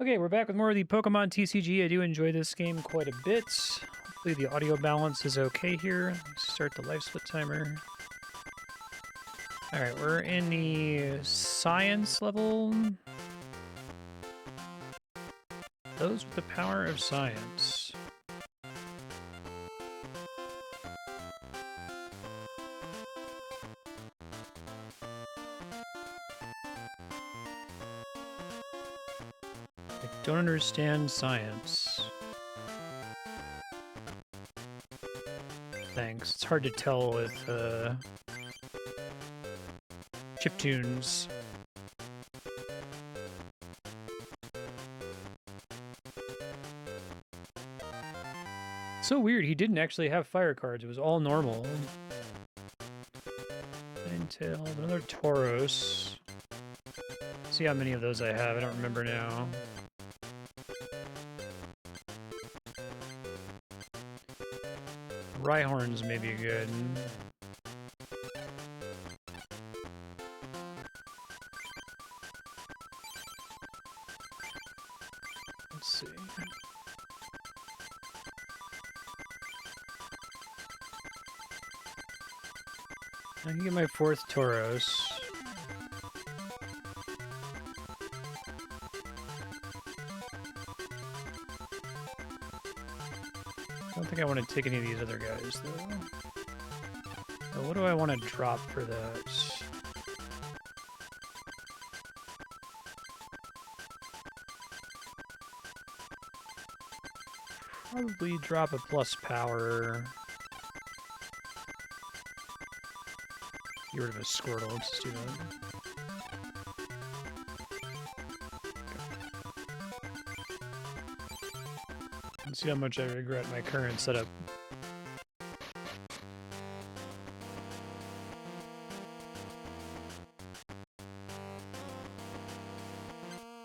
Okay, we're back with more of the Pokemon TCG. I do enjoy this game quite a bit. Hopefully the audio balance is okay here. Let's start the life split timer. Alright, we're in the science level. Those with the power of science. I don't understand science. Thanks. It's hard to tell with chiptunes. So weird, he didn't actually have fire cards. It was all normal. Ninetale, another Tauros. See how many of those I have. I don't remember now. Rhyhorns may be good. Let's see. I can get my fourth Tauros. I don't think I want to take any of these other guys, though. So what do I want to drop for that? Probably drop a plus power. Get rid of a Squirtle, let's do that. Let's see how much I regret my current setup.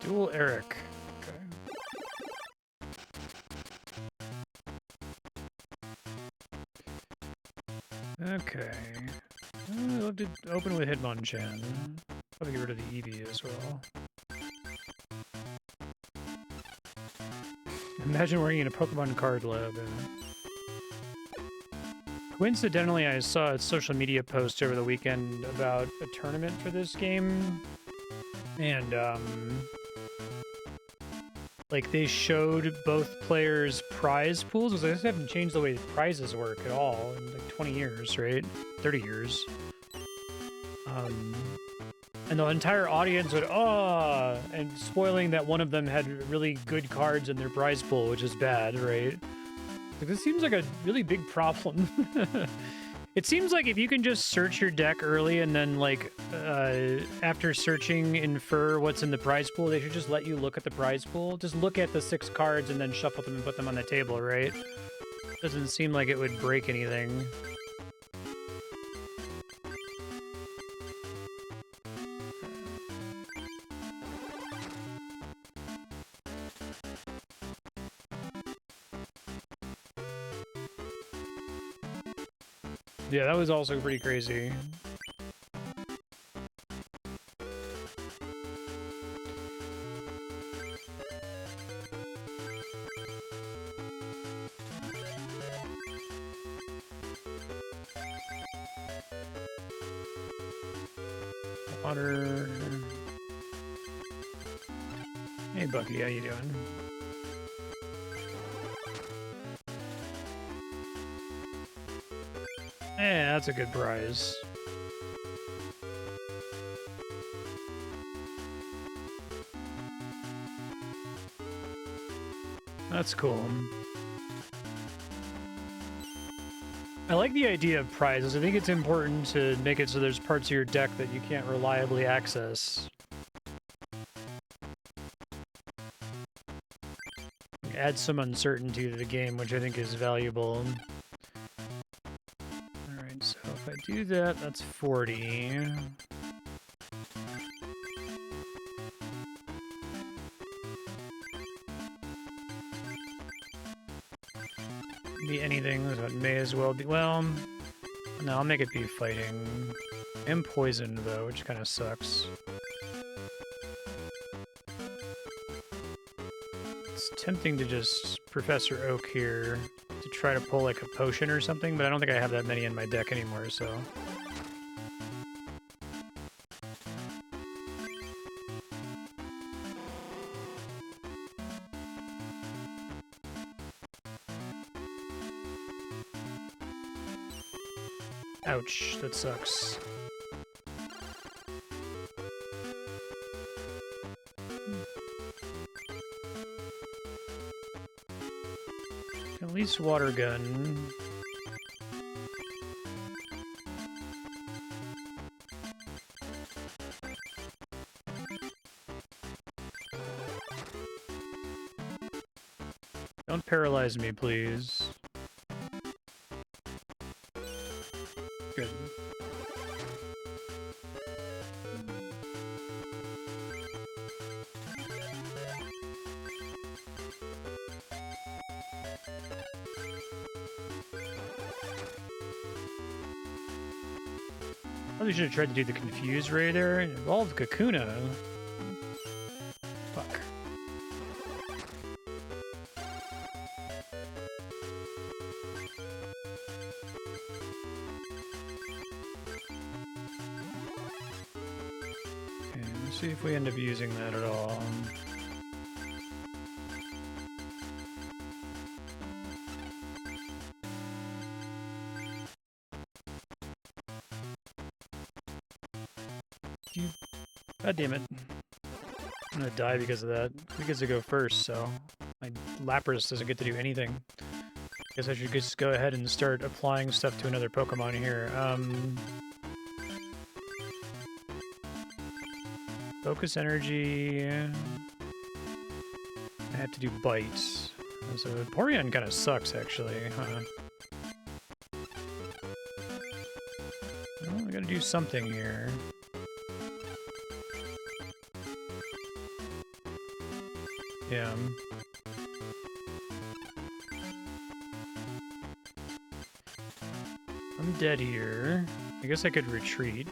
Dual Erik. Okay. I'd love to open with Hitmonchan. Probably get rid of the Eevee as well. Imagine working in a Pokemon card lab. Coincidentally, I saw a social media post over the weekend about a tournament for this game. And, like, they showed both players' prize pools. Because they haven't changed the way prizes work at all in, like, 20 years, right? 30 years. And the entire audience would, and spoiling that one of them had really good cards in their prize pool, which is bad, right? Like, this seems like a really big problem. It seems like if you can just search your deck early and then, like, after searching, infer what's in the prize pool, they should just let you look at the prize pool. Just look at the 6 cards and then shuffle them and put them on the table, right? Doesn't seem like it would break anything. Yeah, that was also pretty crazy. Water. Hey, Bucky, how you doing? Yeah, that's a good prize. That's cool. I like the idea of prizes. I think it's important to make it so there's parts of your deck that you can't reliably access. Add some uncertainty to the game, which I think is valuable. Alright, so if I do that, that's 40. Be anything, so it may as well be. Well, no, I'll make it be fighting. I'm poisoned, though, which kind of sucks. It's tempting to just Professor Oak here to try to pull like a potion or something, but I don't think I have that many in my deck anymore, so... Ouch, that sucks. At least water gun. Don't paralyze me, please. Good. Probably should have tried to do the confuse ray there. It involved Kakuna. Fuck. Okay, let's see if we end up using that at all. God damn it. I'm gonna die because of that. He gets to go first, so my Lapras doesn't get to do anything. Guess I should just go ahead and start applying stuff to another Pokemon here. Focus Energy. I have to do Bite. So Porygon kind of sucks, actually, huh? Well, I gotta do something here. Yeah. I'm dead here. I guess I could retreat.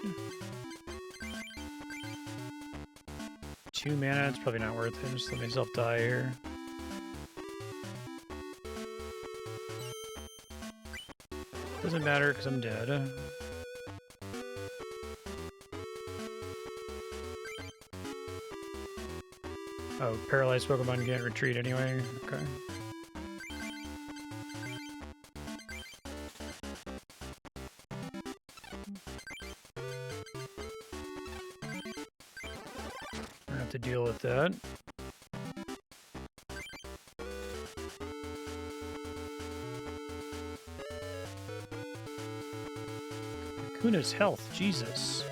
2 mana, it's probably not worth it. Just let myself die here. Doesn't matter because I'm dead. Oh, paralyzed Pokemon can't retreat anyway. Okay. I have to deal with that. Kuna's health, Jesus.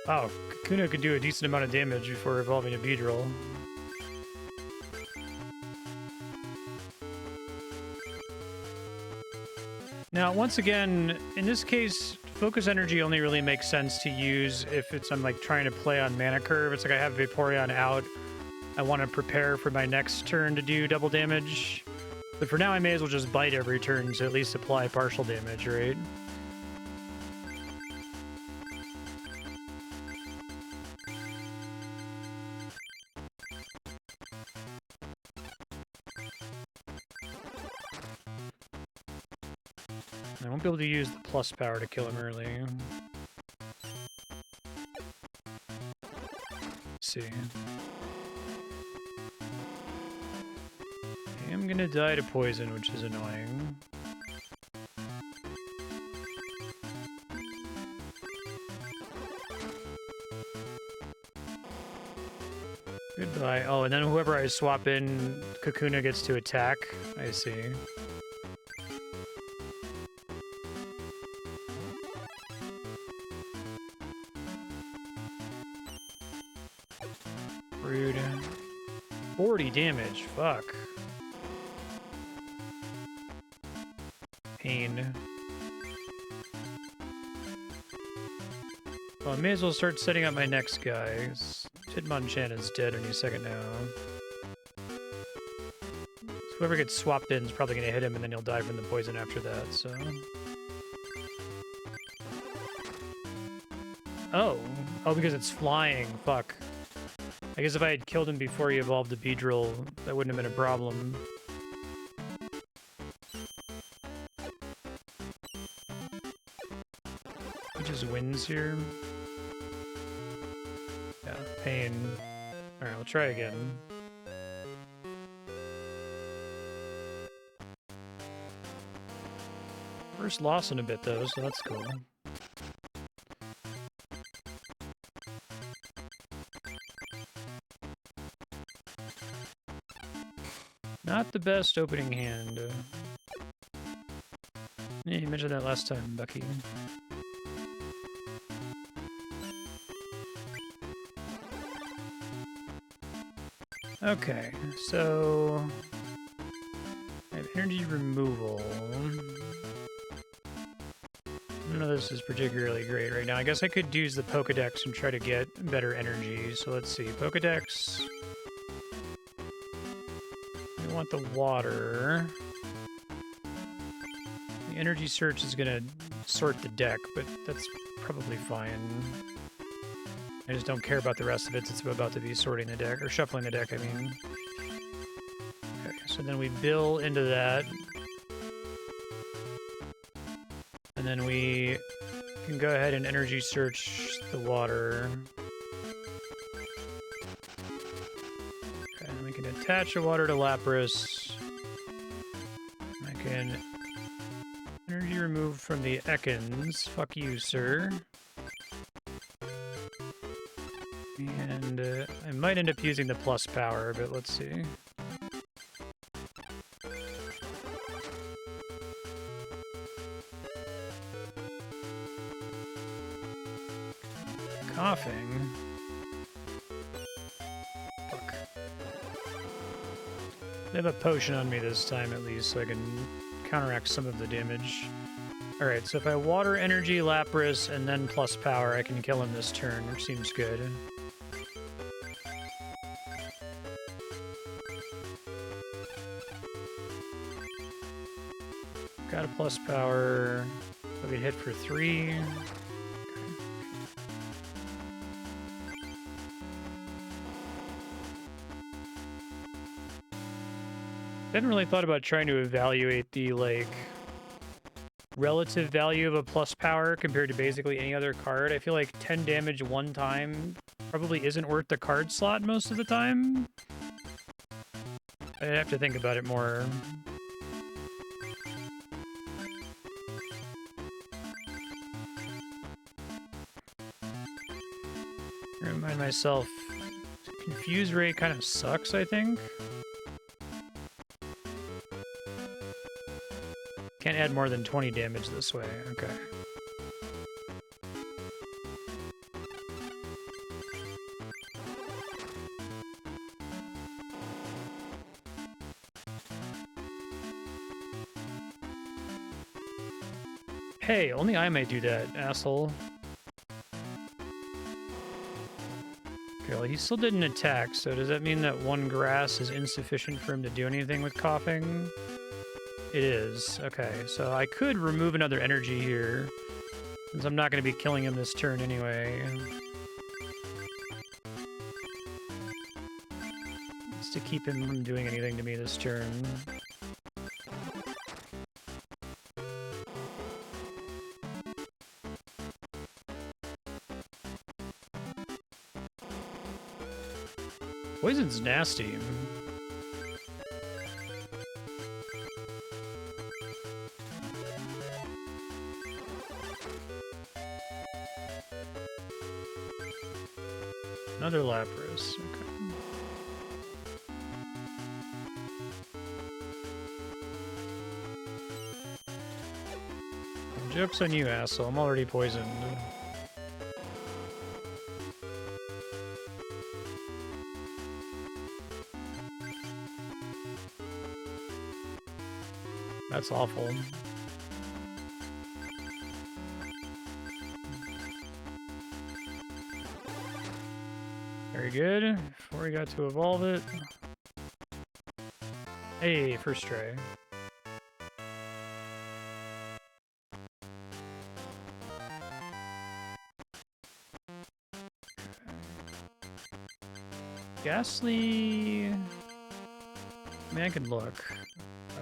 Wow, Kakuna could do a decent amount of damage before evolving a Beedrill. Now, once again, in this case, Focus Energy only really makes sense to use if I'm like trying to play on Mana Curve. It's like I have Vaporeon out. I want to prepare for my next turn to do double damage. But for now, I may as well just bite every turn to at least apply partial damage, right? I won't be able to use the plus power to kill him early. Let's see. I'm gonna die to poison, which is annoying. Goodbye. Oh, and then whoever I swap in, Kakuna gets to attack. I see. Rude. 40 damage. Fuck. Pain. Well, I may as well start setting up my next guy. Hitmonchan is dead any second now. So whoever gets swapped in is probably going to hit him, and then he'll die from the poison after that, so... Oh. Oh, because it's flying. Fuck. I guess if I had killed him before he evolved the Beedrill, that wouldn't have been a problem. He just wins here. Yeah, pain. Alright, we'll try again. First loss in a bit though, so that's cool. Not the best opening hand. Yeah, you mentioned that last time, Bucky. Okay, so I have energy removal. None of this is particularly great right now. I guess I could use the Pokedex and try to get better energy. So let's see, Pokedex. We want the water. The energy search is gonna sort the deck, but that's probably fine. I just don't care about the rest of it. It's about to be sorting the deck, or shuffling the deck, I mean. Okay, so then we bill into that. And then we can go ahead and energy search the water. Okay, and we can attach a water to Lapras. I can energy remove from the Ekans. Fuck you, sir. And I might end up using the plus power, but let's see. Coughing. Fuck. I have a potion on me this time at least, so I can counteract some of the damage. Alright, so if I water energy Lapras and then plus power, I can kill him this turn, which seems good. Got a plus power. So we hit for 3. I hadn't really thought about trying to evaluate the, like, relative value of a plus power compared to basically any other card. I feel like 10 damage one time probably isn't worth the card slot most of the time. I'd have to think about it more. Remind myself, Confuse Ray kind of sucks, I think. Can't add more than 20 damage this way, okay. Hey, only I might do that, asshole. Okay, well, he still didn't attack, so does that mean that one grass is insufficient for him to do anything with coughing? It is. Okay, so I could remove another energy here, since I'm not going to be killing him this turn anyway. Just to keep him from doing anything to me this turn. Poison's nasty. Another Lapras. Okay. Joke's on you, asshole. I'm already poisoned. That's awful. Very good. Before we got to evolve it. Hey, first try. Ghastly... I mean, I can look.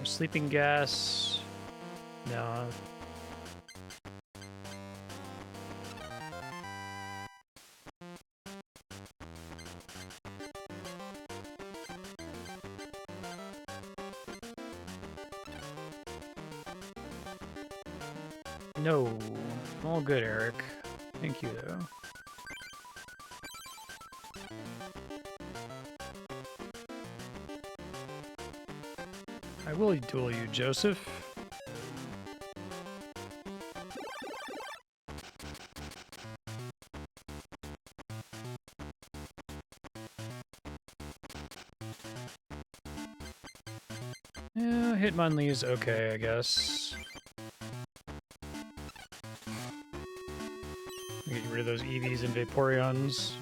Sleeping gas... No. No. All good, Eric. Thank you, though. I will duel you, Joseph. Yeah, Hitmonlee is okay, I guess. Get rid of those Eevees and Vaporeons.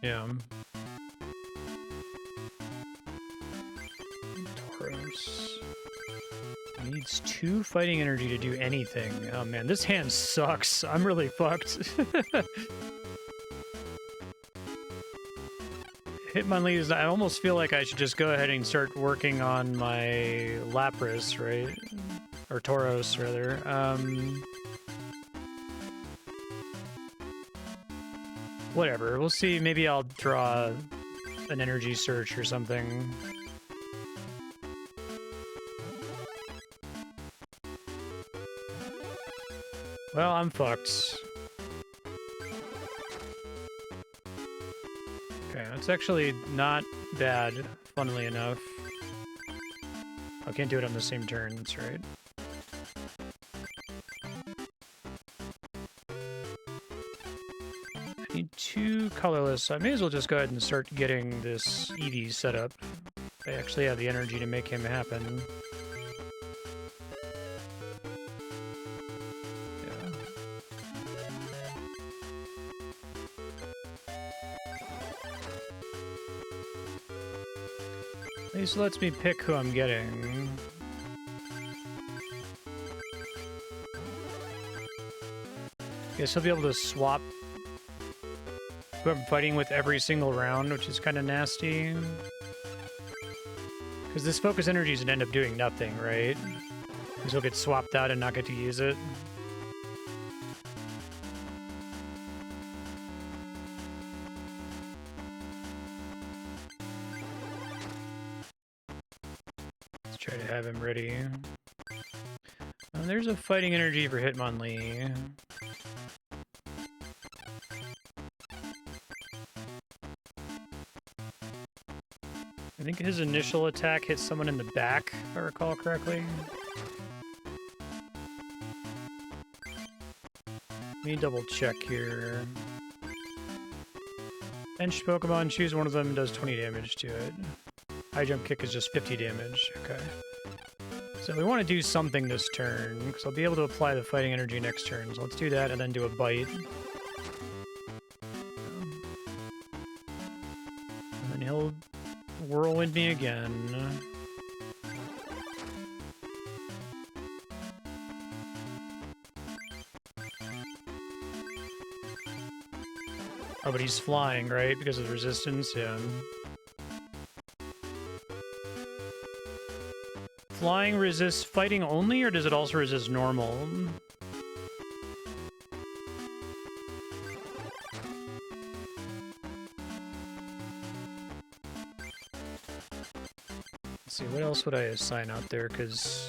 Yeah. Tauros. Needs 2 fighting energy to do anything. Oh man, this hand sucks. I'm really fucked. Hitmonlee is... I almost feel like I should just go ahead and start working on my Lapras, right? Or Tauros, rather. Whatever, we'll see. Maybe I'll draw an energy search or something. Well, I'm fucked. Okay, that's actually not bad, funnily enough. I can't do it on the same turn, that's right. I need 2 colorless. I may as well just go ahead and start getting this Eevee set up. I actually have the energy to make him happen. At least lets me pick who I'm getting. Guess I'll be able to swap who I'm fighting with every single round, which is kind of nasty. Because this focus energy is going to end up doing nothing, right? Because he'll get swapped out and not get to use it. Try to have him ready. There's a fighting energy for Hitmonlee. I think his initial attack hits someone in the back, if I recall correctly. Let me double check here. Bench Pokemon, choose one of them, does 20 damage to it. High jump kick is just 50 damage. Okay. So we want to do something this turn, because I'll be able to apply the fighting energy next turn. So let's do that and then do a bite. And then he'll whirlwind me again. Oh, but he's flying, right? Because of the resistance, yeah. Flying resists fighting only, or does it also resist normal? Let's see, what else would I assign out there? Because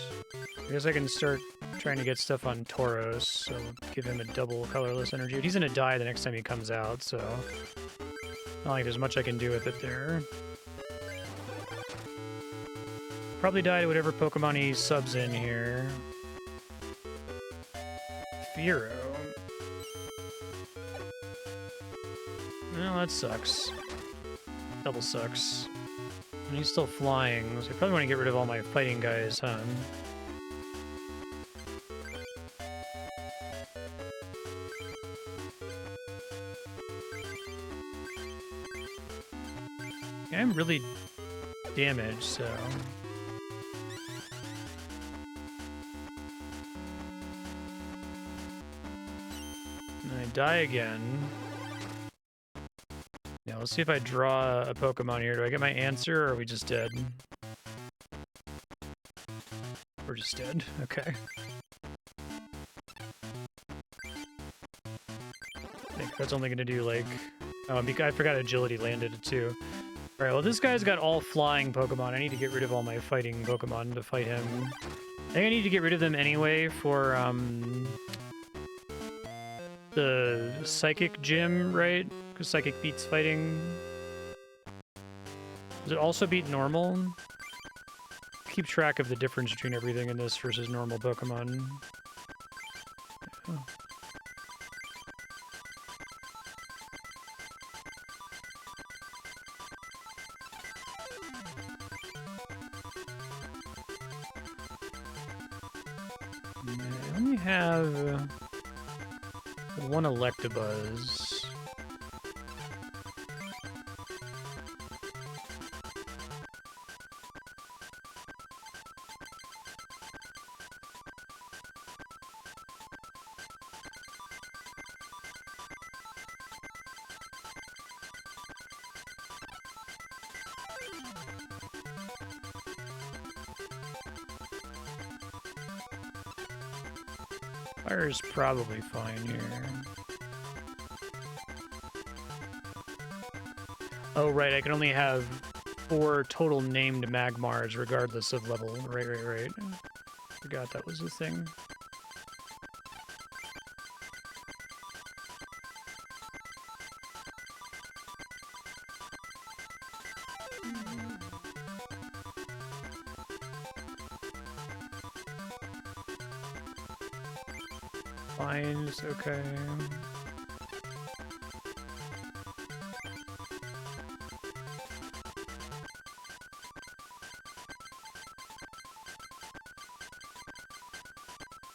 I guess I can start trying to get stuff on Tauros, so give him a double colorless energy. But he's gonna die the next time he comes out, so not like there's much I can do with it there. Probably die to whatever Pokemon he subs in here. Fearow. Well, that sucks. Double sucks. And he's still flying, so I probably want to get rid of all my fighting guys, huh? Yeah, I'm really damaged, so... I die again. Yeah, let's see if I draw a Pokemon here. Do I get my answer, or are we just dead? We're just dead. Okay. I think that's only going to do, like... Oh, I forgot Agility landed it, too. Alright, well, this guy's got all flying Pokemon. I need to get rid of all my fighting Pokemon to fight him. I think I need to get rid of them anyway for, the Psychic Gym, right? Because Psychic beats fighting. Does it also beat normal? Keep track of the difference between everything in this versus normal Pokemon. Oh. I only have one Electabuzz. Fire's probably fine here. Oh, right, I can only have 4 total named Magmars regardless of level. Right. Forgot that was the thing. Fines, okay.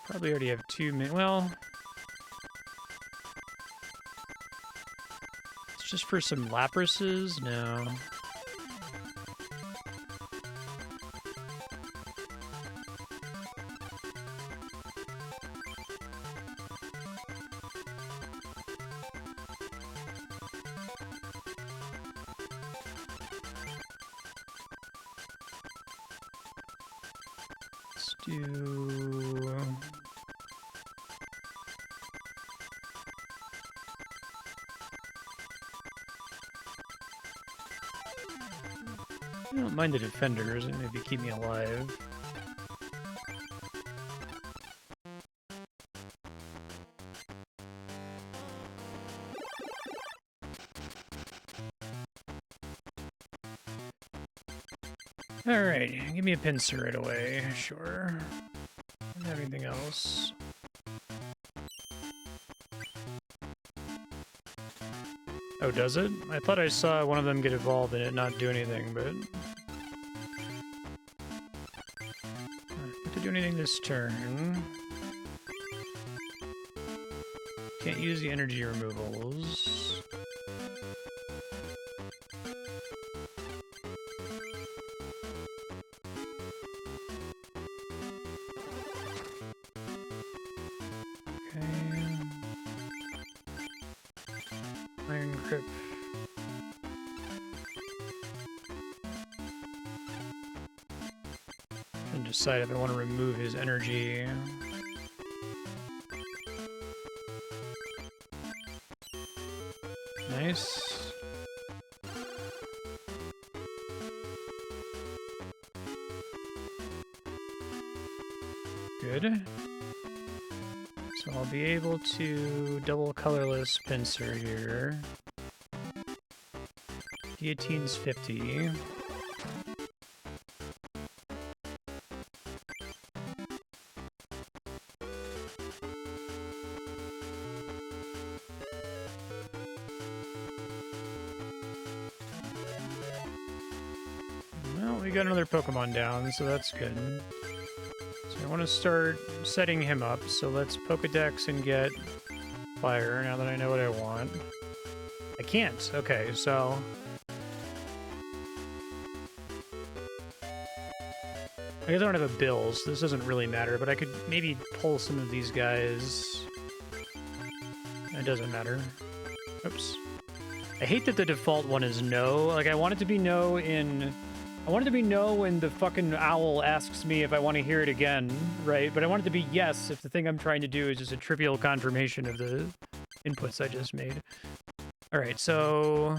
Probably already have 2 min. Well, it's just for some Laprases? No. Let's do... I don't mind the defenders, and maybe keep me alive. Alright, give me a Pinsir right away, sure. Don't have anything else. Oh, does it? I thought I saw one of them get evolved and it not do anything, but... Not to do anything this turn. Can't use the energy removals. Okay. Iron Grip. And decide if I want to remove his energy. Nice. Good. So I'll be able to double colorless Pinsir here. Guillotine's 50. Well, we got another Pokemon down, so that's good. So I want to start setting him up, so let's Pokedex and get Fire now that I know what I want. I can't. Okay, so... I guess I don't have a bill, so this doesn't really matter, but I could maybe pull some of these guys. It doesn't matter. Oops. I hate that the default one is no. Like, I want it to be no in... I want it to be no when the fucking owl asks me if I want to hear it again, right? But I want it to be yes if the thing I'm trying to do is just a trivial confirmation of the inputs I just made. All right, so...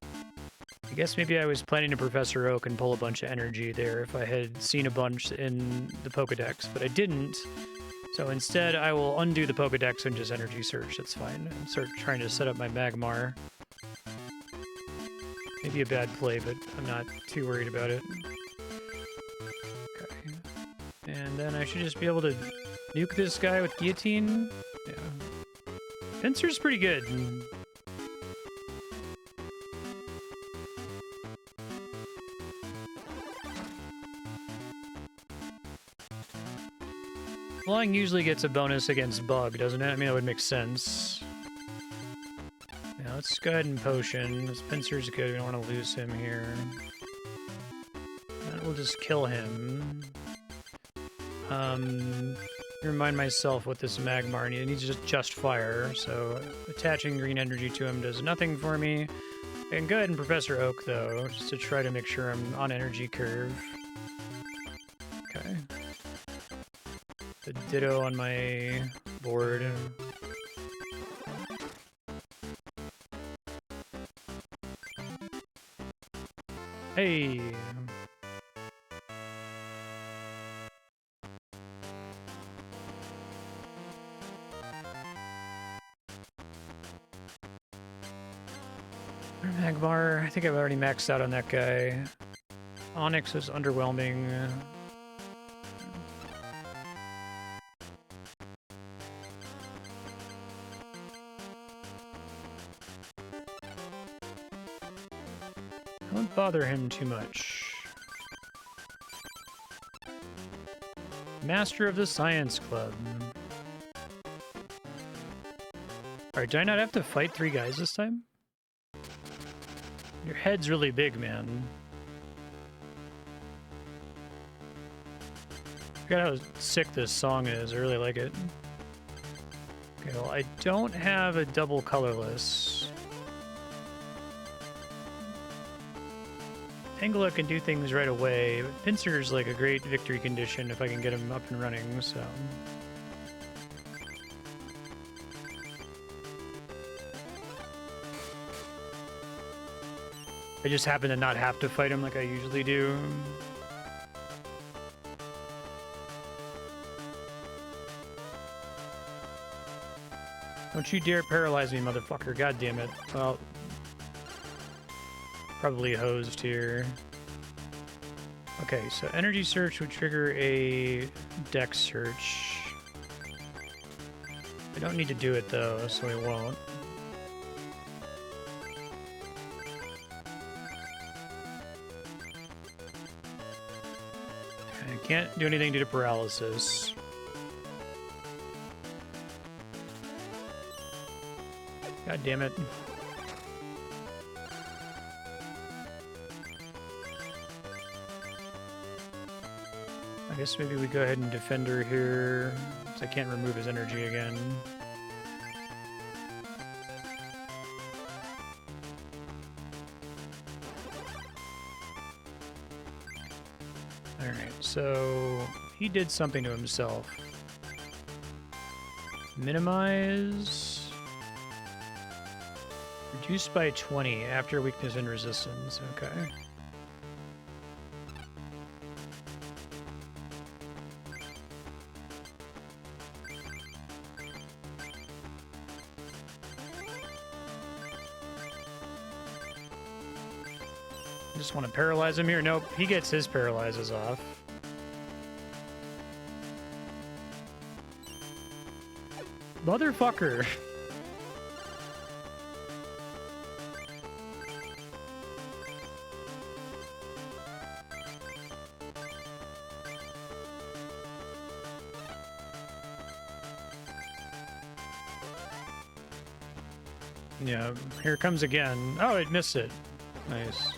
I guess maybe I was planning to Professor Oak and pull a bunch of energy there if I had seen a bunch in the Pokedex, but I didn't. So instead, I will undo the Pokedex and just energy search. That's fine. And start trying to set up my Magmar. Maybe a bad play, but I'm not too worried about it. Okay. And then I should just be able to nuke this guy with Guillotine. Yeah. Pincer's pretty good. Flying usually gets a bonus against Bug, doesn't it? I mean, that would make sense. Yeah, let's go ahead and Potion. This Pincer's good. We don't want to lose him here. And we'll just kill him. Remind myself what this Magmar needs. It needs just fire, so attaching green energy to him does nothing for me. I can go ahead and Professor Oak, though, just to try to make sure I'm on energy curve. Okay. The Ditto on my board. Hey! Magmar, I think I've already maxed out on that guy. Onyx is underwhelming. I won't bother him too much. Master of the Science Club. Alright, do I not have to fight 3 guys this time? Your head's really big, man. I forgot how sick this song is. I really like it. Okay, well, I don't have a double colorless. Tangela can do things right away, but Pinsir's like a great victory condition if I can get him up and running, so... I just happen to not have to fight him like I usually do. Don't you dare paralyze me, motherfucker. God damn it. Well, probably hosed here. Okay, so energy search would trigger a dex search. I don't need to do it though, so I won't. I can't do anything due to paralysis. God damn it. I guess maybe we go ahead and defend her here, because I can't remove his energy again. Alright, so he did something to himself. Minimize. Reduced by 20 after weakness and resistance. Okay. Just want to paralyze him here. Nope, he gets his paralyzes off. Motherfucker. Yeah, here it comes again. Oh, it missed it. Nice.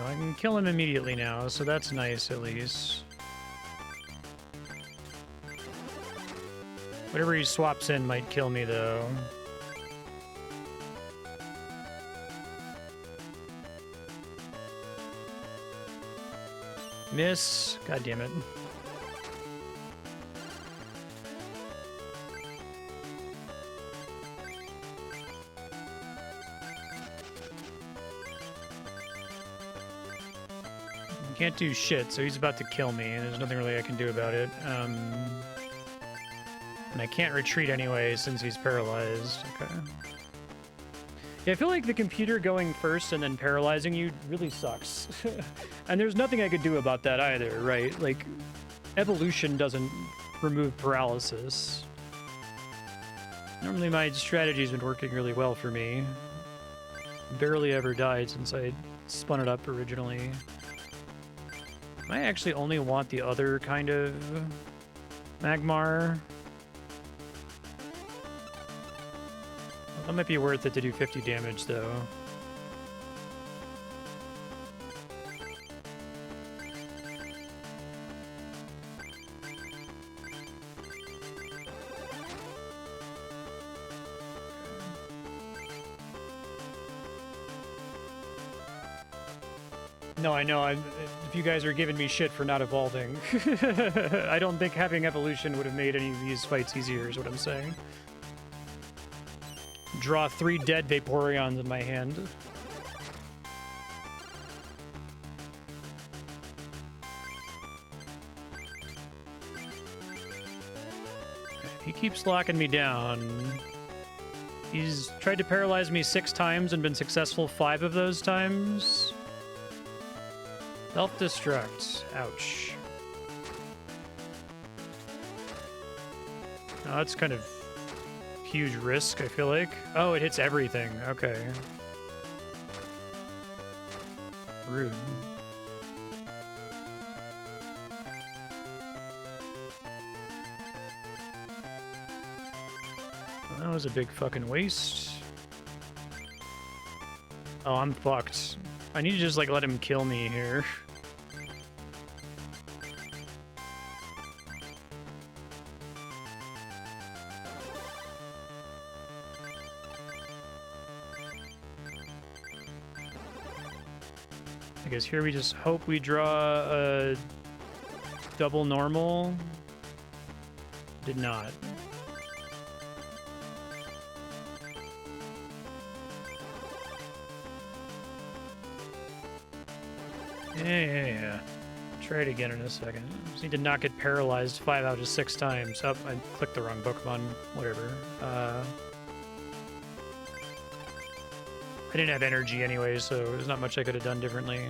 I can kill him immediately now, so that's nice at least. Whatever he swaps in might kill me though. Miss. God damn it. Can't do shit, so he's about to kill me, and there's nothing really I can do about it. And I can't retreat anyway since he's paralyzed. Okay. Yeah, I feel like the computer going first and then paralyzing you really sucks. And there's nothing I could do about that either, right? Like, evolution doesn't remove paralysis. Normally my strategy's been working really well for me. Barely ever died since I spun it up originally. I actually only want the other kind of Magmar. That might be worth it to do 50 damage, though. No, I know. If you guys are giving me shit for not evolving, I don't think having evolution would have made any of these fights easier, is what I'm saying. Draw 3 dead Vaporeons in my hand. He keeps locking me down. He's tried to paralyze me 6 times and been successful 5 of those times. Self-destruct. Ouch. Oh, that's kind of huge risk, I feel like. Oh, it hits everything. Okay. Rude. Well, that was a big fucking waste. Oh, I'm fucked. I need to just, like, let him kill me here. I guess here we just hope we draw a double normal. Did not. Yeah. Try it again in a second. Just need to not get paralyzed 5 out of 6 times. Oh, I clicked the wrong Pokemon. Whatever. I didn't have energy anyway, so there's not much I could have done differently.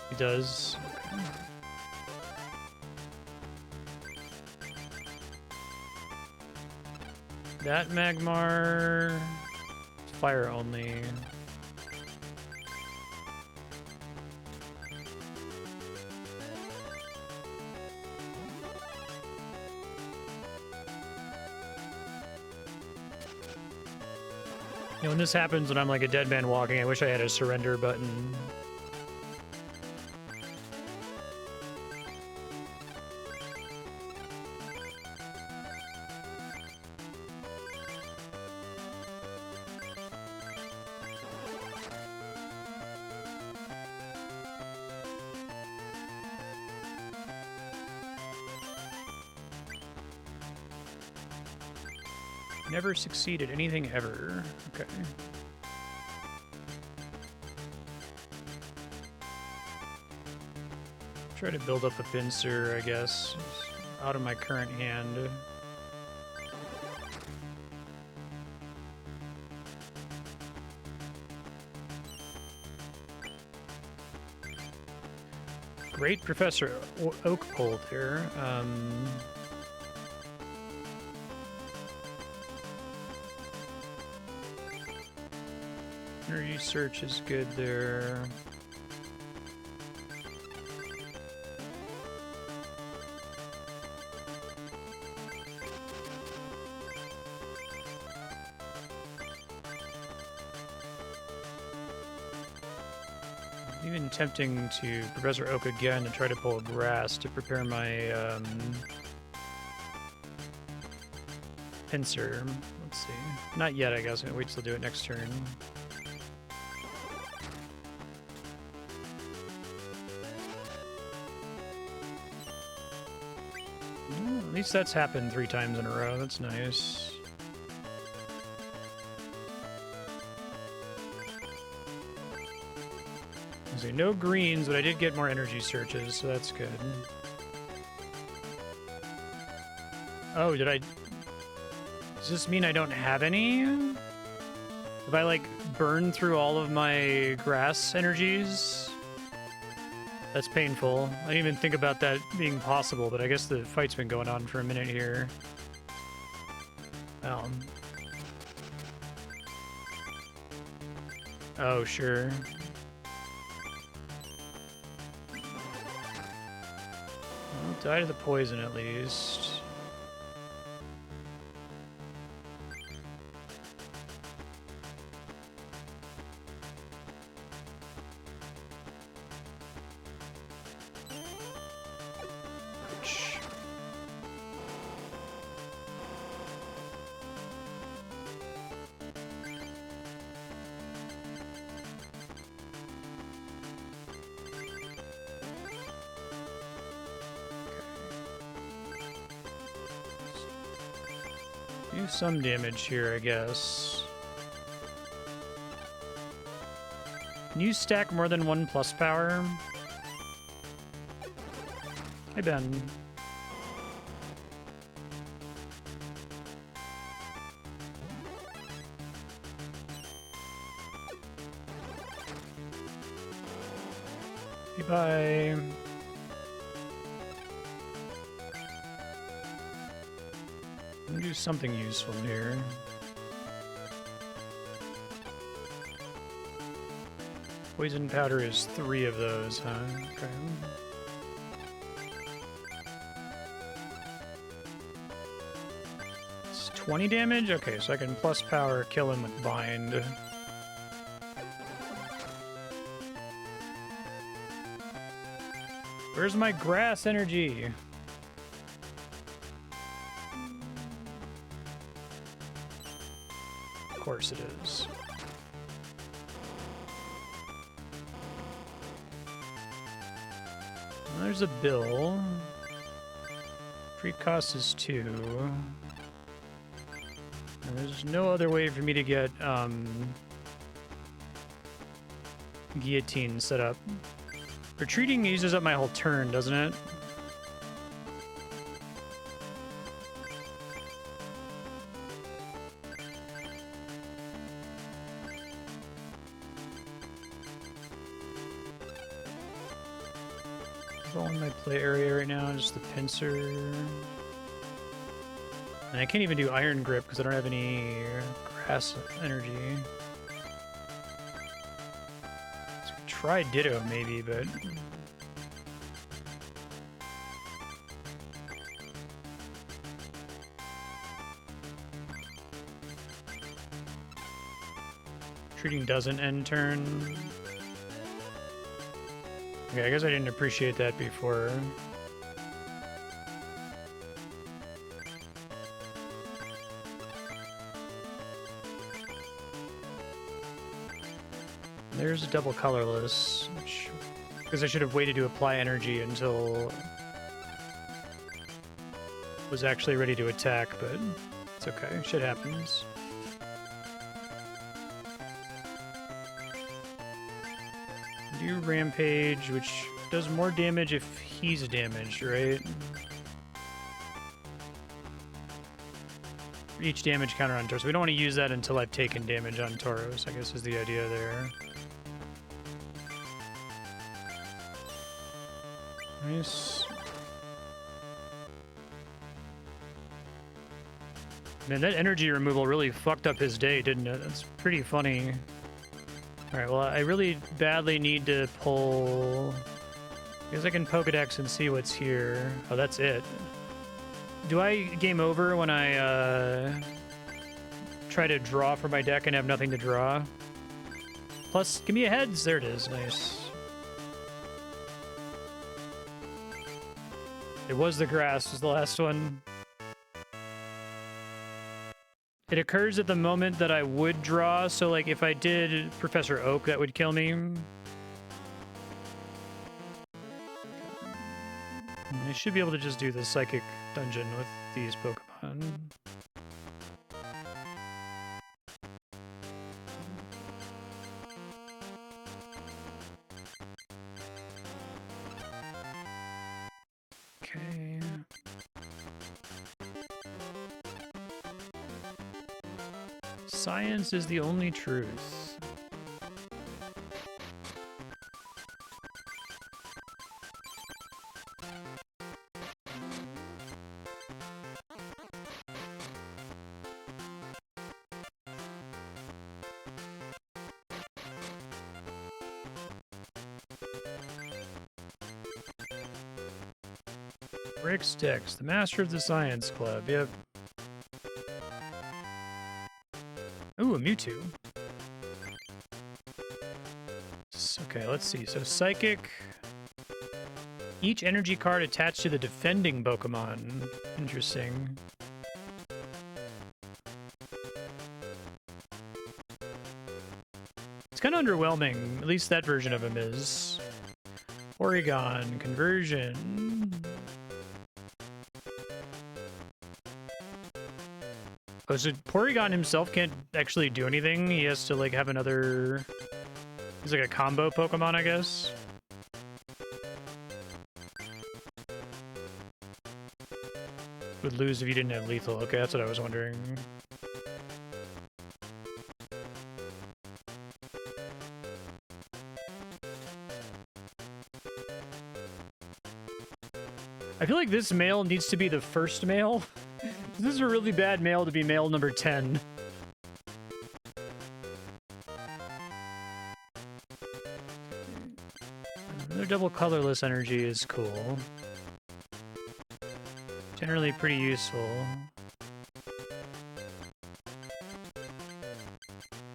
He does. That Magmar... Fire only. You know, when this happens when I'm like a dead man walking, I wish I had a surrender button. Never succeed at anything ever. Okay. Try to build up a pincer, I guess, out of my current hand. Great Professor Oakbolt here. Research is good there. Even tempting to Professor Oak again and try to pull grass to prepare my pincer. Let's see. Not yet, I guess. I'm gonna wait till do it next turn. least that's happened 3 times in a row. That's nice. So no greens, but I did get more energy searches, so that's good. Oh, did I... Does this mean I don't have any? If I, like, burn through all of my grass energies? That's painful. I didn't even think about that being possible, but I guess the fight's been going on for a minute here. Oh, sure. Well, die to the poison at least. Do some damage here, I guess. Can you stack more than 1 plus power? Hey, Ben. Hey, bye. Do something useful here. Poison powder is 3 of those, huh? Okay. It's 20 damage? Okay, so I can plus power, kill him with bind. Where's my grass energy? Of course it is. There's a bill. Free cost is 2. And there's no other way for me to get guillotine set up. Retreating uses up my whole turn, doesn't it? All in my play area right now, just the pincer. And I can't even do iron grip because I don't have any grass energy. So try ditto maybe, but treating doesn't end turn. Okay, I guess I didn't appreciate that before. There's a double colorless, because I should have waited to apply energy until I was actually ready to attack, but it's okay. Shit happens. Do rampage, which does more damage if he's damaged, right? Each damage counter on Toro. So we don't want to use that until I've taken damage on Tauros, I guess is the idea there. Nice. Man, that energy removal really fucked up his day, didn't it? That's pretty funny. Alright, well, I really badly need to pull... I guess I can Pokedex and see what's here. Oh, that's it. Do I game over when I try to draw for my deck and have nothing to draw? Plus, give me a heads. There it is. Nice. It was the grass, was the last one. It occurs at the moment that I would draw, so like if I did Professor Oak, that would kill me. I should be able to just do the psychic dungeon with these Pokemon. Okay. Science is the only truth. Rick Sticks, the master of the science club. Yep. Ooh, a Mewtwo. Okay, let's see. So Psychic. Each energy card attached to the defending Pokemon. Interesting. It's kind of underwhelming. At least that version of him is. Porygon, conversion. Oh, so Porygon himself can't actually do anything. He has to, like, have another... He's like a combo Pokemon, I guess. Would lose if you didn't have lethal. Okay, that's what I was wondering. I feel like this male needs to be the first male. This is a really bad male to be male number 10. Another double colorless energy is cool. Generally pretty useful.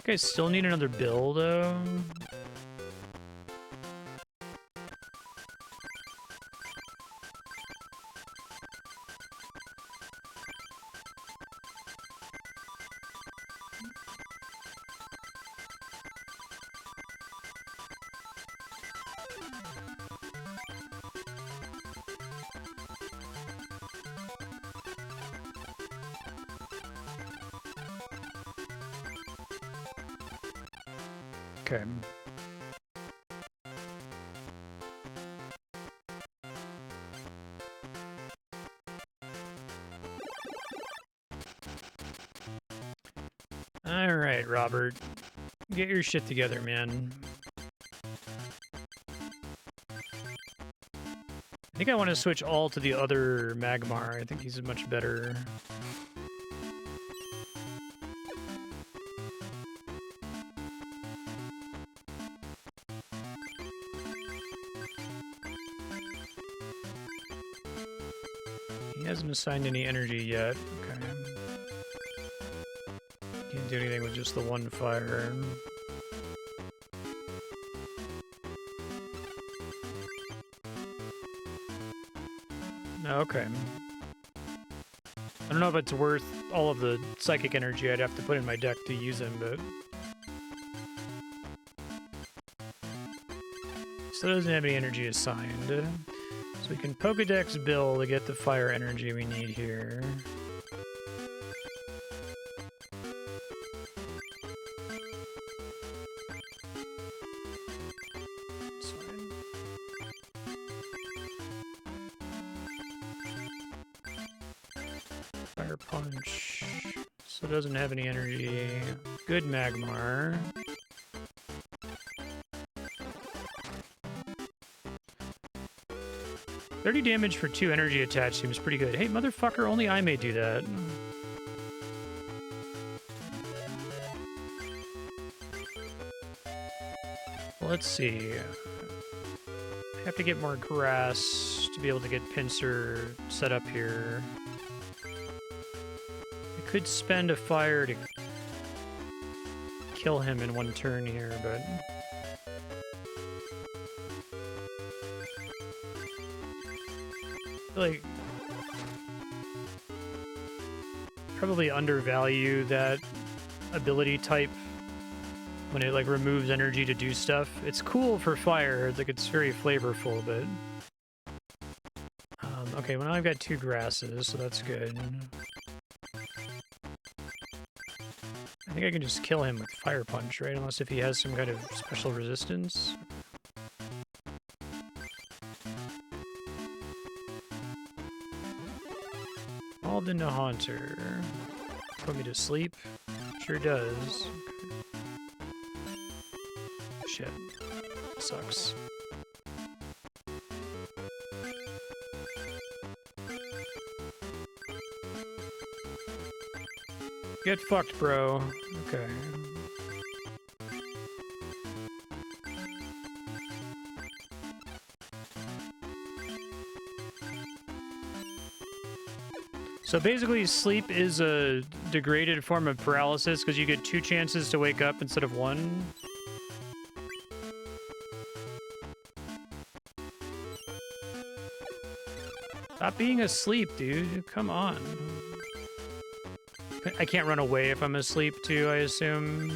Okay, still need another bill though. Okay. All right, Robert. Get your shit together, man. I think I want to switch all to the other Magmar. I think he's much better. He hasn't assigned any energy yet. Okay. Can't do anything with just the one fire. Okay. I don't know if it's worth all of the psychic energy I'd have to put in my deck to use him, but... Still doesn't have any energy assigned. So we can Pokedex Bill to get the fire energy we need here. That's fine. Fire Punch. So it doesn't have any energy. Good Magmar. 30 damage for 2 energy attached seems pretty good. Hey, motherfucker, only I may do that. Let's see. I have to get more grass to be able to get Pinsir set up here. I could spend a fire to kill him in one turn here, but... like probably undervalue that ability type when it like removes energy to do stuff. It's cool for fire, like it's very flavorful, but Okay, well now I've got 2 grasses, so that's good. I think I can just kill him with Fire Punch, right? Unless if he has some kind of special resistance. Evolved into Haunter. Put me to sleep? Sure does. Okay. Shit. Sucks. Get fucked, bro. Okay. So basically, sleep is a degraded form of paralysis because you get 2 chances to wake up instead of 1. Stop being asleep, dude. Come on. I can't run away if I'm asleep, too, I assume.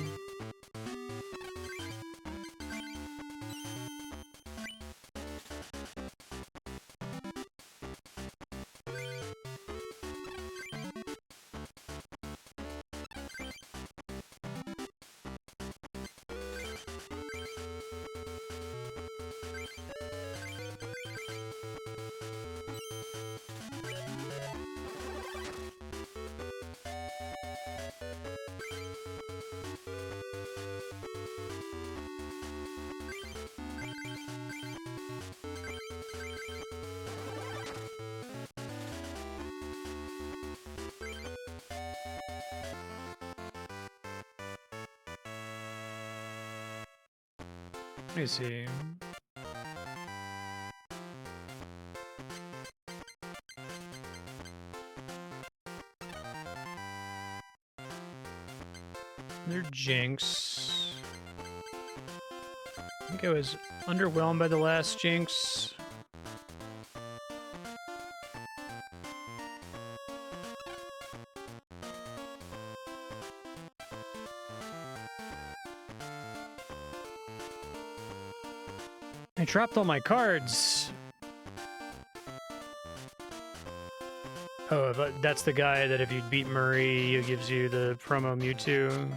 Let me see. They're Jinx. I think I was underwhelmed by the last Jinx. I dropped all my cards. Oh, but that's the guy that if you beat Murray, he gives you the promo Mewtwo.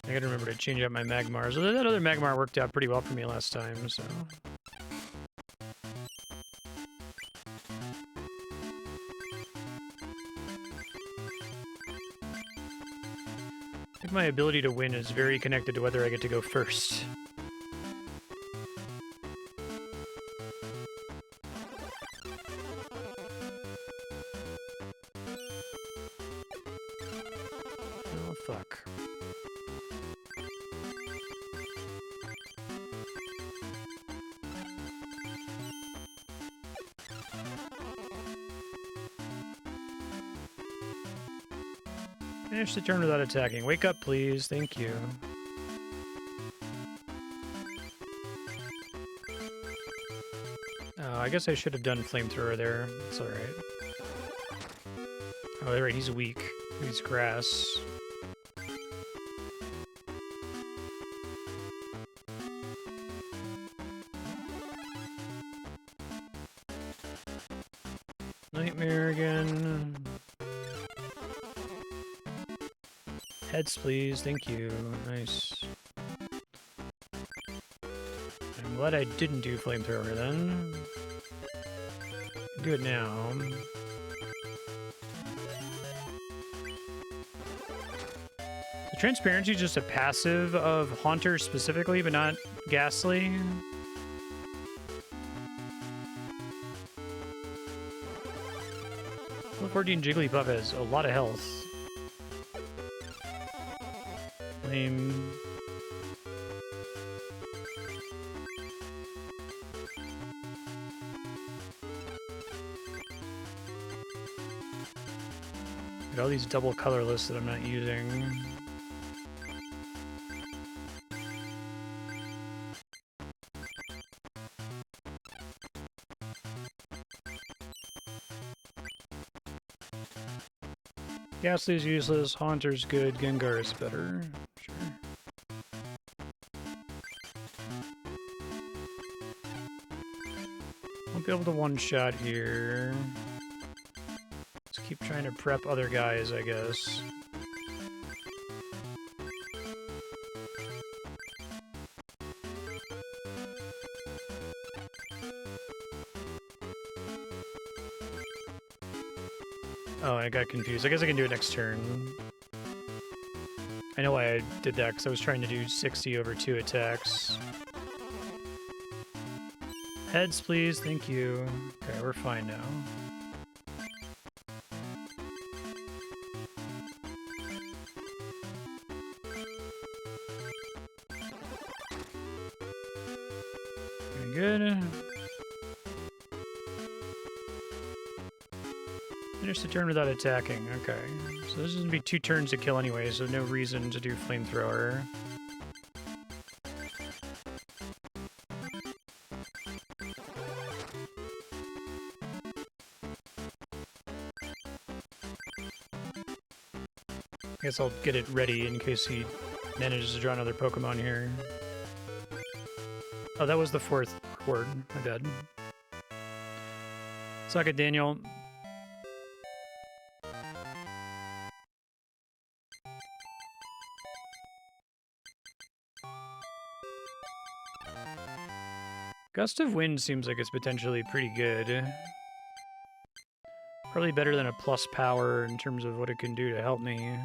I gotta remember to change out my Magmars. Although that other Magmar worked out pretty well for me last time, so... I think my ability to win is very connected to whether I get to go first. Oh, fuck. Finish the turn without attacking. Wake up, please. Thank you. Oh, I guess I should have done Flamethrower there. It's alright. Oh, right, he's weak. He's grass. Nightmare again. Heads, please. Thank you. Nice. I'm glad I didn't do Flamethrower then. Do it now. So Transparency is just a passive of Haunter specifically, but not Ghastly. Level 14 Jigglypuff has a lot of health. Lame. Got all these double colorless that I'm not using. Ghastly's useless, Haunter's good, Gengar is better. Sure. Won't be able to one-shot here. Let's keep trying to prep other guys, I guess. Oh, I got confused. I guess I can do it next turn. I know why I did that, because I was trying to do 60 over 2 attacks. Heads, please. Thank you. Okay, we're fine now. Very good. Finish the turn without attacking. Okay. So this is going to be 2 turns to kill anyway, so no reason to do Flamethrower. I guess I'll get it ready in case he manages to draw another Pokemon here. Oh, that was the 4th chord. My bad. Suck it, Daniel. Gust of Wind seems like it's potentially pretty good. Probably better than a plus power in terms of what it can do to help me.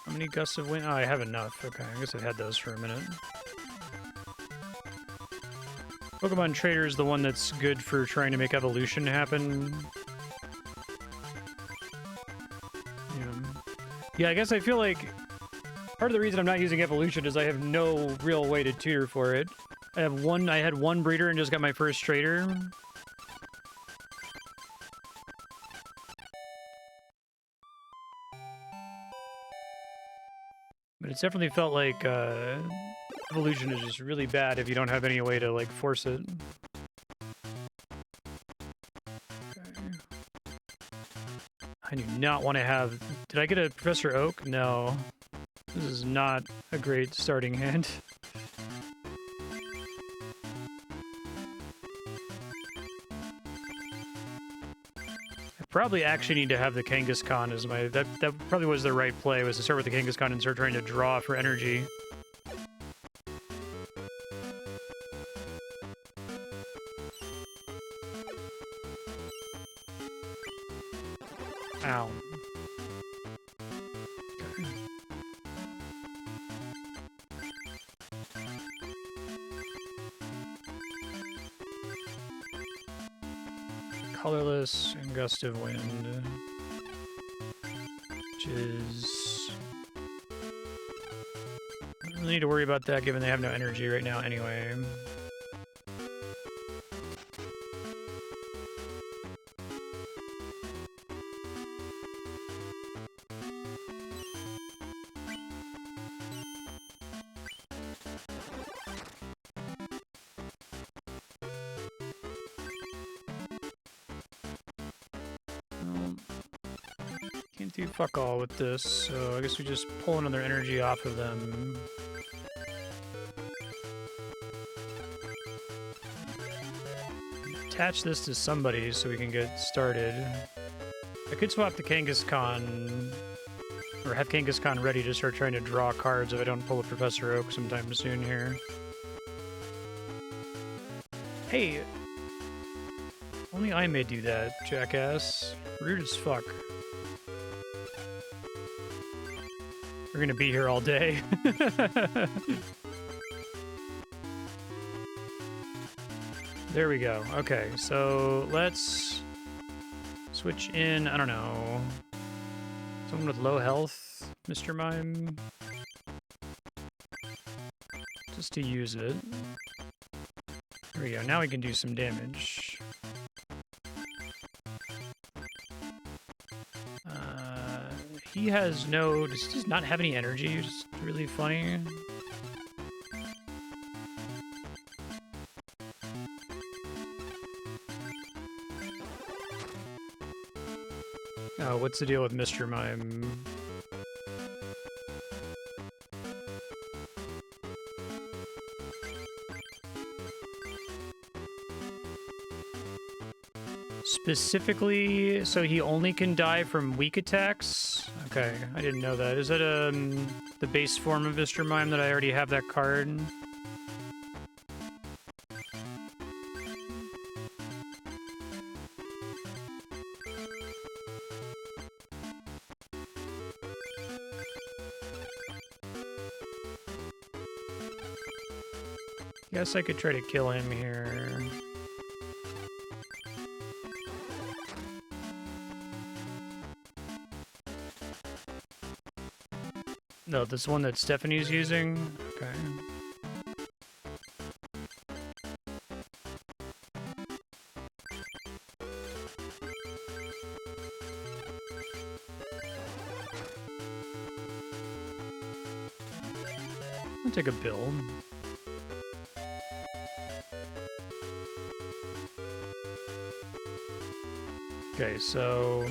How many Gusts of Wind? Oh, I have enough. Okay, I guess I've had those for a minute. Pokemon Trader is the one that's good for trying to make evolution happen. Yeah, I guess I feel like part of the reason I'm not using evolution is I have no real way to tutor for it. I had one breeder and just got my first trader. But it's definitely felt like evolution is just really bad if you don't have any way to like force it. I do not want to have... Did I get a Professor Oak? No. This is not a great starting hand. I probably actually need to have the Kangaskhan as my... That probably was the right play, was to start with the Kangaskhan and start trying to draw for energy. Ow. Colorless and Gust of Wind. Which is... I don't really need to worry about that given they have no energy right now anyway. Fuck all with this, so I guess we just pull another energy off of them. Attach this to somebody so we can get started. I could swap the Kangaskhan, or have Kangaskhan ready to start trying to draw cards if I don't pull a Professor Oak sometime soon here. Hey! Only I may do that, jackass. Rude as fuck. We're gonna be here all day. There we go. Okay, so let's switch in, I don't know, someone with low health, Mr. Mime, just to use it. There we go, now we can do some damage. he has no... Does he just not have any energy? Which is really funny. Oh, what's the deal with Mr. Mime? Specifically, so he only can die from weak attacks? Okay, I didn't know that. Is that the base form of Mr. Mime that I already have that card? Guess I could try to kill him here. No, this one that Stephanie's using? Okay. I'll take a build. Okay, so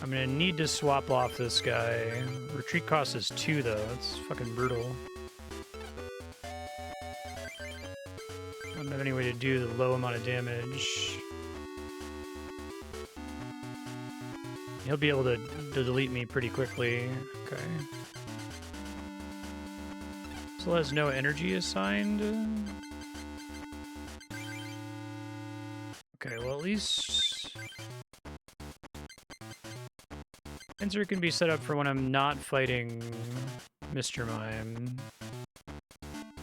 I'm gonna need to swap off this guy. Retreat cost is 2 though, that's fucking brutal. I don't have any way to do the low amount of damage. He'll be able to delete me pretty quickly. Okay. Still has no energy assigned. Okay, well at least Answer can be set up for when I'm not fighting Mr. Mime.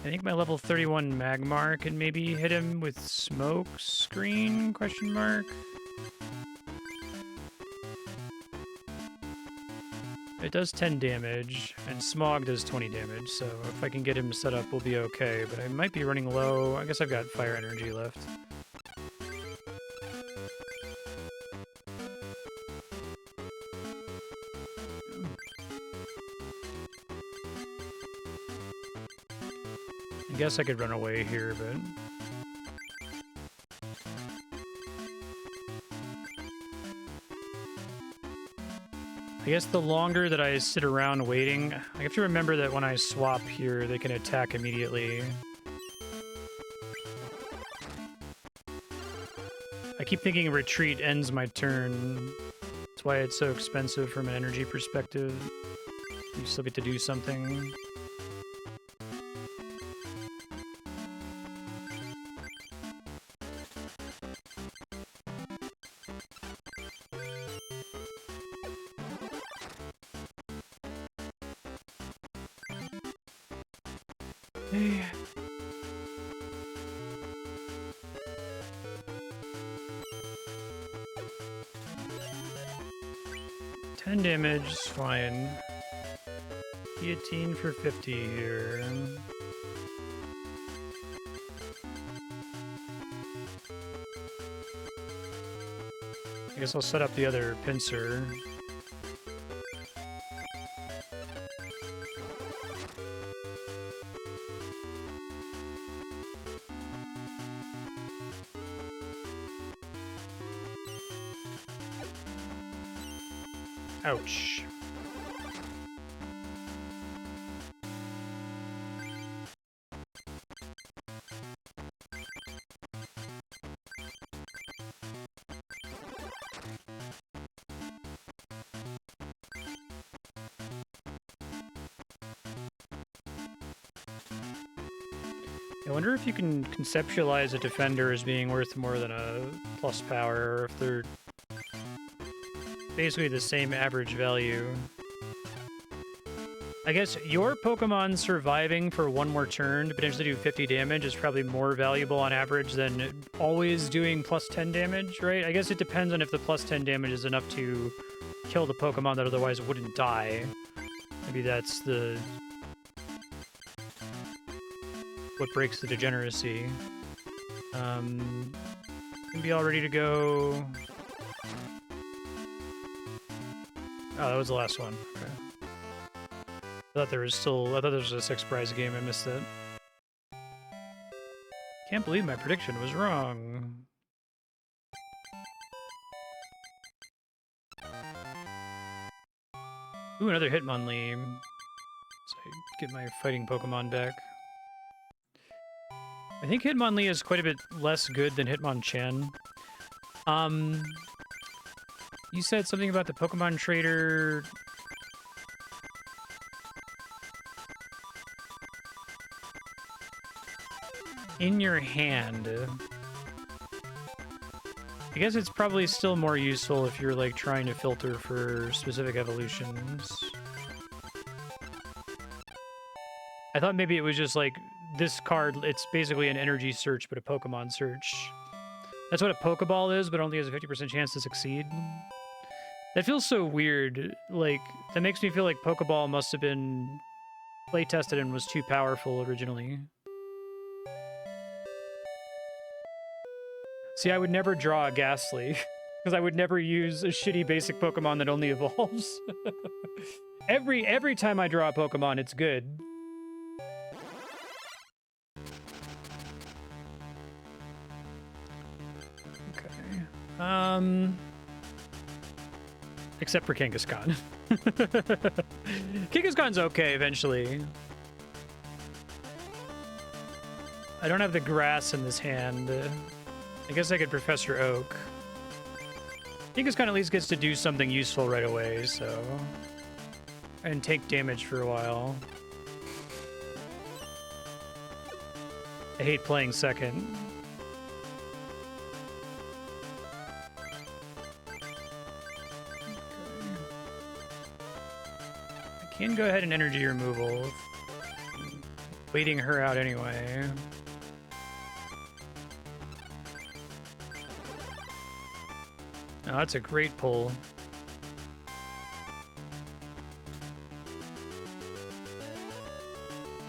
I think my level 31 Magmar can maybe hit him with smoke screen, question mark. It does 10 damage, and Smog does 20 damage, so if I can get him set up, we'll be okay. But I might be running low. I guess I've got fire energy left. I guess I could run away here, but... I guess the longer that I sit around waiting, I have to remember that when I swap here, they can attack immediately. I keep thinking retreat ends my turn. That's why it's so expensive from an energy perspective. You still get to do something. Hey. $10 damage is fine. Guillotine for 50 here. I guess I'll set up the other pincer. Ouch. I wonder if you can conceptualize a defender as being worth more than a plus power, or if they're basically the same average value. I guess your Pokemon surviving for one more turn to potentially do 50 damage is probably more valuable on average than always doing plus 10 damage, right? I guess it depends on if the plus 10 damage is enough to kill the Pokemon that otherwise wouldn't die. Maybe that's the... what breaks the degeneracy. Can be all ready to go. Oh, that was the last one. Okay. I thought there was a 6 prize game. I missed it. Can't believe my prediction was wrong. Ooh, another Hitmonlee. So I get my fighting Pokemon back. I think Hitmonlee is quite a bit less good than Hitmonchan. You said something about the Pokemon Trader. In your hand. I guess it's probably still more useful if you're like trying to filter for specific evolutions. I thought maybe it was just like this card, it's basically an energy search, but a Pokemon search. That's what a Pokeball is, but only has a 50% chance to succeed. That feels so weird. Like, that makes me feel like Pokeball must have been play-tested and was too powerful originally. See, I would never draw a Ghastly, because I would never use a shitty basic Pokemon that only evolves. Every time I draw a Pokemon, it's good. Okay. Except for Kangaskhan. Kangaskhan's okay eventually. I don't have the grass in this hand. I guess I could Professor Oak. Kangaskhan at least gets to do something useful right away, so... And take damage for a while. I hate playing second. I can go ahead and energy removal. Waiting her out anyway. Oh, that's a great pull.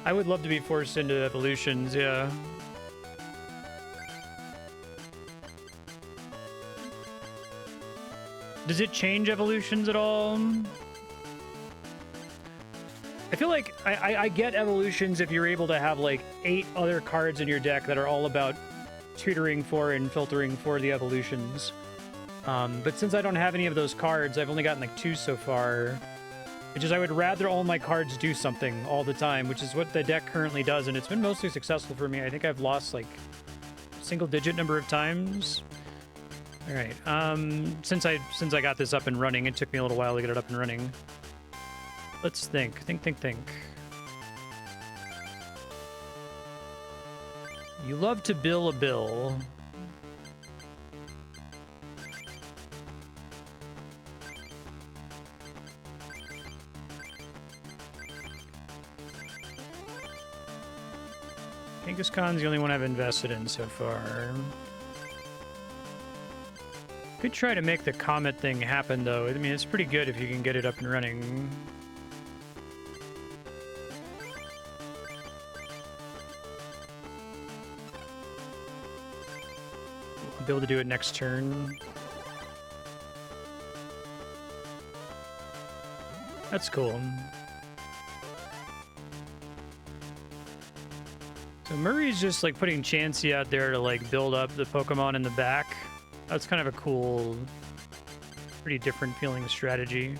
I would love to be forced into evolutions, yeah. Does it change evolutions at all? I feel like I get evolutions if you're able to have like 8 other cards in your deck that are all about tutoring for and filtering for the evolutions. But since I don't have any of those cards, I've only gotten like 2 so far. Which is I would rather all my cards do something all the time, which is what the deck currently does, and it's been mostly successful for me. I think I've lost like a single-digit number of times. All right. Since I got this up and running, it took me a little while to get it up and running. Let's think. Think. You love to bill a bill. Kangaskhan's the only one I've invested in so far. Could try to make the comet thing happen, though. I mean, it's pretty good if you can get it up and running. I'll be able to do it next turn. That's cool. So Murray's just like putting Chansey out there to like build up the Pokemon in the back. That's kind of a cool, pretty different feeling strategy.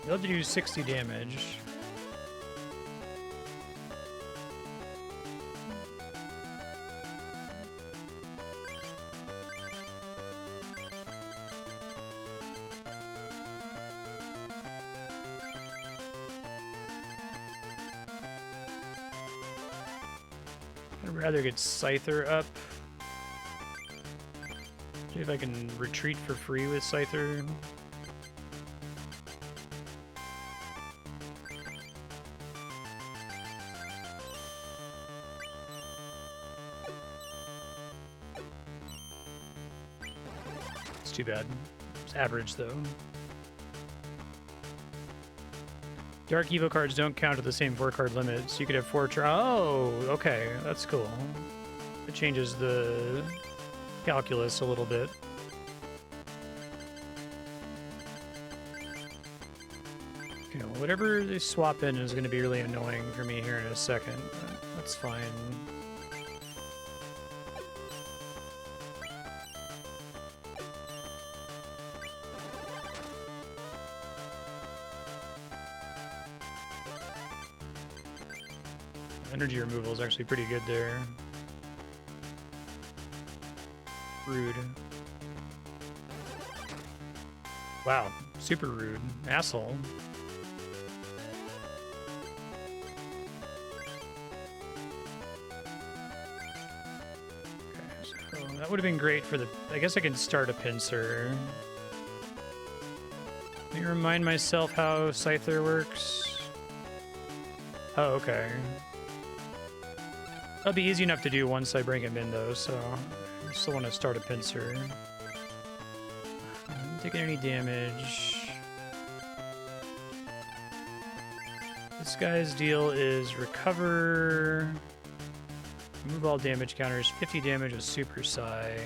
You'll have to do 60 damage. I'd rather get Scyther up. See if I can retreat for free with Scyther. It's too bad. It's average, though. Dark Evo cards don't count at the same 4-card limit, so you could have 4 Oh, okay, that's cool. It changes the calculus a little bit. Okay, well, whatever they swap in is going to be really annoying for me here in a second. But that's fine. Energy removal is actually pretty good there. Rude. Wow, super rude. Asshole. Okay, so that would have been great for the... I guess I can start a pincer. Let me remind myself how Scyther works. Oh, okay. That'll be easy enough to do once I bring him in, though, so I still want to start a pincer. I'm not taking any damage. This guy's deal is recover. Remove all damage counters. 50 damage with Super Psy.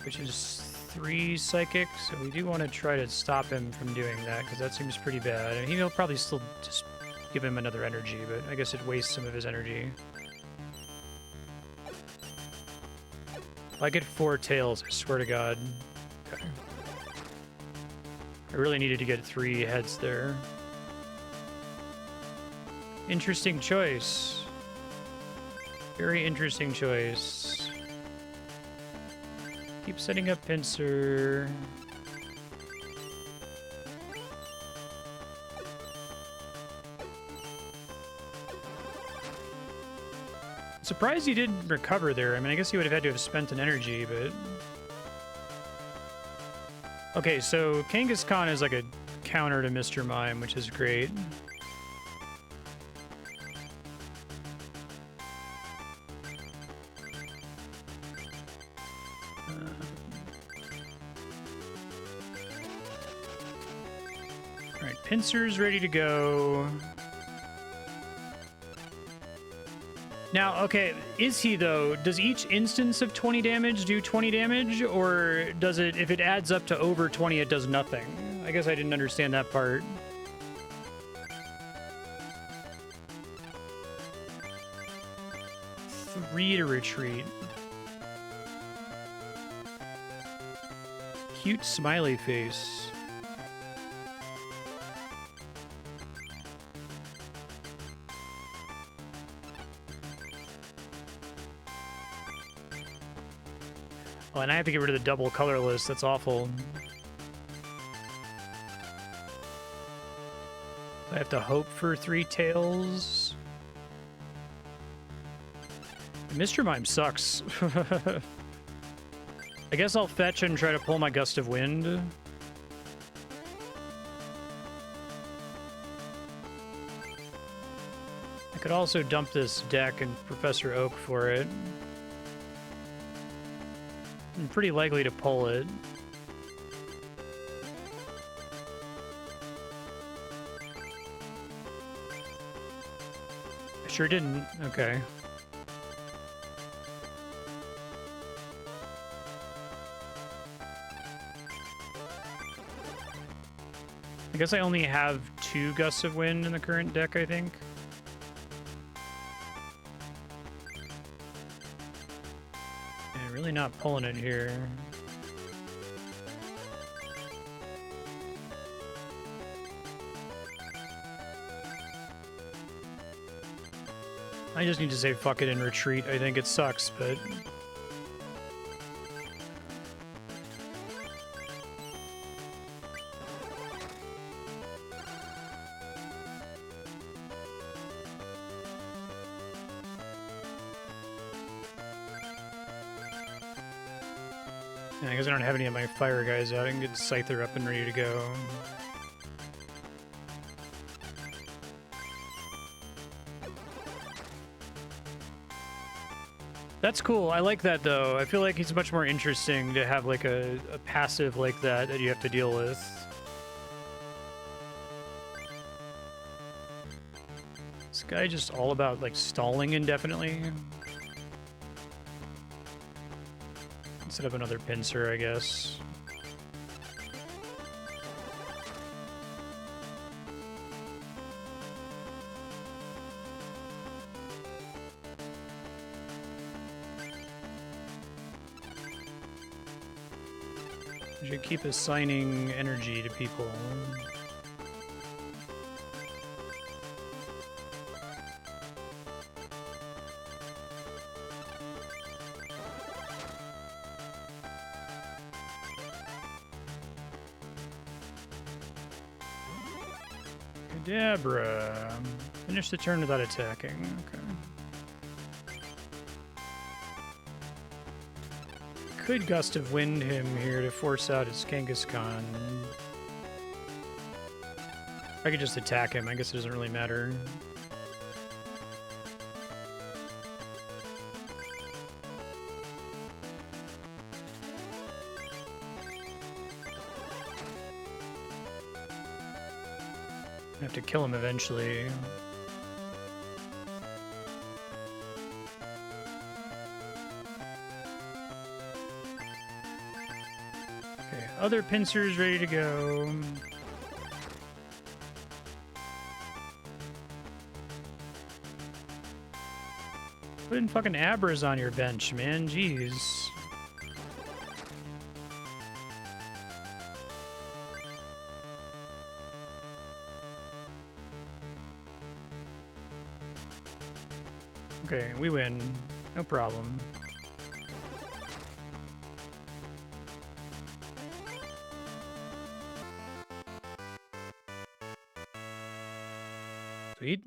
Which is 3 psychic, so we do want to try to stop him from doing that, because that seems pretty bad. And he'll probably still just give him another energy, but I guess it wastes some of his energy. I get 4 tails, I swear to God. Okay. I really needed to get 3 heads there. Interesting choice. Very interesting choice. Keep setting up pincer. Surprised he didn't recover there. I mean, I guess he would have had to have spent an energy, but... Okay, so Kangaskhan is like a counter to Mr. Mime, which is great. Alright, pincer's ready to go. Now, okay, is he, though, does each instance of 20 damage do 20 damage, or does it, if it adds up to over 20, it does nothing? I guess I didn't understand that part. Three to retreat. Cute smiley face. Oh, and I have to get rid of the double colorless. That's awful. I have to hope for 3 tails. Mr. Mime sucks. I guess I'll fetch and try to pull my Gust of Wind. I could also dump this deck and Professor Oak for it. I'm pretty likely to pull it. I sure didn't. Okay. I guess I only have 2 Gusts of Wind in the current deck, I think. Yeah, really not pulling it here. I just need to say fuck it and retreat. I think it sucks, but... I guess I don't have any of my fire guys out. I can get Scyther up and ready to go. That's cool. I like that, though. I feel like it's much more interesting to have, like, a passive like that you have to deal with. guy just all about, like, stalling indefinitely? Set up another pincer, I guess. You should keep assigning energy to people. Kadabra. Finish the turn without attacking. Okay. Could Gust of Wind him here to force out his Kangaskhan. I could just attack him. I guess it doesn't really matter. I have to kill him eventually. Okay, other pincers ready to go. Putting fucking Abras on your bench, man. Jeez. Okay, we win. No problem. Sweet.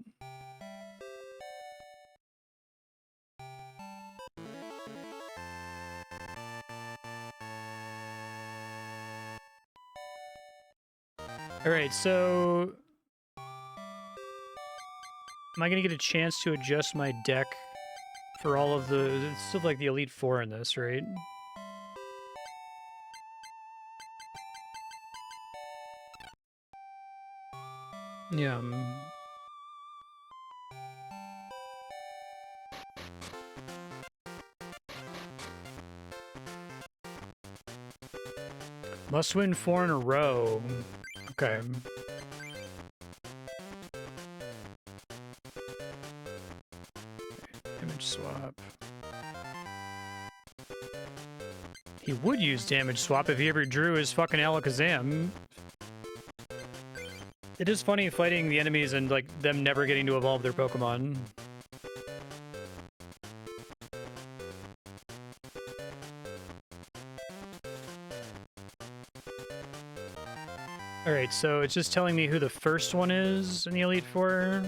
All right, so am I gonna get a chance to adjust my deck for all of the? It's still like the Elite Four in this, right? Yeah. Must win 4 in a row. Okay. Damage swap. He would use damage swap if he ever drew his fucking Alakazam. It is funny fighting the enemies and like them never getting to evolve their Pokemon. Alright, so it's just telling me who the first one is in the Elite Four.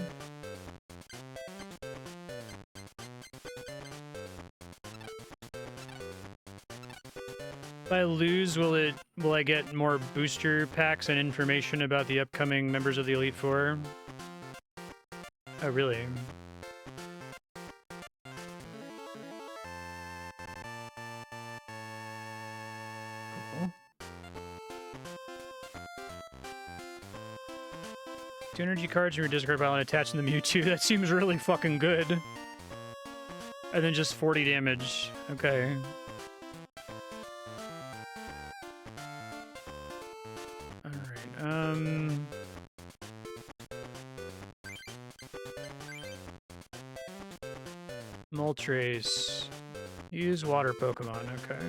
If I lose, will I get more booster packs and information about the upcoming members of the Elite Four? Oh, really? Cool. 2 energy cards in your discard pile and attaching them Mewtwo. That seems really fucking good. And then just 40 damage. Okay. Moltres. Use water Pokemon, okay.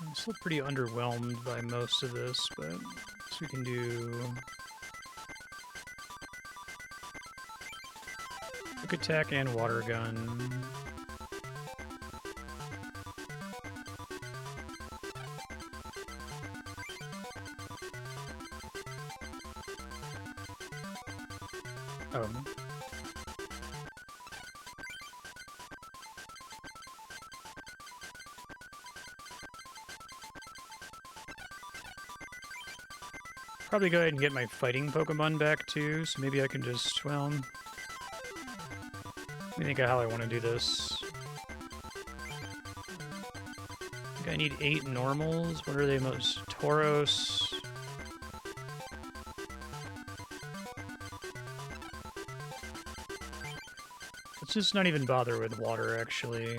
I'm still pretty underwhelmed by most of this, but I guess we can do quick attack and water gun. probably go ahead and get my fighting Pokemon back too, so maybe I can just, well... Let me think of how I want to do this. I think I need 8 normals. What are they most? Tauros... Let's just not even bother with water, actually.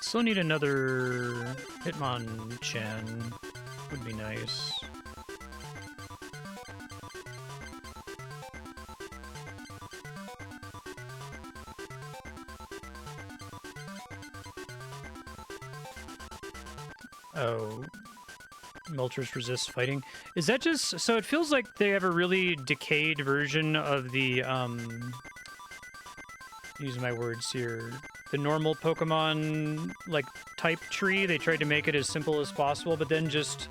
Still need another Hitmonchan. Would be nice. Oh. Moltres resist fighting. Is that just... So it feels like they have a really decayed version of the, use my words here. The normal Pokemon, like, type tree. They tried to make it as simple as possible, but then just,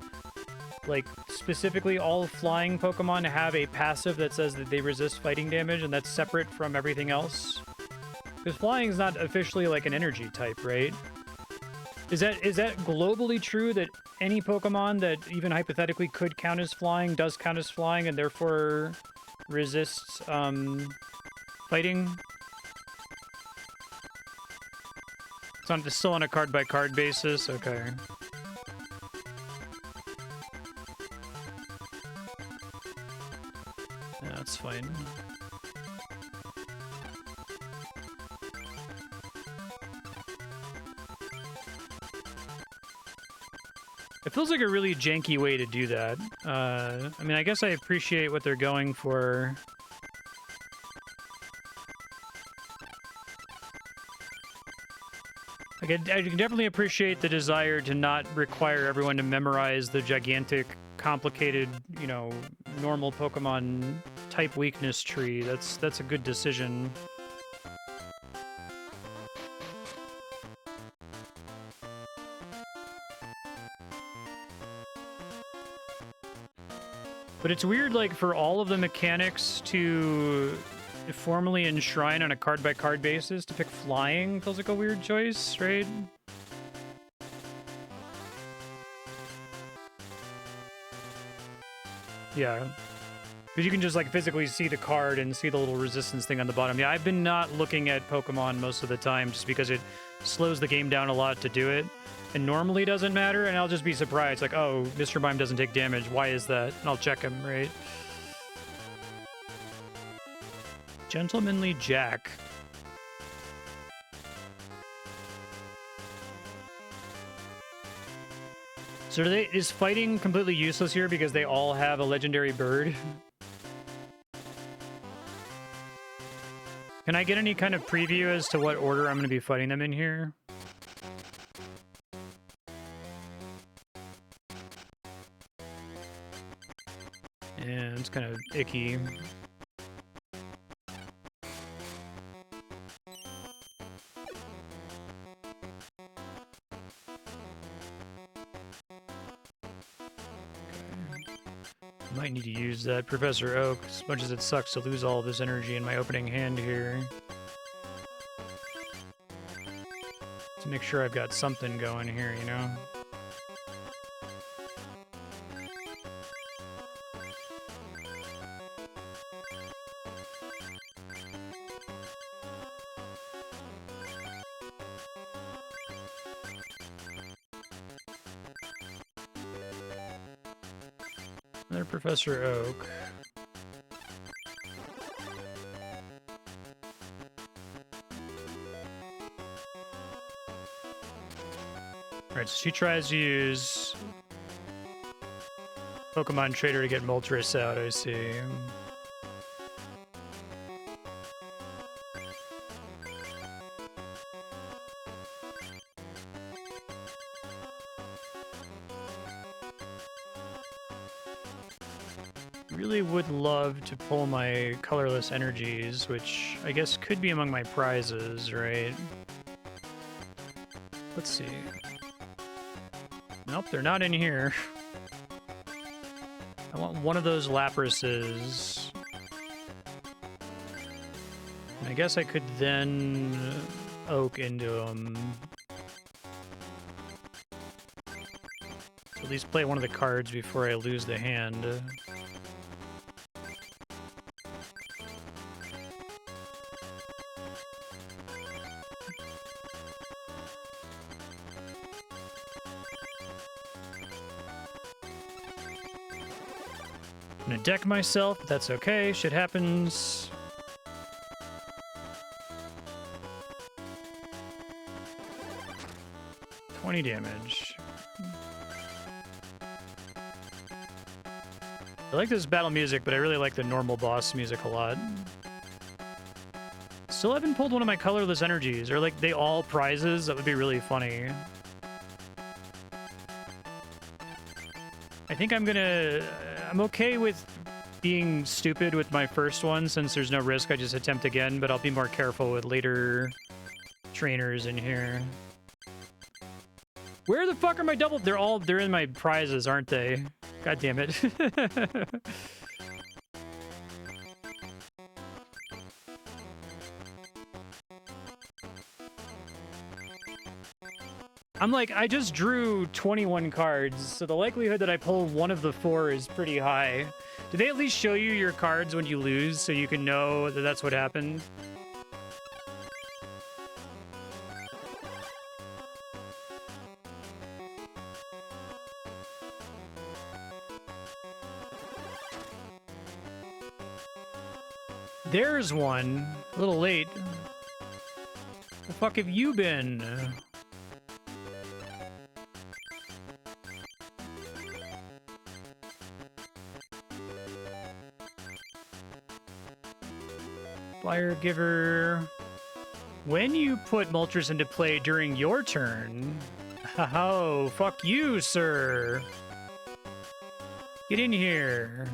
like, specifically all flying Pokemon have a passive that says that they resist fighting damage, and that's separate from everything else. Because flying is not officially, like, an energy type, right? Is that globally true that any Pokemon that even hypothetically could count as flying does count as flying and therefore resists fighting? It's still on a card-by-card basis? Okay. Yeah, that's fine. It feels like a really janky way to do that. I mean, I guess I appreciate what they're going for. Like, I can definitely appreciate the desire to not require everyone to memorize the gigantic, complicated, you know, normal Pokemon type weakness tree. That's a good decision. But it's weird, like, for all of the mechanics to formally enshrine on a card-by-card basis to pick flying feels like a weird choice, right? Yeah. Because you can just, like, physically see the card and see the little resistance thing on the bottom. Yeah, I've been not looking at Pokemon most of the time just because it slows the game down a lot to do it. And normally doesn't matter, and I'll just be surprised, like, oh, Mr. Mime doesn't take damage, why is that? And I'll check him, right? Gentlemanly Jack. So is fighting completely useless here because they all have a legendary bird? Can I get any kind of preview as to what order I'm going to be fighting them in here? Yeah, it's kind of icky. Might need to use that Professor Oak, as much as it sucks to lose all of this energy in my opening hand here. To make sure I've got something going here, you know? Another Professor Oak. Alright, so she tries to use Pokemon Trader to get Moltres out, I see. Really would love to pull my colorless energies, which I guess could be among my prizes, right? Let's see. Nope, they're not in here. I want one of those Laprases. Can I I guess I could then oak into him. So at least play one of the cards before I lose the hand. I'm gonna deck myself, but that's okay. Shit happens. $20 damage. I like this battle music, but I really like the normal boss music a lot. Still haven't pulled one of my colorless energies. Are like they all prizes? That would be really funny. I think I'm okay with being stupid with my first one since there's no risk. I just attempt again, but I'll be more careful with later trainers in here. Where the fuck are my double? They're in my prizes, aren't they? God damn it. I'm like, I just drew 21 cards, so the likelihood that I pull one of the 4 is pretty high. Do they at least show you your cards when you lose so you can know that that's what happened? There's one. A little late. The fuck have you been? Fire Giver. When you put Moltres into play during your turn... Oh, fuck you, sir. Get in here.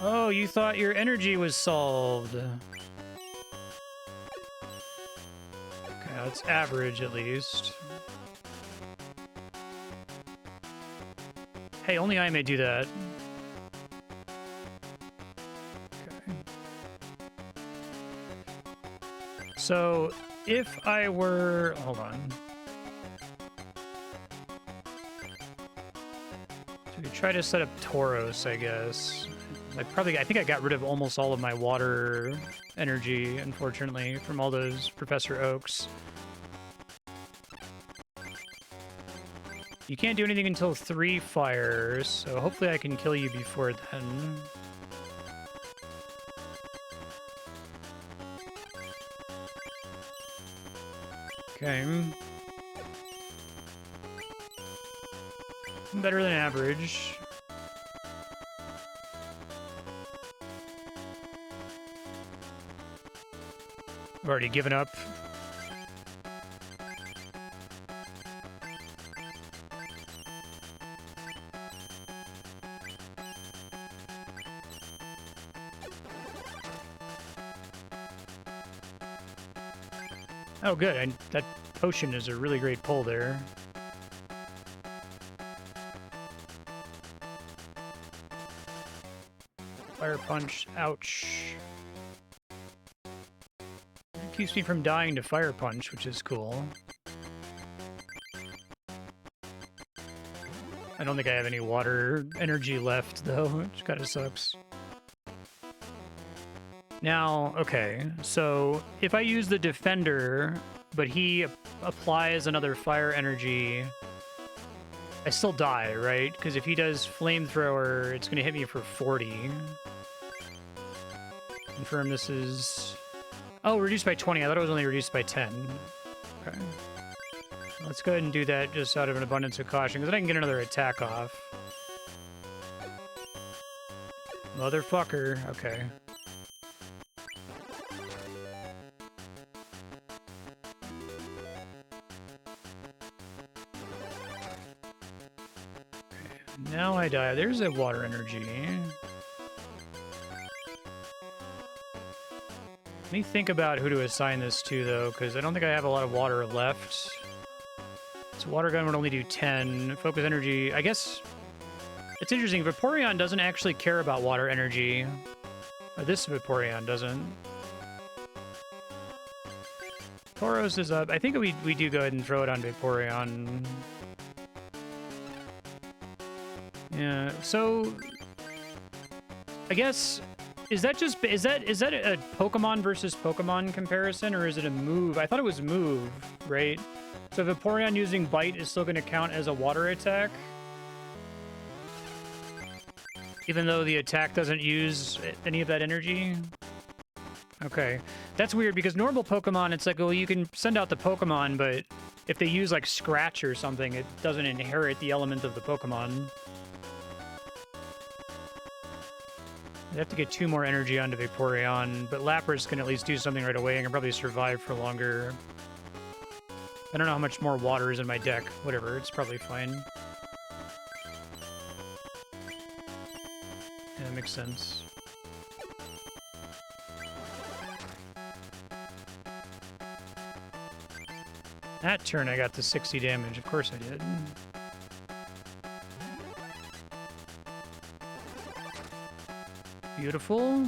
Oh, you thought your energy was solved. Okay, that's average at least. Hey, only I may do that. Okay. So, if I were... Hold on. So we could try to set up Tauros, I guess. I think I got rid of almost all of my water energy, unfortunately, from all those Professor Oaks. You can't do anything until 3 fires, so hopefully I can kill you before then. Okay. Better than average. I've already given up. Oh, good. That potion is a really great pull there. Fire punch. Ouch. Keeps me from dying to fire punch, which is cool. I don't think I have any water energy left, though, which kind of sucks. Now, okay, so if I use the defender, but he applies another fire energy, I still die, right? Because if he does flamethrower, it's going to hit me for 40. Confirm this is... Oh, reduced by 20. I thought it was only reduced by 10. Okay. Let's go ahead and do that just out of an abundance of caution, because then I can get another attack off. Motherfucker. Okay. Now I die. There's a water energy. Let me think about who to assign this to, though, because I don't think I have a lot of water left. So water gun would only do 10. Focus energy, I guess... It's interesting. Vaporeon doesn't actually care about water energy. This Vaporeon doesn't. Tauros is up. I think we do go ahead and throw it on Vaporeon. Yeah, so I guess is that a Pokemon versus Pokemon comparison, or is it a move? I thought it was move, right? So Vaporeon using Bite is still going to count as a water attack, even though the attack doesn't use any of that energy. Okay, that's weird because normal Pokemon, it's like, well, you can send out the Pokemon, but if they use like Scratch or something, it doesn't inherit the element of the Pokemon. I'd have to get 2 more energy onto Vaporeon, but Lapras can at least do something right away and can probably survive for longer. I don't know how much more water is in my deck. Whatever, it's probably fine. Yeah, that makes sense. That turn I got to 60 damage. Of course I did. Beautiful.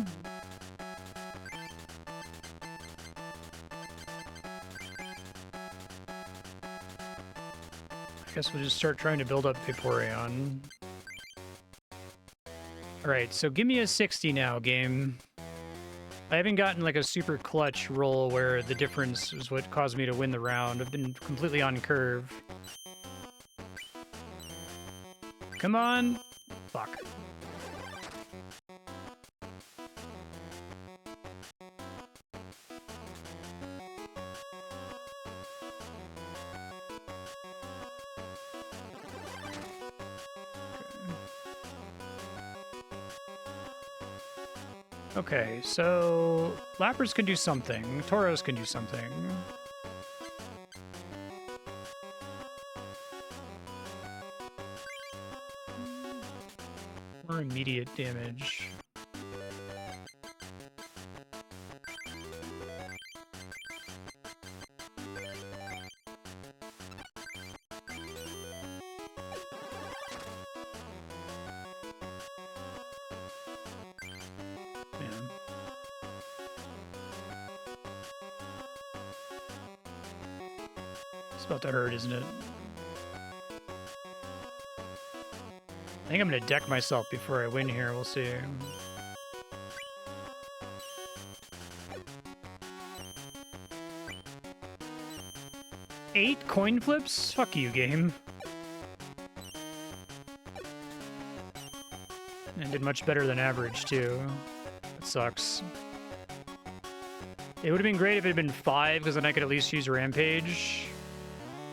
I guess we'll just start trying to build up Vaporeon. Alright, so give me a 60 now, game. I haven't gotten like a super clutch roll where the difference is what caused me to win the round. I've been completely on curve. Come on! Fuck. Okay, so Lapras can do something. Tauros can do something. More immediate damage. About to hurt, isn't it? I think I'm gonna deck myself before I win here. We'll see. Eight coin flips? Fuck you, game. And did much better than average, too. That sucks. It would have been great if it had been 5, because then I could at least use Rampage.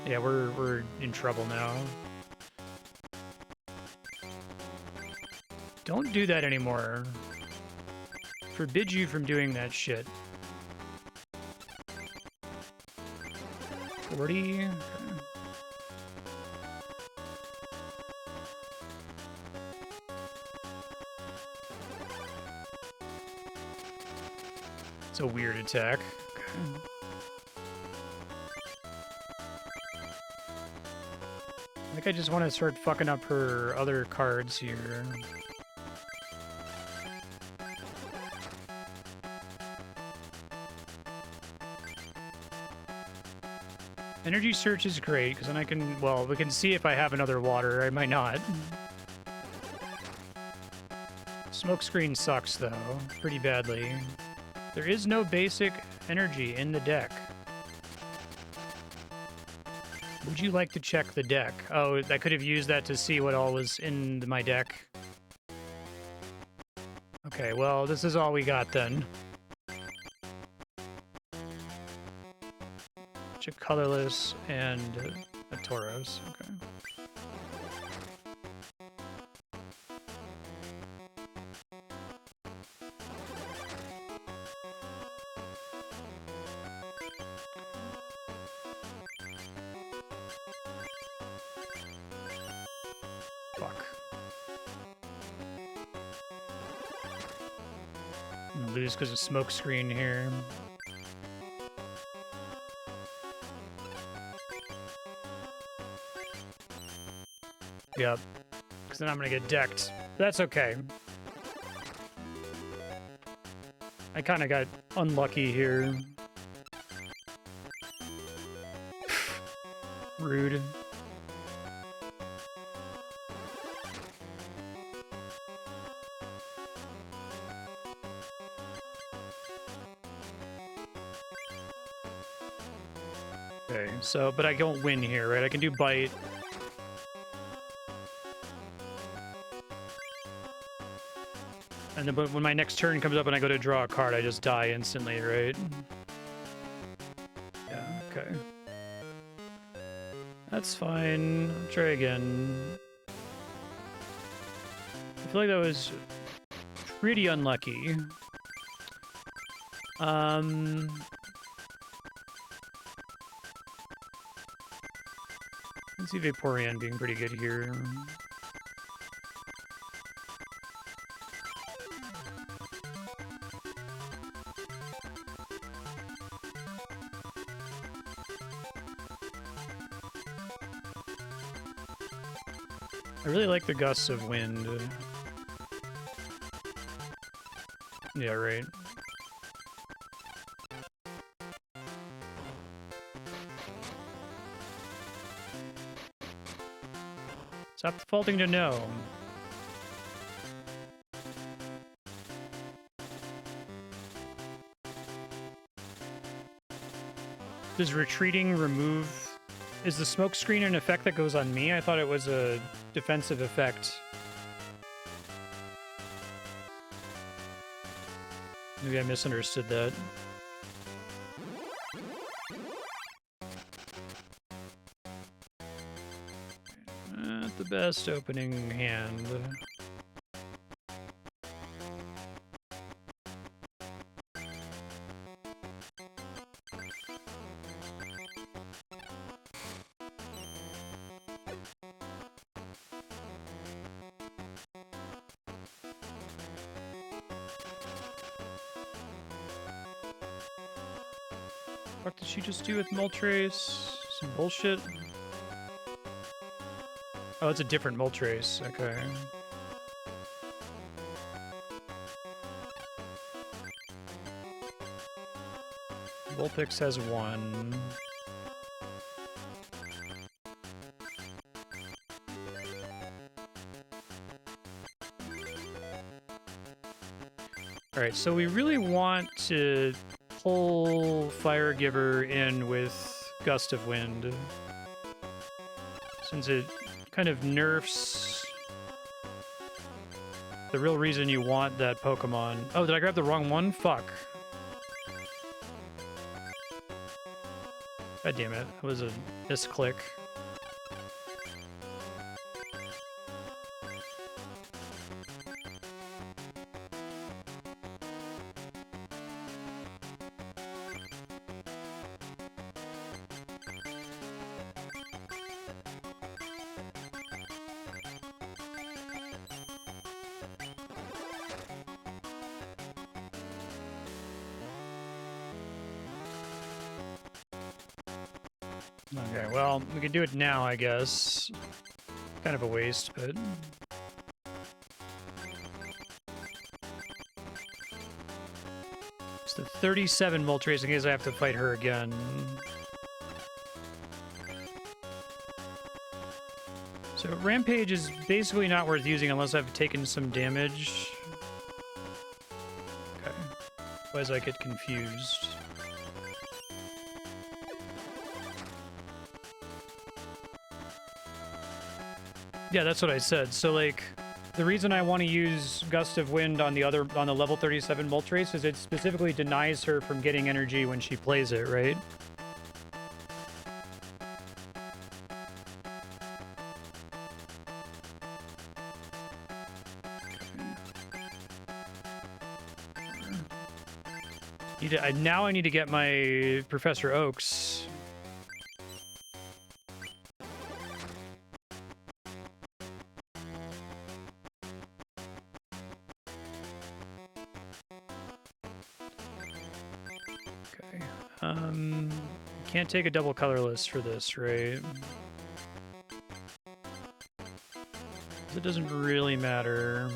Yeah, we're in trouble now. Don't do that anymore. Forbid you from doing that shit. 40? Okay. It's a weird attack. Okay. I think I just want to start fucking up her other cards here. Energy Search is great, because then I can, well, we can see if I have another water. I might not. Smokescreen sucks, though, pretty badly. There is no basic energy in the deck. Would you like to check the deck? Oh, I could have used that to see what all was in my deck. Okay, well, this is all we got then. A colorless and a Tauros. Okay. Fuck. I'm gonna lose because of smoke screen here. Yep. Because then I'm going to get decked. That's okay. I kind of got unlucky here. Rude. Okay, so, but I don't win here, right? I can do bite. And then, but when my next turn comes up and I go to draw a card, I just die instantly, right? Yeah, okay. That's fine. I'll try again. I feel like that was pretty unlucky. Let's see Vaporeon being pretty good here. I really like the gusts of wind. Yeah, right. Stop defaulting to no. Does retreating remove... Is the smoke screen an effect that goes on me? I thought it was a defensive effect. Maybe I misunderstood that. Not the best opening hand. What did she just do with Moltres? Some bullshit? Oh, it's a different Moltres. Okay. Vulpix has one. Alright, so we really want to pull Fire Giver in with Gust of Wind, since it kind of nerfs the real reason you want that Pokemon. Oh, did I grab the wrong one? Fuck. God damn it. That was a misclick. Okay, well, we can do it now, I guess. Kind of a waste, but... It's the 37 Moltres in case I have to fight her again. So Rampage is basically not worth using unless I've taken some damage. Okay. Otherwise I get confused. Yeah, that's what I said. So, like, the reason I want to use Gust of Wind on the level 37 Moltres is it specifically denies her from getting energy when she plays it, right? Now I need to get my Professor Oaks. Can't take a double colorless for this, right? It doesn't really matter.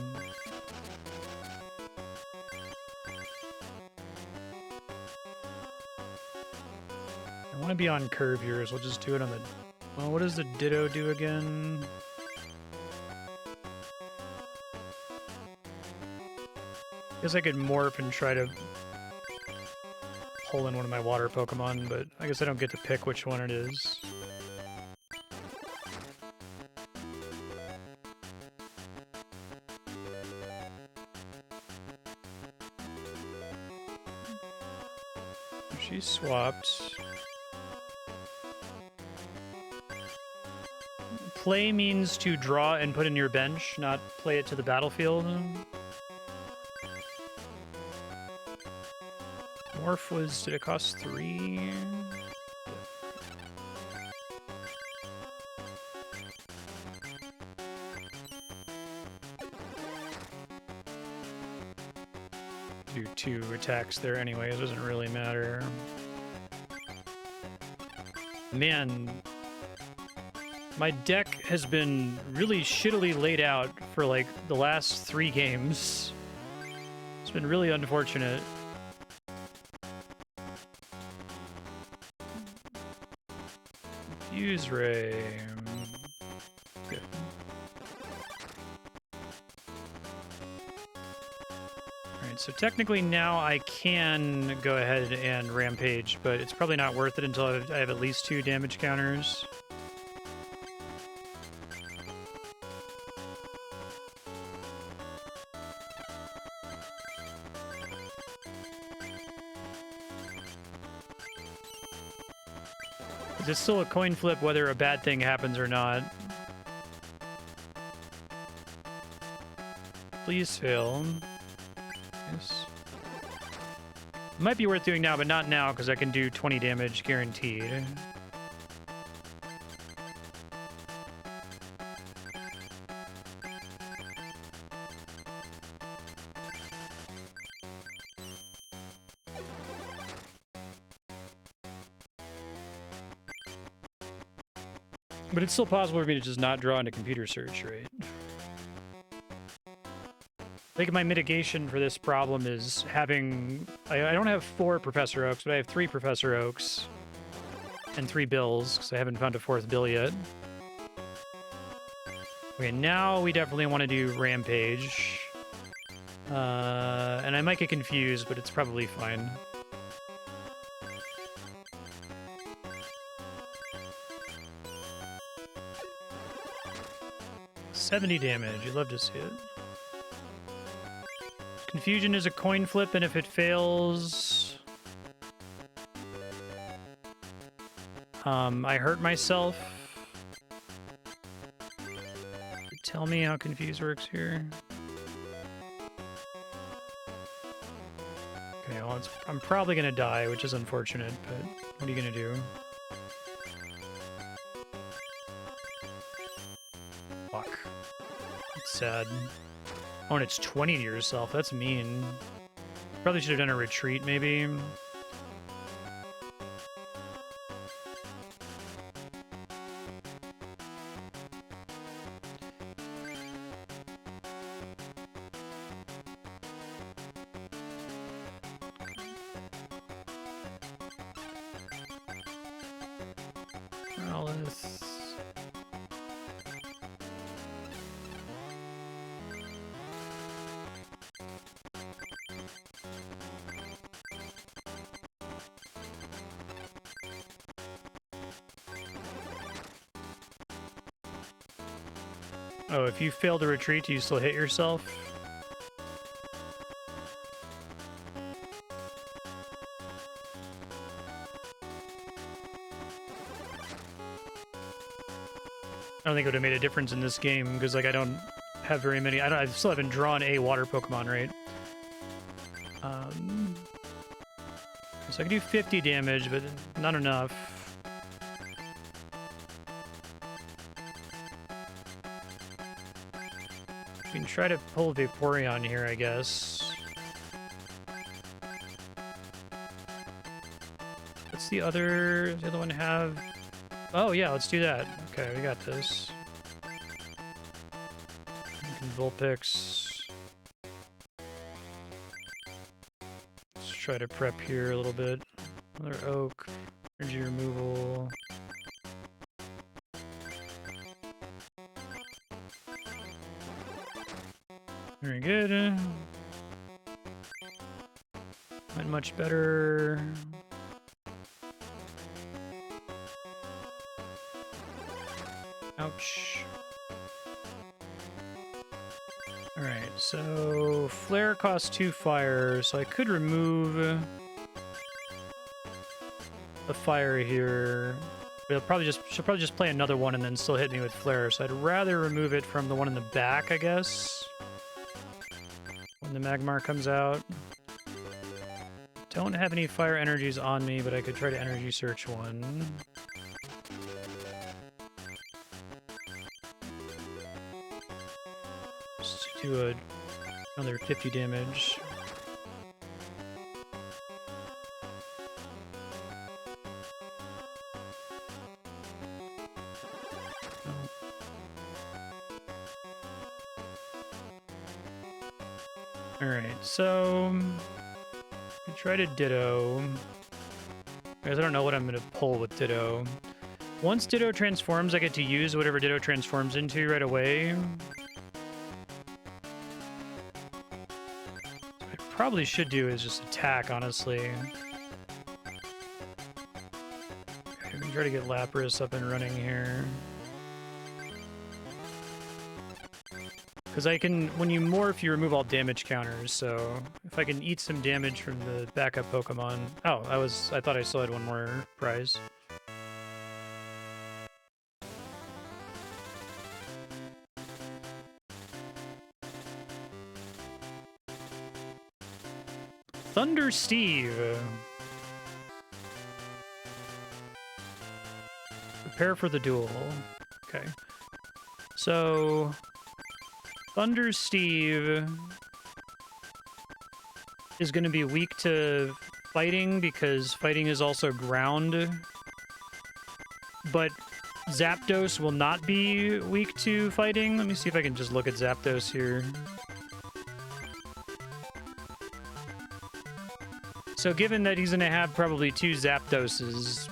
want to be on curve here, so we'll just do it on the... Well, what does the Ditto do again? Guess I could morph and try to pull in one of my water Pokemon, but I guess I don't get to pick which one it is. She swapped. Play means to draw and put in your bench, not play it to the battlefield. Morph was, did it cost 3? Do 2 attacks there anyway, it doesn't really matter. Man, my deck has been really shittily laid out for like the last 3 games. It's been really unfortunate. Fuse Ray. Good. Alright, so technically now I can go ahead and Rampage, but it's probably not worth it until I have at least 2 damage counters. It's still a coin flip whether a bad thing happens or not. Please fail. Yes. Might be worth doing now, but not now because I can do 20 damage guaranteed. But it's still possible for me to just not draw into computer search, right? I think my mitigation for this problem is having... I don't have 4 Professor Oaks, but I have 3 Professor Oaks and 3 Bills, because I haven't found a 4th Bill yet. Okay, now we definitely want to do Rampage. And I might get confused, but it's probably fine. $70 damage. You'd love to see it. Confusion is a coin flip, and if it fails... I hurt myself. Tell me how Confuse works here. Okay, well, I'm probably gonna die, which is unfortunate, but what are you gonna do? Fuck. It's sad. Oh, and it's 20 to yourself. That's mean. Probably should have done a retreat, maybe. Oh, if you fail to retreat, do you still hit yourself? I don't think it would have made a difference in this game because, like, I don't have very many. I still haven't drawn a water Pokemon, right? So I can do 50 damage, but not enough. We can try to pull Vaporeon here, I guess. What's the other one have? Oh yeah, let's do that. Okay, we got this. Vulpix. Let's try to prep here a little bit. Another Oak. Energy removal. Very good. Went much better. Ouch. Alright, so flare costs 2 fire, so I could remove the fire here. But she'll probably just play another one and then still hit me with flare, so I'd rather remove it from the one in the back, I guess. When the Magmar comes out. Don't have any fire energies on me, but I could try to energy search one. Just do another 50 damage. Alright, so I try to Ditto. Guys, I don't know what I'm going to pull with Ditto. Once Ditto transforms, I get to use whatever Ditto transforms into right away. What I probably should do is just attack, honestly. Okay, I'm going to try to get Lapras up and running here. Because I can, when you morph, you remove all damage counters, so if I can eat some damage from the backup Pokemon... Oh, I thought I still had one more prize. Thunder Steve. Prepare for the duel. Okay. So... Thunder Steve is going to be weak to fighting because fighting is also ground. But Zapdos will not be weak to fighting. Let me see if I can just look at Zapdos here. So given that he's going to have probably 2 Zapdoses,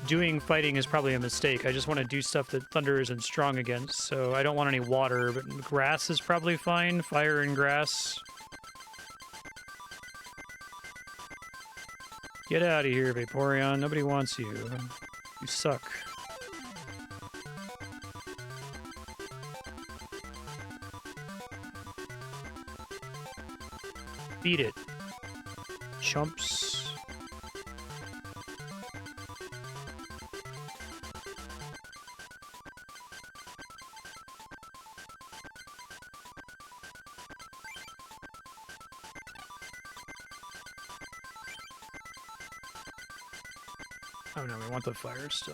doing fighting is probably a mistake. I just want to do stuff that Thunder isn't strong against, so I don't want any water, but grass is probably fine. Fire and grass. Get out of here, Vaporeon. Nobody wants you. You suck. Beat it. Chumps. Oh no, we want the fire still.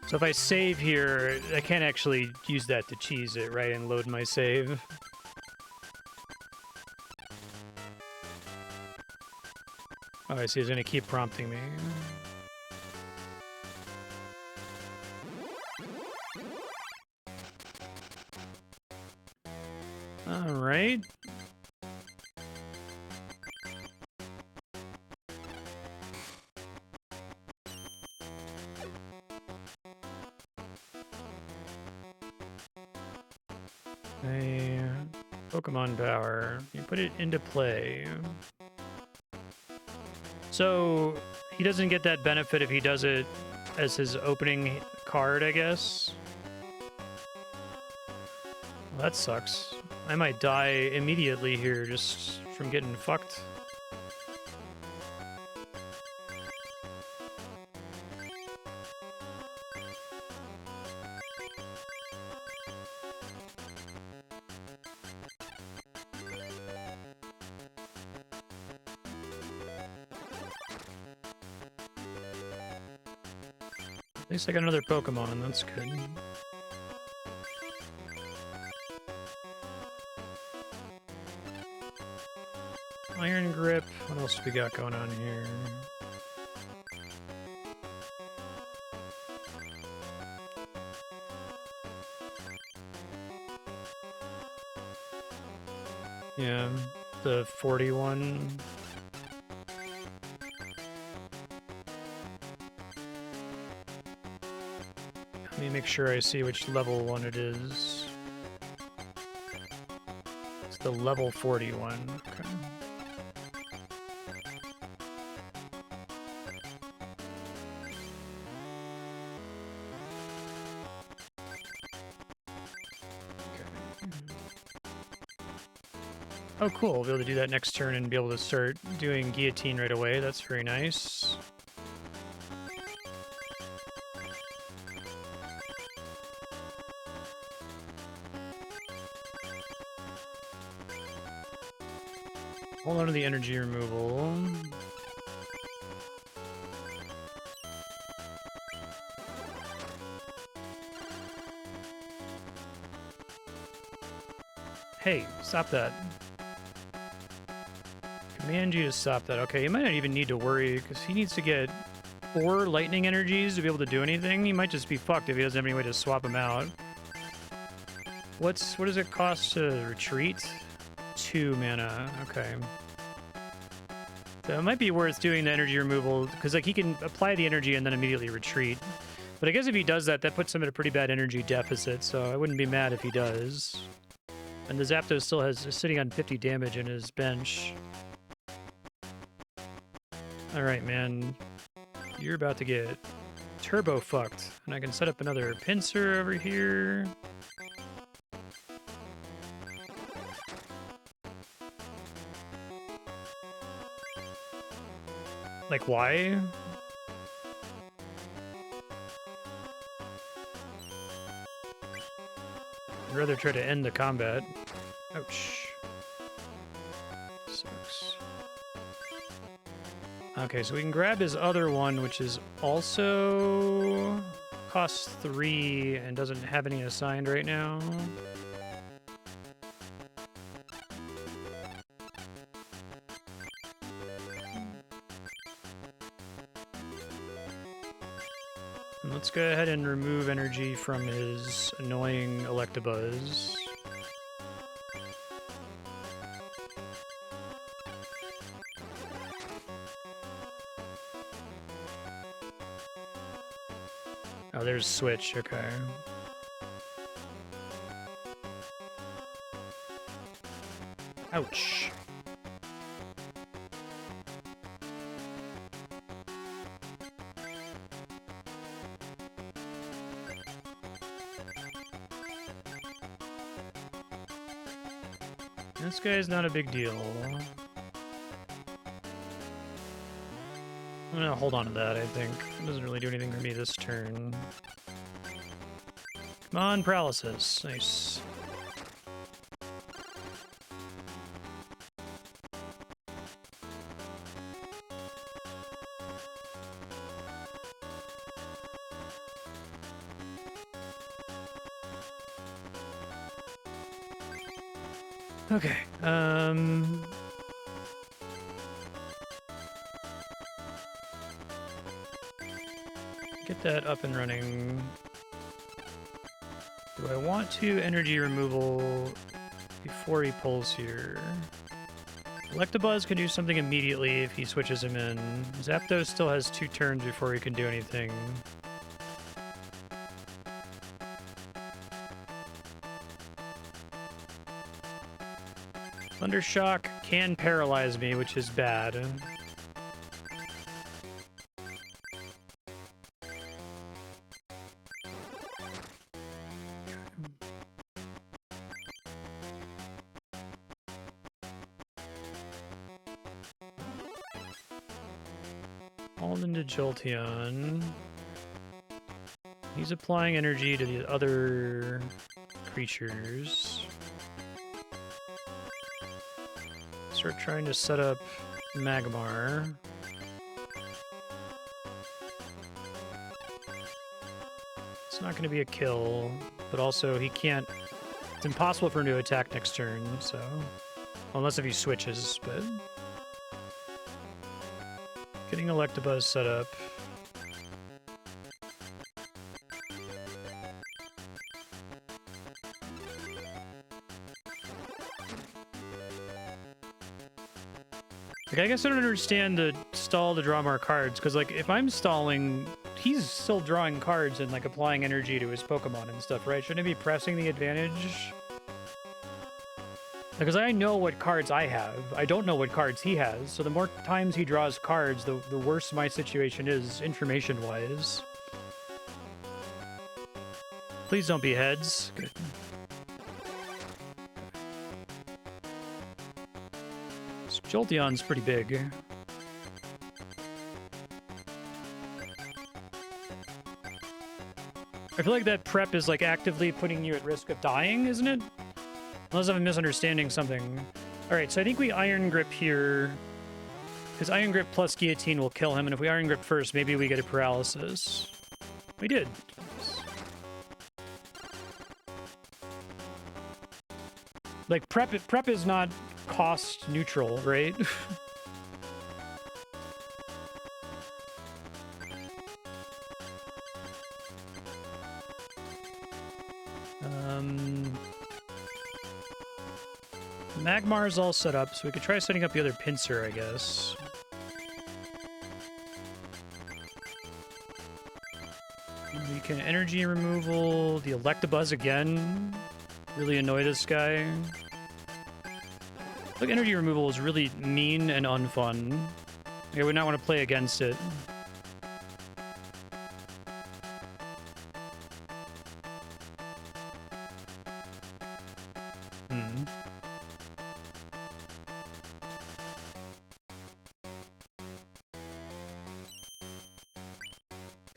So if I save here, I can't actually use that to cheese it, right, and load my save. Oh, I see, it's gonna keep prompting me. All right. Pokemon power. You put it into play. So he doesn't get that benefit if he does it as his opening card, I guess. Well, that sucks. I might die immediately here just from getting fucked. At least I got another Pokemon, that's good. Iron Grip. What else we got going on here? Yeah, the 41. Let me make sure I see which level one it is. It's the level 41. Okay. Oh, cool. We'll be able to do that next turn and be able to start doing guillotine right away. That's very nice. Hold on to the energy removal. Hey, stop that. Command you to stop that. Okay, you might not even need to worry, because he needs to get 4 lightning energies to be able to do anything. He might just be fucked if he doesn't have any way to swap him out. What does it cost to retreat? 2 mana. Okay. So it might be worth doing the energy removal, because like he can apply the energy and then immediately retreat. But I guess if he does that, that puts him at a pretty bad energy deficit, so I wouldn't be mad if he does. And the Zapdos still is sitting on 50 damage in his bench. Alright, man. You're about to get turbo fucked. And I can set up another pincer over here. Like, why? I'd rather try to end the combat. Ouch. Sucks. Okay, so we can grab his other one, which is also costs 3 and doesn't have any assigned right now. And let's go ahead and remove energy from his annoying Electabuzz. Oh, there's switch, okay. Ouch. This guy's not a big deal. I'm gonna hold on to that, I think. It doesn't really do anything for me this turn. Come on, paralysis. Nice. Okay, get that up and running. Do I want to energy removal before he pulls here? Electabuzz can do something immediately if he switches him in. Zapdos still has 2 turns before he can do anything. Thundershock can paralyze me, which is bad. Hauled into Jolteon. He's applying energy to the other creatures. Start trying to set up Magmar. It's not going to be a kill, but also he can't... It's impossible for him to attack next turn, so... Unless if he switches, but... Getting Electabuzz set up. Like, I guess I don't understand the stall to draw more cards, because, like, if I'm stalling, he's still drawing cards and, like, applying energy to his Pokemon and stuff, right? Shouldn't he be pressing the advantage? Because I know what cards I have. I don't know what cards he has, so the more times he draws cards, the worse my situation is, information-wise. Please don't be heads. Good. Jolteon's pretty big. I feel like that prep is like actively putting you at risk of dying, isn't it? Unless I'm misunderstanding something. Alright, so I think we Iron Grip here. Because Iron Grip plus Guillotine will kill him, and if we Iron Grip first, maybe we get a paralysis. We did. Like, prep is not cost neutral, right? Magmar's all set up, so we could try setting up the other pincer, I guess. We can energy removal, the Electabuzz again. Really annoy this guy. Like, energy removal is really mean and unfun. I would not want to play against it.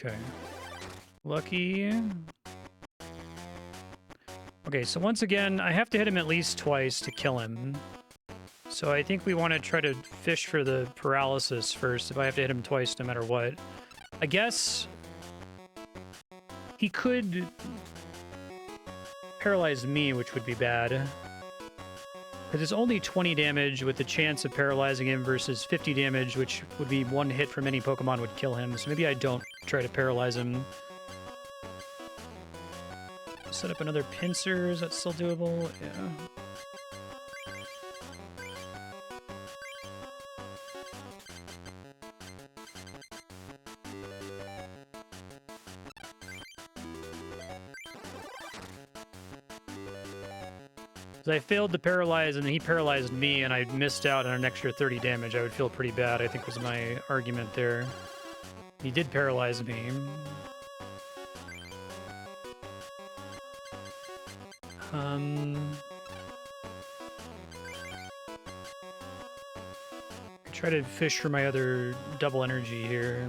Okay. Lucky. Okay, so once again, I have to hit him at least twice to kill him. So I think we want to try to fish for the paralysis first, if I have to hit him twice no matter what. I guess he could paralyze me, which would be bad. Because it's only 20 damage with the chance of paralyzing him versus 50 damage, which would be one hit from any Pokemon would kill him. So maybe I don't try to paralyze him. Set up another pincer. Is that still doable? Yeah. I failed to paralyze, and he paralyzed me, and I missed out on an extra 30 damage. I would feel pretty bad, I think was my argument there. He did paralyze me. Try to fish for my other double energy here.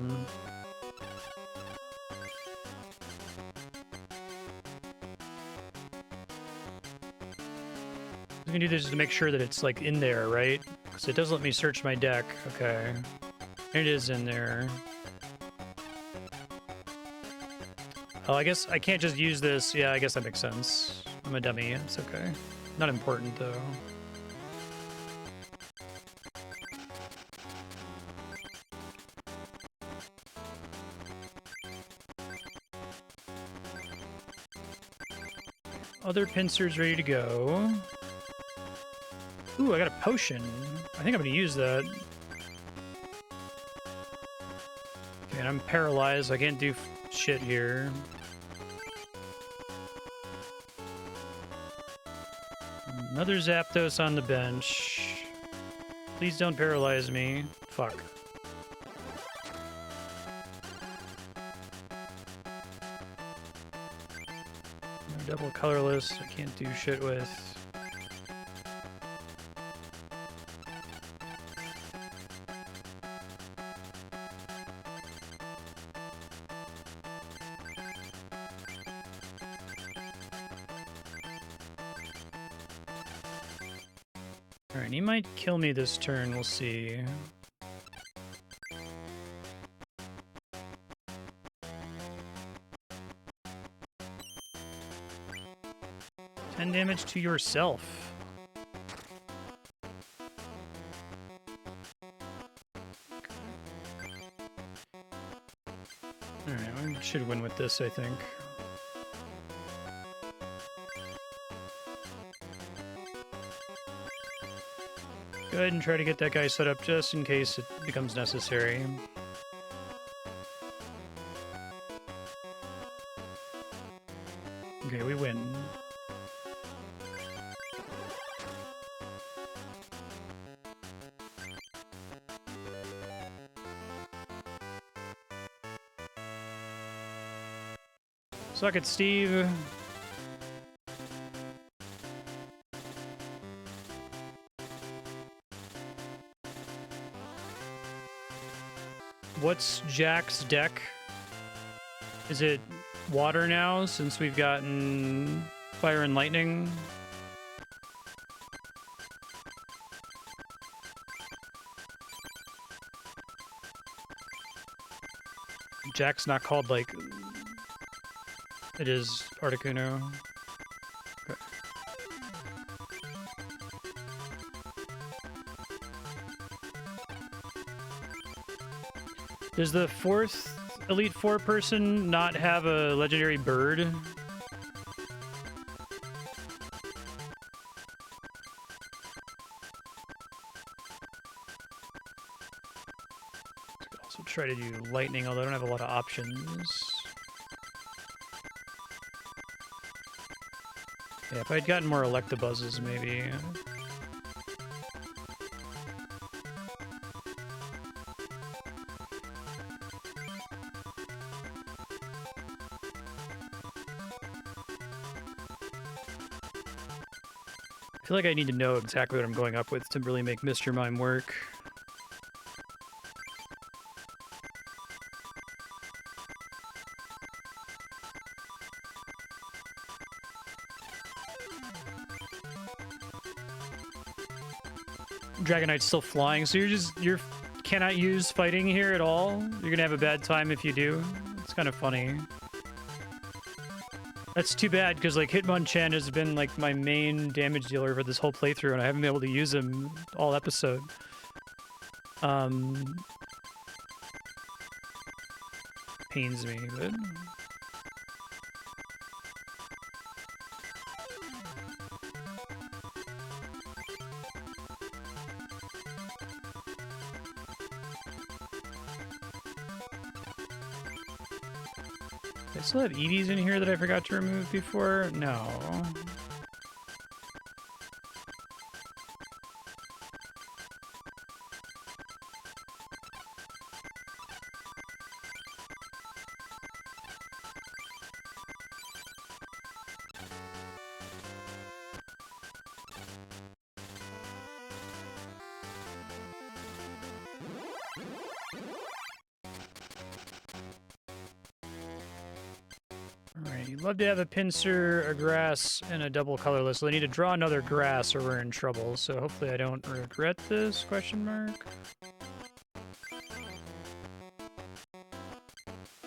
I'm gonna do this to make sure that it's like in there, right? Because it does let me search my deck. Okay. It is in there. Oh, I guess I can't just use this. Yeah, I guess that makes sense. I'm a dummy. It's okay. Not important, though. Other pincers ready to go. Ooh, I got a potion. I think I'm gonna use that. Okay, and I'm paralyzed. I can't do shit here. Another Zapdos on the bench. Please don't paralyze me. Fuck. No double colorless. I can't do shit with. Alright, he might kill me this turn, we'll see. Ten damage to yourself. Alright, we should win with this, I think. Go ahead and try to get that guy set up just in case it becomes necessary. Okay, we win. Suck it, Steve. What's Jack's deck? Is it water now, since we've gotten fire and lightning? Jack's not called like it is Articuno. Okay. Does the fourth Elite Four person not have a legendary bird? Could also try to do lightning, although I don't have a lot of options. Yeah, if I'd gotten more Electabuzzes, maybe. I feel like I need to know exactly what I'm going up with to really make Mr. Mime work. Dragonite's still flying, so you're cannot use fighting here at all? You're gonna have a bad time if you do? It's kind of funny. That's too bad, because like Hitmonchan has been like my main damage dealer for this whole playthrough, and I haven't been able to use him all episode. Pains me, but... I still have Eevees in here that I forgot to remove before? No. Love to have a pincer, a grass, and a double colorless. So I need to draw another grass or we're in trouble. So hopefully I don't regret this, question mark.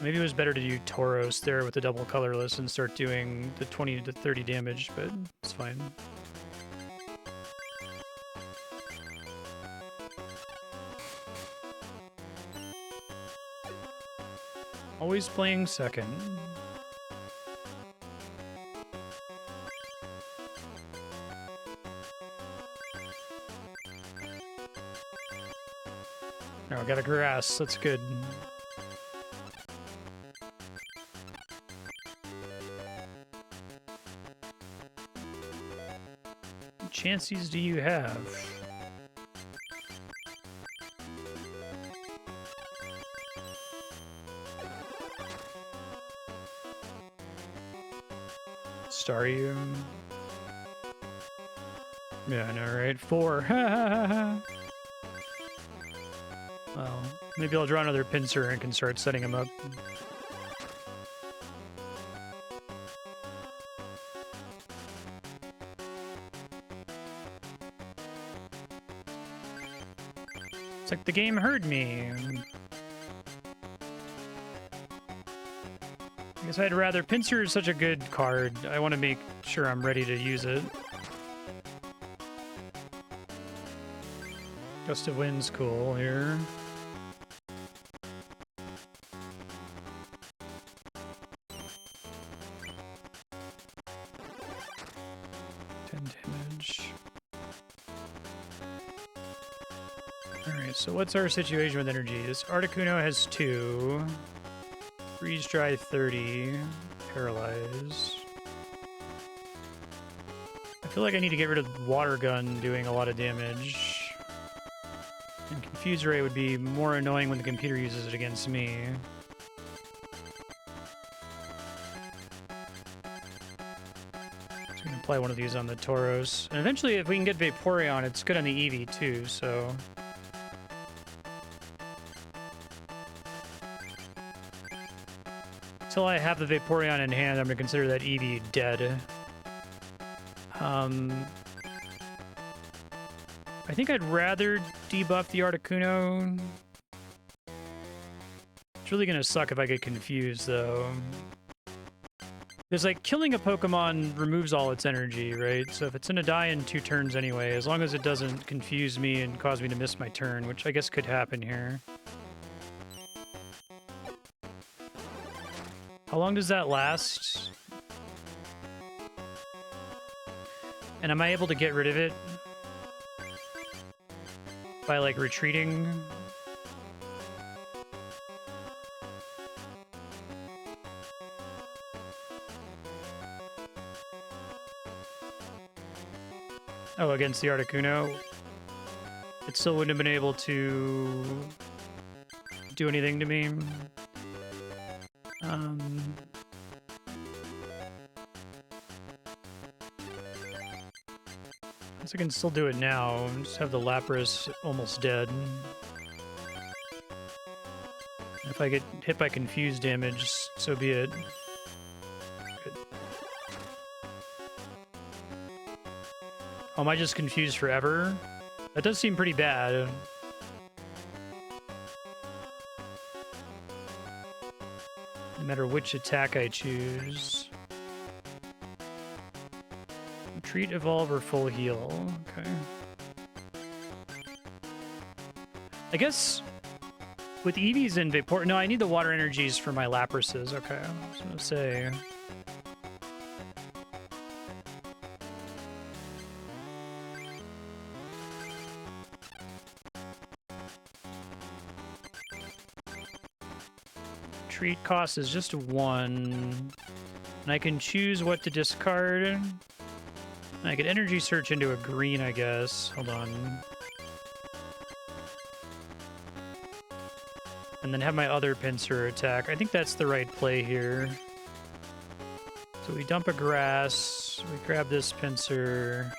Maybe it was better to do Tauros there with the double colorless and start doing the 20 to 30 damage, but it's fine. Always playing second. Now I got a grass, that's good. What chances do you have? Starium. Yeah, I know, right? 4. Well, maybe I'll draw another pincer and can start setting him up. It's like the game heard me. I guess I'd rather... Pincer is such a good card. I want to make sure I'm ready to use it. Gust of Wind's cool here. Alright, so what's our situation with energy? This Articuno has 2. Freeze Dry 30. Paralyze. I feel like I need to get rid of Water Gun doing a lot of damage. And Confuse Ray would be more annoying when the computer uses it against me. So I'm gonna apply one of these on the Tauros. And eventually, if we can get Vaporeon, it's good on the Eevee too, so... Until I have the Vaporeon in hand, I'm gonna consider that Eevee dead. I think I'd rather debuff the Articuno. It's really gonna suck if I get confused, though. Because, like, killing a Pokemon removes all its energy, right? So if it's gonna die in 2 turns anyway, as long as it doesn't confuse me and cause me to miss my turn, which I guess could happen here. How long does that last? And am I able to get rid of it by, like, retreating? Oh, against the Articuno? It still wouldn't have been able to do anything to me. I can still do it now. Just have the Lapras almost dead. If I get hit by confused damage, so be it. Good. Oh, am I just confused forever? That does seem pretty bad. No matter which attack I choose. Retreat, evolve, or full heal. Okay. I guess with Eevees and Vapor... No, I need the water energies for my Laprases. Okay, I was gonna say... Retreat cost is just 1. And I can choose what to discard. I could energy search into a green, I guess. Hold on. And then have my other pincer attack. I think that's the right play here. So we dump a grass. We grab this pincer.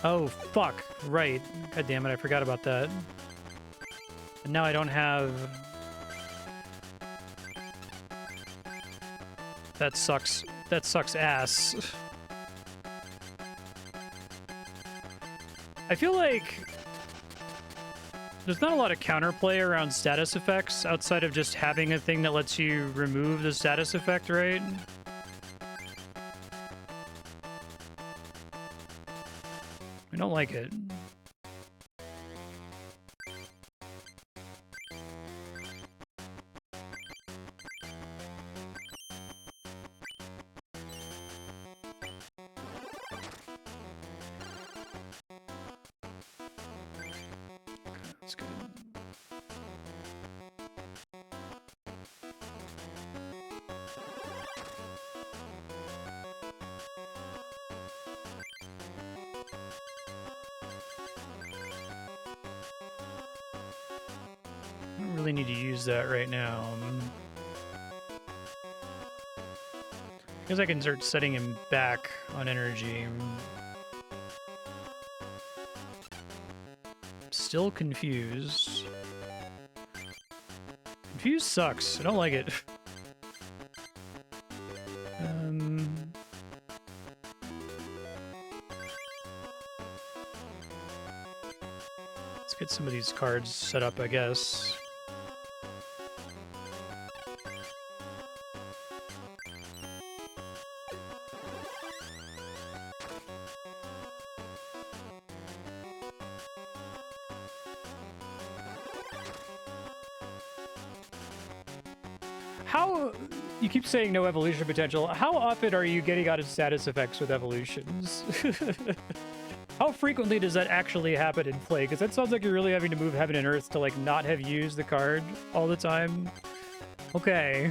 Oh, fuck. Right. God damn it, I forgot about that. And now I don't have... That sucks. That sucks ass. I feel like there's not a lot of counterplay around status effects outside of just having a thing that lets you remove the status effect, right? I don't like it. Need to use that right now. Because I can start setting him back on energy. Still confused. Confused sucks. I don't like it. Let's get some of these cards set up, I guess. You keep saying no evolution potential. How often are you getting out of status effects with evolutions? How frequently does that actually happen in play? Because that sounds like you're really having to move heaven and earth to, like, not have used the card all the time. Okay.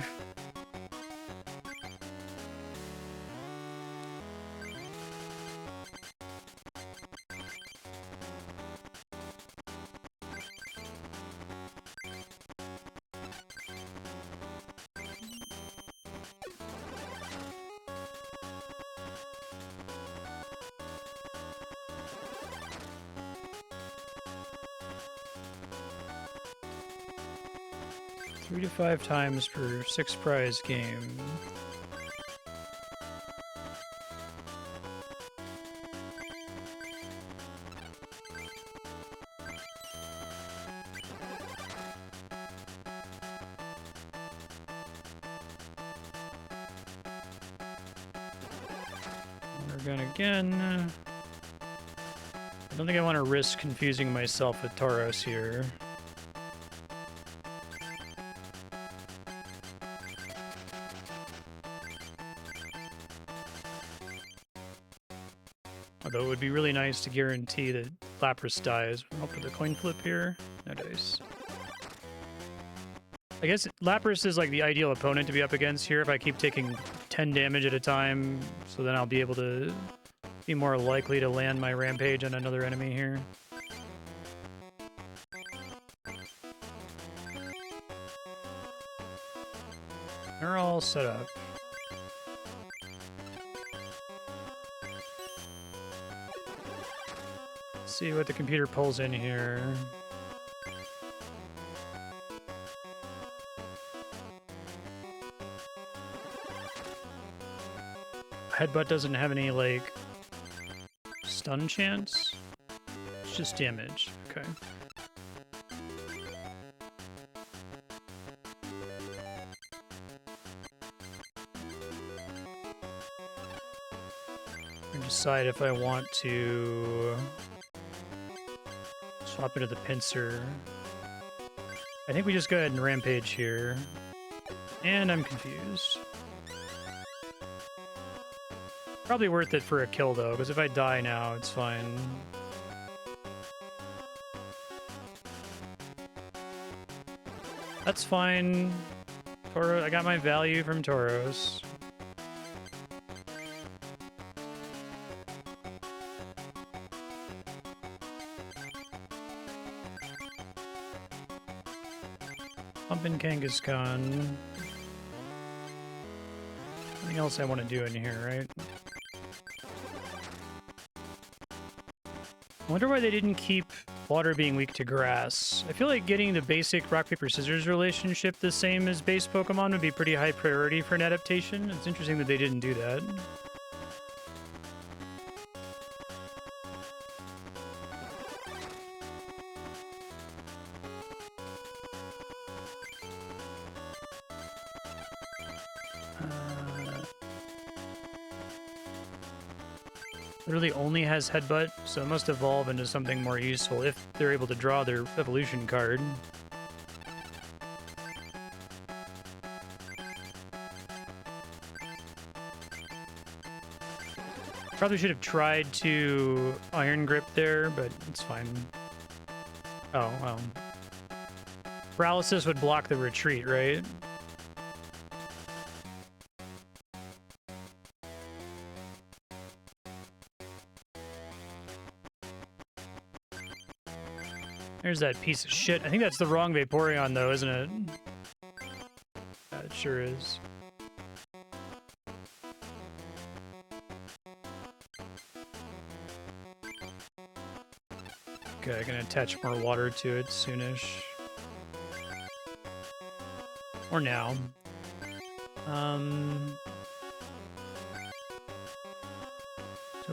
Three to 5 times per 6 prize game. We're going again. I don't think I want to risk confusing myself with Tauros here. Although it would be really nice to guarantee that Lapras dies. I'll put the coin flip here. No dice. I guess Lapras is like the ideal opponent to be up against here if I keep taking 10 damage at a time, so then I'll be able to be more likely to land my Rampage on another enemy here. They're all set up. See what the computer pulls in here. Headbutt doesn't have any, like, stun chance. It's just damage. Okay. I decide if I want to swap into the pincer. I think we just go ahead and Rampage here. And I'm confused. Probably worth it for a kill, though, because if I die now, it's fine. That's fine. Tauros, I got my value from Tauros. Pumpin' Kangaskhan. Nothing else I want to do in here, right? I wonder why they didn't keep water being weak to grass. I feel like getting the basic rock, paper, scissors relationship the same as base Pokemon would be pretty high priority for an adaptation. It's interesting that they didn't do that. Literally only has Headbutt, so it must evolve into something more useful if they're able to draw their evolution card. Probably should have tried to Iron Grip there, but it's fine. Oh, well. Paralysis would block the retreat, right? There's that piece of shit. I think that's the wrong Vaporeon, though, isn't it? Yeah, it sure is. Okay, I'm gonna attach more water to it soonish. Or now. So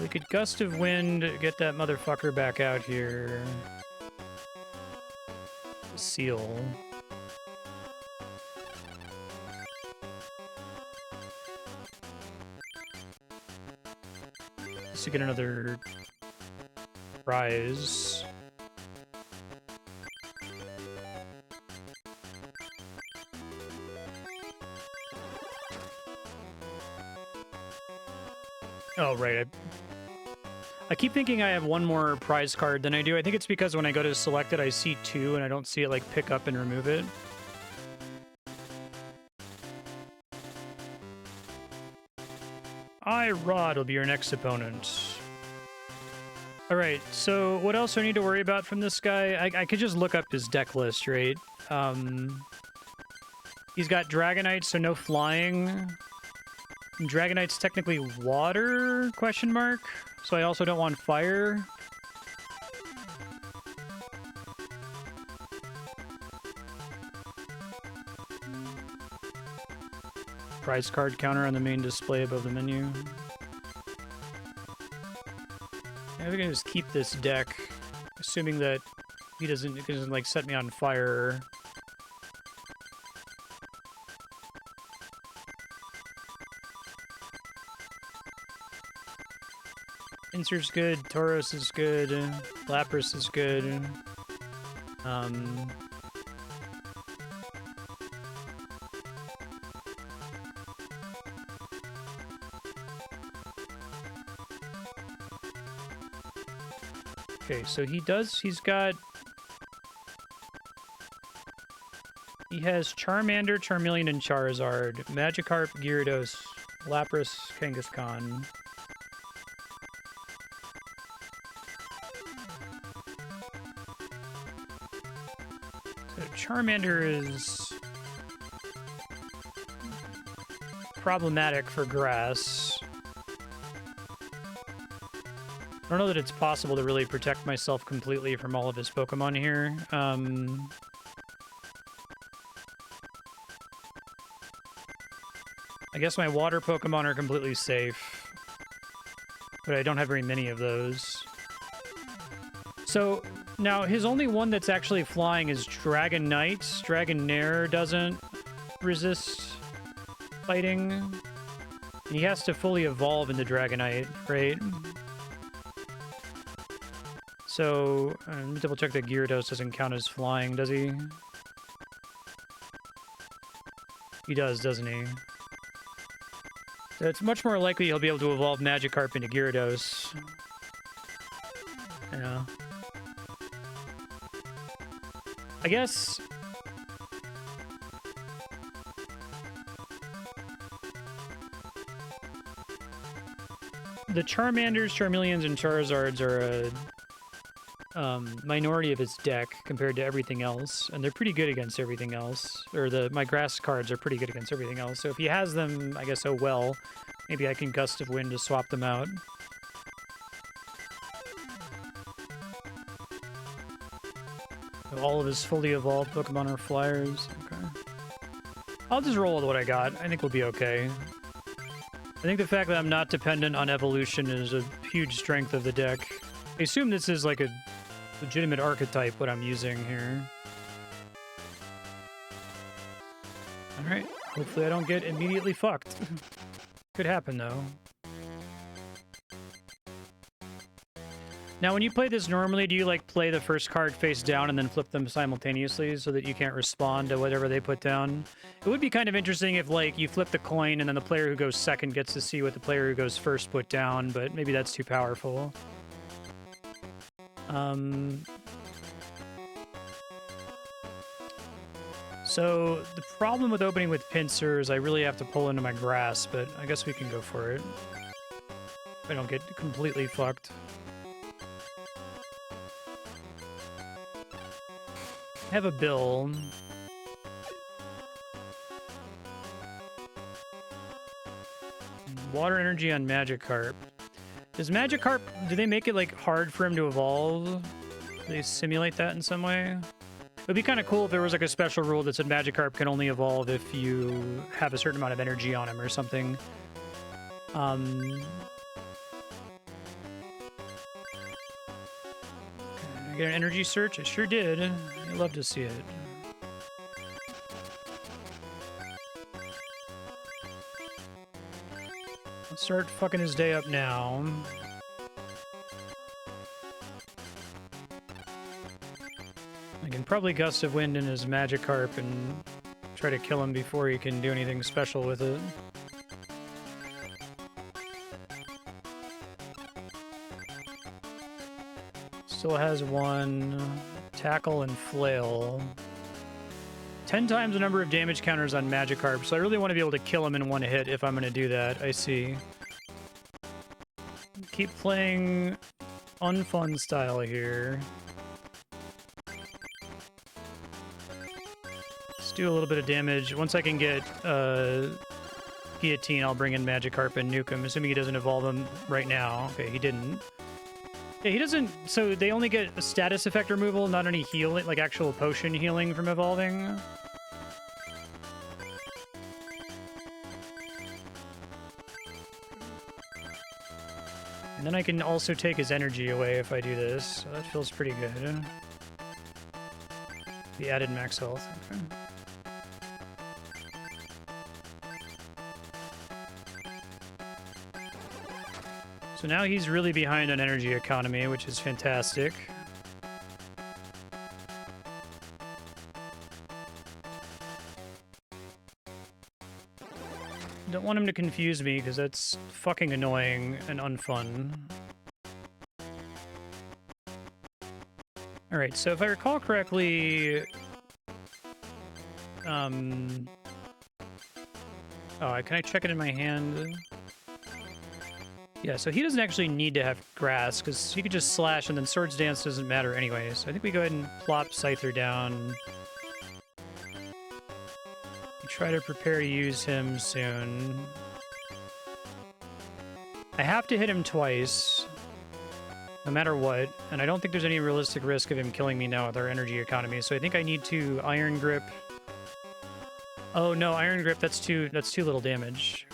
we could Gust of Wind, get that motherfucker back out here. Seal. Just to get another prize. Oh, right. I keep thinking I have one more prize card than I do. I think it's because when I go to select it, I see 2 and I don't see it like pick up and remove it. Rod will be your next opponent. All right, so what else do I need to worry about from this guy? I could just look up his deck list, right? He's got Dragonite, so no flying. Dragonite's technically water, question mark? So I also don't want fire. Prize card counter on the main display above the menu. Yeah, we're gonna just keep this deck, assuming that he doesn't like set me on fire. Pincer's good, Tauros is good, Lapras is good. Okay, so he has Charmander, Charmeleon, and Charizard, Magikarp, Gyarados, Lapras, Kangaskhan. So Charmander is problematic for grass. I don't know that it's possible to really protect myself completely from all of his Pokemon here. I guess my water Pokemon are completely safe, but I don't have very many of those. So now his only one that's actually flying is Dragonite. Dragonair doesn't resist fighting. He has to fully evolve into Dragonite, right? So, let me double check that Gyarados doesn't count as flying, does he? He does, doesn't he? So it's much more likely he'll be able to evolve Magikarp into Gyarados. Yeah. I guess... the Charmanders, Charmeleons, and Charizards are a minority of his deck compared to everything else, and they're pretty good against everything else. Or my grass cards are pretty good against everything else. So if he has them, I guess, oh well. Maybe I can Gust of Wind to swap them out. So all of his fully evolved Pokemon are flyers. Okay. I'll just roll with what I got. I think we'll be okay. I think the fact that I'm not dependent on evolution is a huge strength of the deck. I assume this is like a legitimate archetype, what I'm using here. Alright, hopefully I don't get immediately fucked. Could happen, though. Now, when you play this normally, do you, like, play the first card face down and then flip them simultaneously so that you can't respond to whatever they put down? It would be kind of interesting if, like, you flip the coin and then the player who goes second gets to see what the player who goes first put down, but maybe that's too powerful. So the problem with opening with Pinsir is I really have to pull into my grass, but I guess we can go for it. If I don't get completely fucked. I have a bill. Water energy on Magikarp. Does Magikarp, do they make it like hard for him to evolve? Do they simulate that in some way? It would be kind of cool if there was like a special rule that said Magikarp can only evolve if you have a certain amount of energy on him or something. Can I get an energy search? I sure did. I'd love to see it. Let's start fucking his day up now. I can probably Gust of Wind in his Magikarp and try to kill him before he can do anything special with it. Still has one. Tackle and flail. 10 times the number of damage counters on Magikarp, so I really want to be able to kill him in one hit if I'm going to do that. I see. Keep playing unfun style here. Let's do a little bit of damage. Once I can get Guillotine, I'll bring in Magikarp and nuke him, assuming he doesn't evolve him right now. Okay, he didn't. Yeah, he doesn't... So they only get a status effect removal, not any healing, like actual potion healing from evolving. And then I can also take his energy away if I do this. So that feels pretty good. The added max health. Okay. So now he's really behind on energy economy, which is fantastic. Don't want him to confuse me, because that's fucking annoying and unfun. Alright, so if I recall correctly... Oh, can I check it in my hand? Yeah, so he doesn't actually need to have grass, because he could just slash and then Swords Dance doesn't matter anyway. So I think we go ahead and plop Scyther down. Try to prepare to use him soon. I have to hit him twice, no matter what, and I don't think there's any realistic risk of him killing me now with our energy economy, so I think I need to Iron Grip. Oh no, Iron Grip, that's too little damage.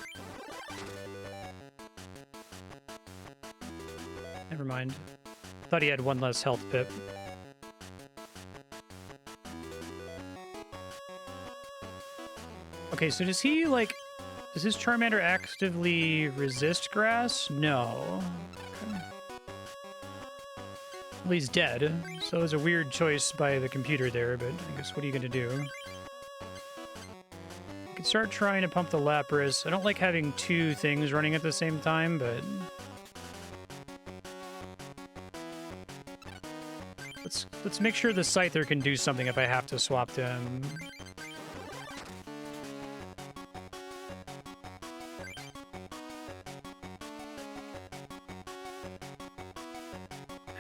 Never mind. Thought he had one less health pip. Okay, so does he, like... Does his Charmander actively resist grass? No. Okay. Well, he's dead, so it was a weird choice by the computer there, but I guess what are you going to do? I could start trying to pump the Lapras. I don't like having two things running at the same time, but... Let's make sure the Scyther can do something if I have to swap to him.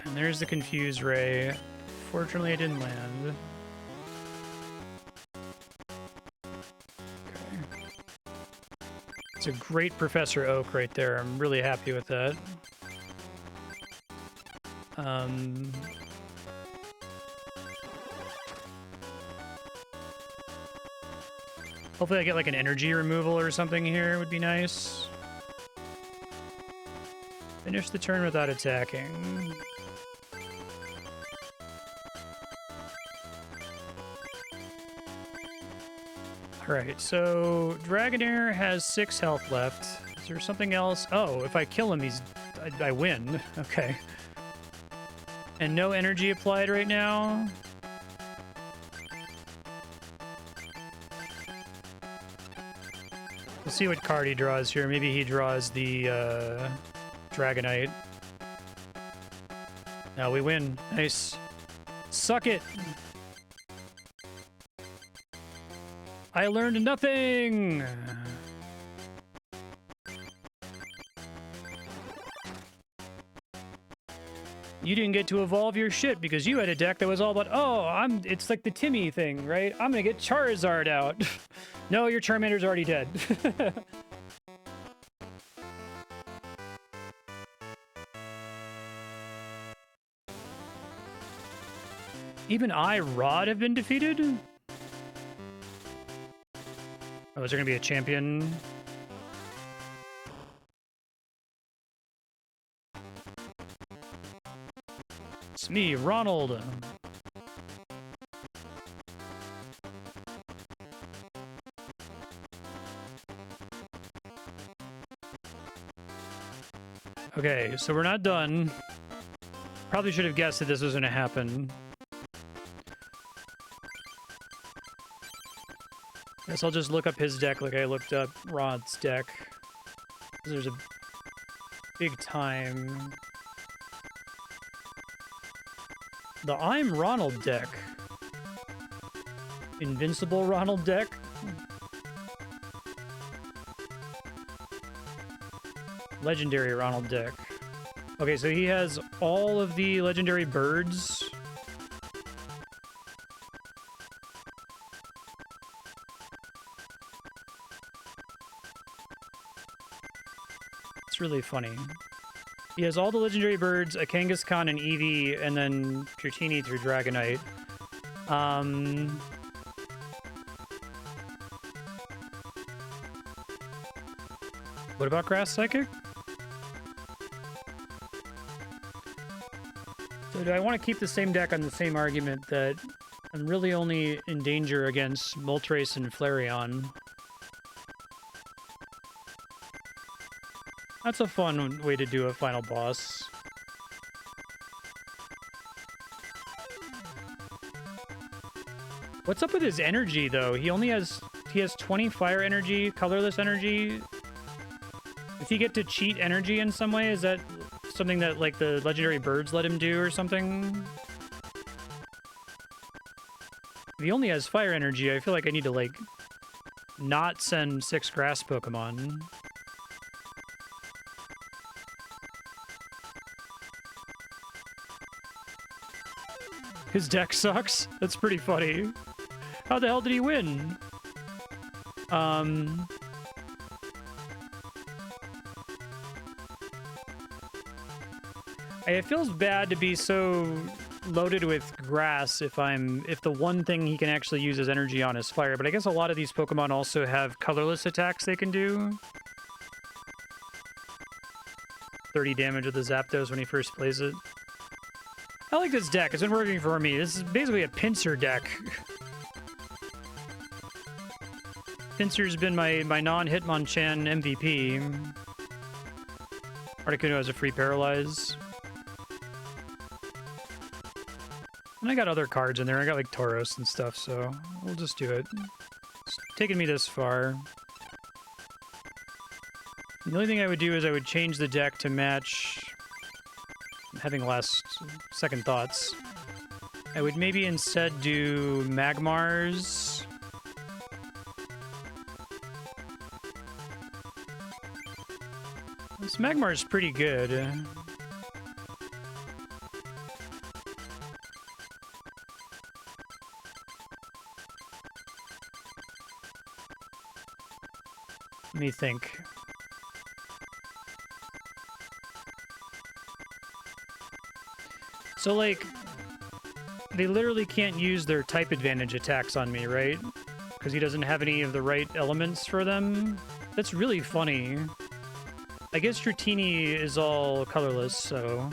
And there's the Confuse Ray. Fortunately, I didn't land. Okay. It's a great Professor Oak right there. I'm really happy with that. Hopefully I get like an energy removal or something here would be nice. Finish the turn without attacking. Alright, so Dragonair has 6 health left. Is there something else? Oh, if I kill him, I win. Okay. And no energy applied right now. We'll see what card he draws here. Maybe he draws the Dragonite. Now we win. Nice. Suck it! I learned nothing! You didn't get to evolve your shit because you had a deck that was all about, oh, it's like the Timmy thing, right? I'm gonna get Charizard out. No, your Charmander's already dead. Even Rod have been defeated? Oh, is there gonna be a champion? It's me, Ronald. Okay, so we're not done. Probably should have guessed that this was going to happen. Guess I'll just look up his deck like I looked up Rod's deck. There's a big time. The I'm Ronald deck. Invincible Ronald deck? Legendary Ronald deck. Okay, so he has all of the legendary birds. It's really funny. He has all the legendary birds, a Kangaskhan and Eevee, and then Dratini through Dragonite. What about Grass Psychic? So do I want to keep the same deck on the same argument that I'm really only in danger against Moltres and Flareon? That's a fun way to do a final boss. What's up with his energy, though? He has 20 fire energy, colorless energy. If he get to cheat energy in some way, is that something that, like, the legendary birds let him do or something? If he only has fire energy, I feel like I need to, like, not send 6 grass Pokemon. His deck sucks? That's pretty funny. How the hell did he win? It feels bad to be so loaded with grass if the one thing he can actually use his energy on is fire, but I guess a lot of these Pokemon also have colorless attacks they can do. 30 damage with the Zapdos when he first plays it. I like this deck. It's been working for me. This is basically a pincer deck. Pincer's been my non-Hitmonchan MVP. Articuno has a free Paralyze. And I got other cards in there. I got like Tauros and stuff, so we'll just do it. It's taken me this far. The only thing I would do is I would change the deck to match... I'm having second thoughts. I would maybe instead do Magmars. This Magmar's pretty good. Let me think. So, like, they literally can't use their type advantage attacks on me, right? Because he doesn't have any of the right elements for them. That's really funny. I guess Dratini is all colorless, so...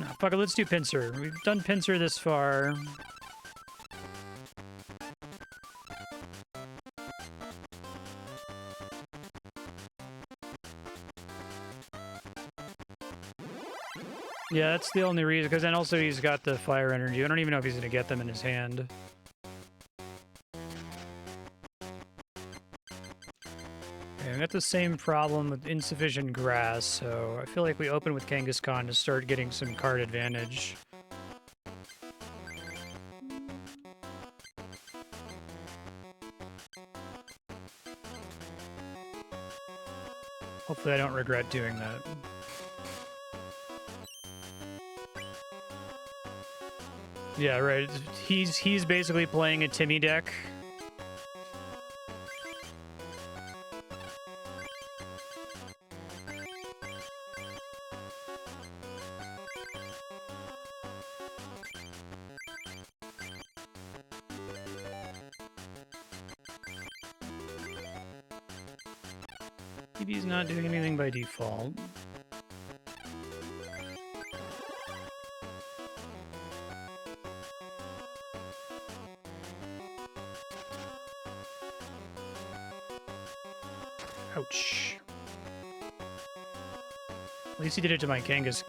Nah, fuck it, let's do Pinsir. We've done Pinsir this far. Yeah, that's the only reason, because then also he's got the fire energy. I don't even know if he's going to get them in his hand. Okay, I got the same problem with insufficient grass, so I feel like we open with Kangaskhan to start getting some card advantage. Hopefully I don't regret doing that. Yeah, right. He's basically playing a Timmy deck. Maybe he's not doing anything by default. Ouch. At least he did it to my Kangaskhan.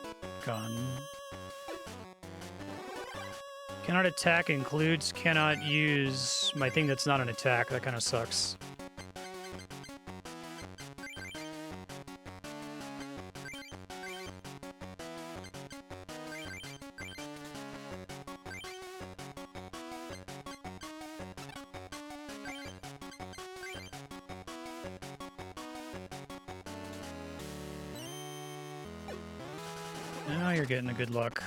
Cannot attack includes cannot use my thing that's not an attack. That kind of sucks. Now you're getting a good luck.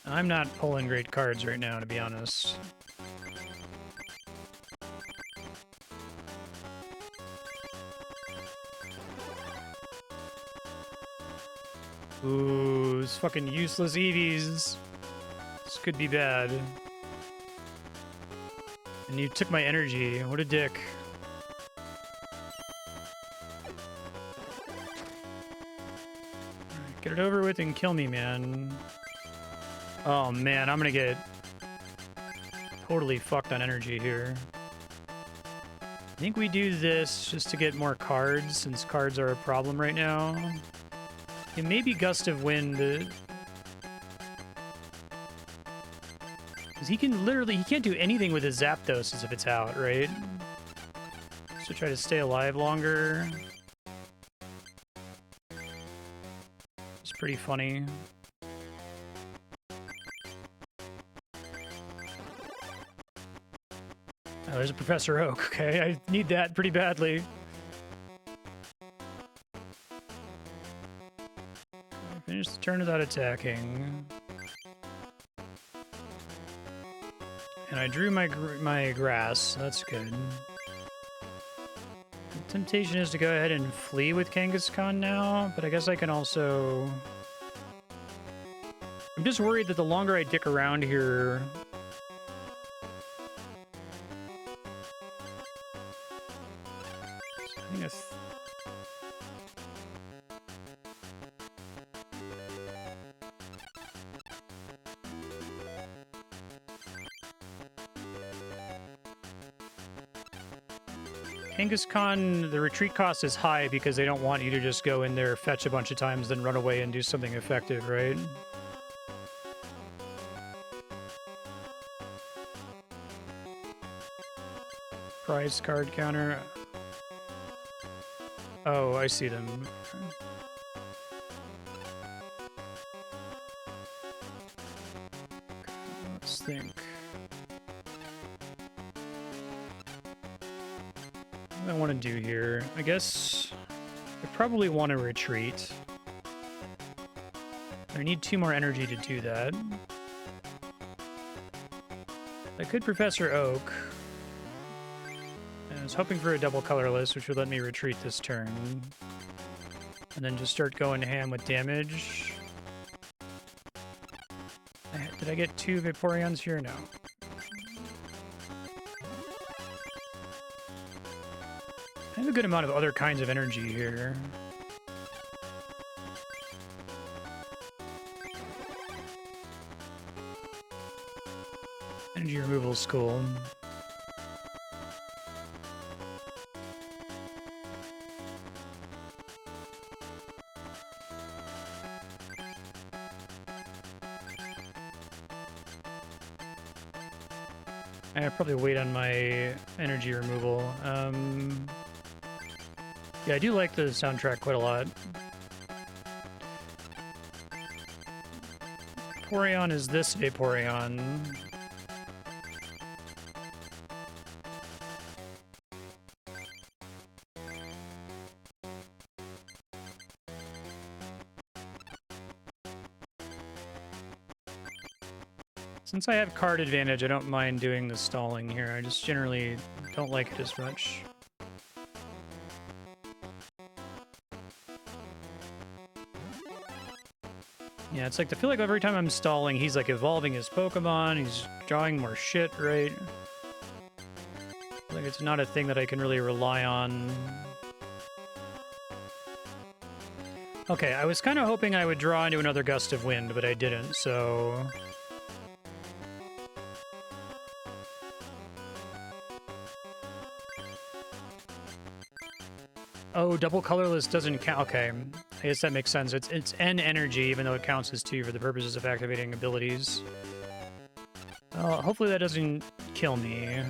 I'm not pulling great cards right now, to be honest. Ooh, these fucking useless Eevees. This could be bad. And you took my energy. What a dick. Alright, get it over with and kill me, man. Oh man, I'm gonna get totally fucked on energy here. I think we do this just to get more cards, since cards are a problem right now. It may be Gust of Wind. Because he can't do anything with his Zapdos if it's out, right? Just to try to stay alive longer. It's pretty funny. Oh, there's a Professor Oak, okay? I need that pretty badly. Finish the turn without attacking. And I drew my grass. That's good. The temptation is to go ahead and flee with Kangaskhan now, but I guess I can also... I'm just worried that the longer I dick around here... I think Kangaskhan, the retreat cost is high because they don't want you to just go in there, fetch a bunch of times, then run away and do something effective, right? Prize card counter. Oh, I see them. Let's think. What do I want to do here? I guess I probably want to retreat. I need 2 more energy to do that. I could Professor Oak. I was hoping for a double colorless, which would let me retreat this turn. And then just start going ham with damage. Did I get 2 Vaporeons here? No. I have a good amount of other kinds of energy here. Energy removal is cool. I probably wait on my energy removal. Yeah, I do like the soundtrack quite a lot. Vaporeon is this Vaporeon. Since I have card advantage, I don't mind doing the stalling here. I just generally don't like it as much. Yeah, it's like, I feel like every time I'm stalling, he's like evolving his Pokemon, he's drawing more shit, right? Like, it's not a thing that I can really rely on. Okay, I was kind of hoping I would draw into another Gust of Wind, but I didn't, so... Oh, double colorless doesn't count. Okay, I guess that makes sense. It's N energy, even though it counts as 2 for the purposes of activating abilities. Well, hopefully that doesn't kill me.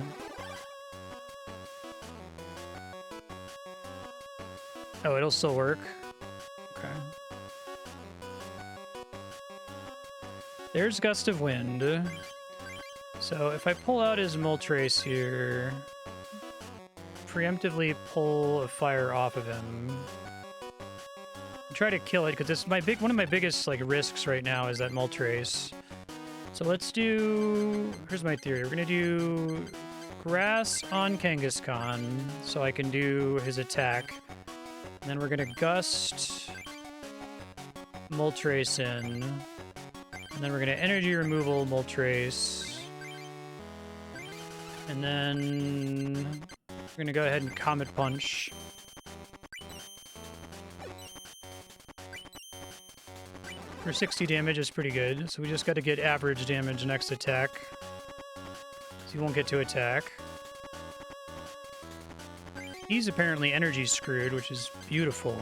Oh, it'll still work? Okay. There's Gust of Wind. So if I pull out his Moltres here... preemptively pull a fire off of him. try to kill it because it's one of my biggest like risks right now is that Moltres. So let's do. Here's my theory. We're gonna do grass on Kangaskhan so I can do his attack, and then we're gonna gust Moltres in, and then we're gonna energy removal Moltres, and then we're gonna go ahead and Comet Punch. For 60 damage is pretty good, so we just got to get average damage next attack. So he won't get to attack. He's apparently energy screwed, which is beautiful.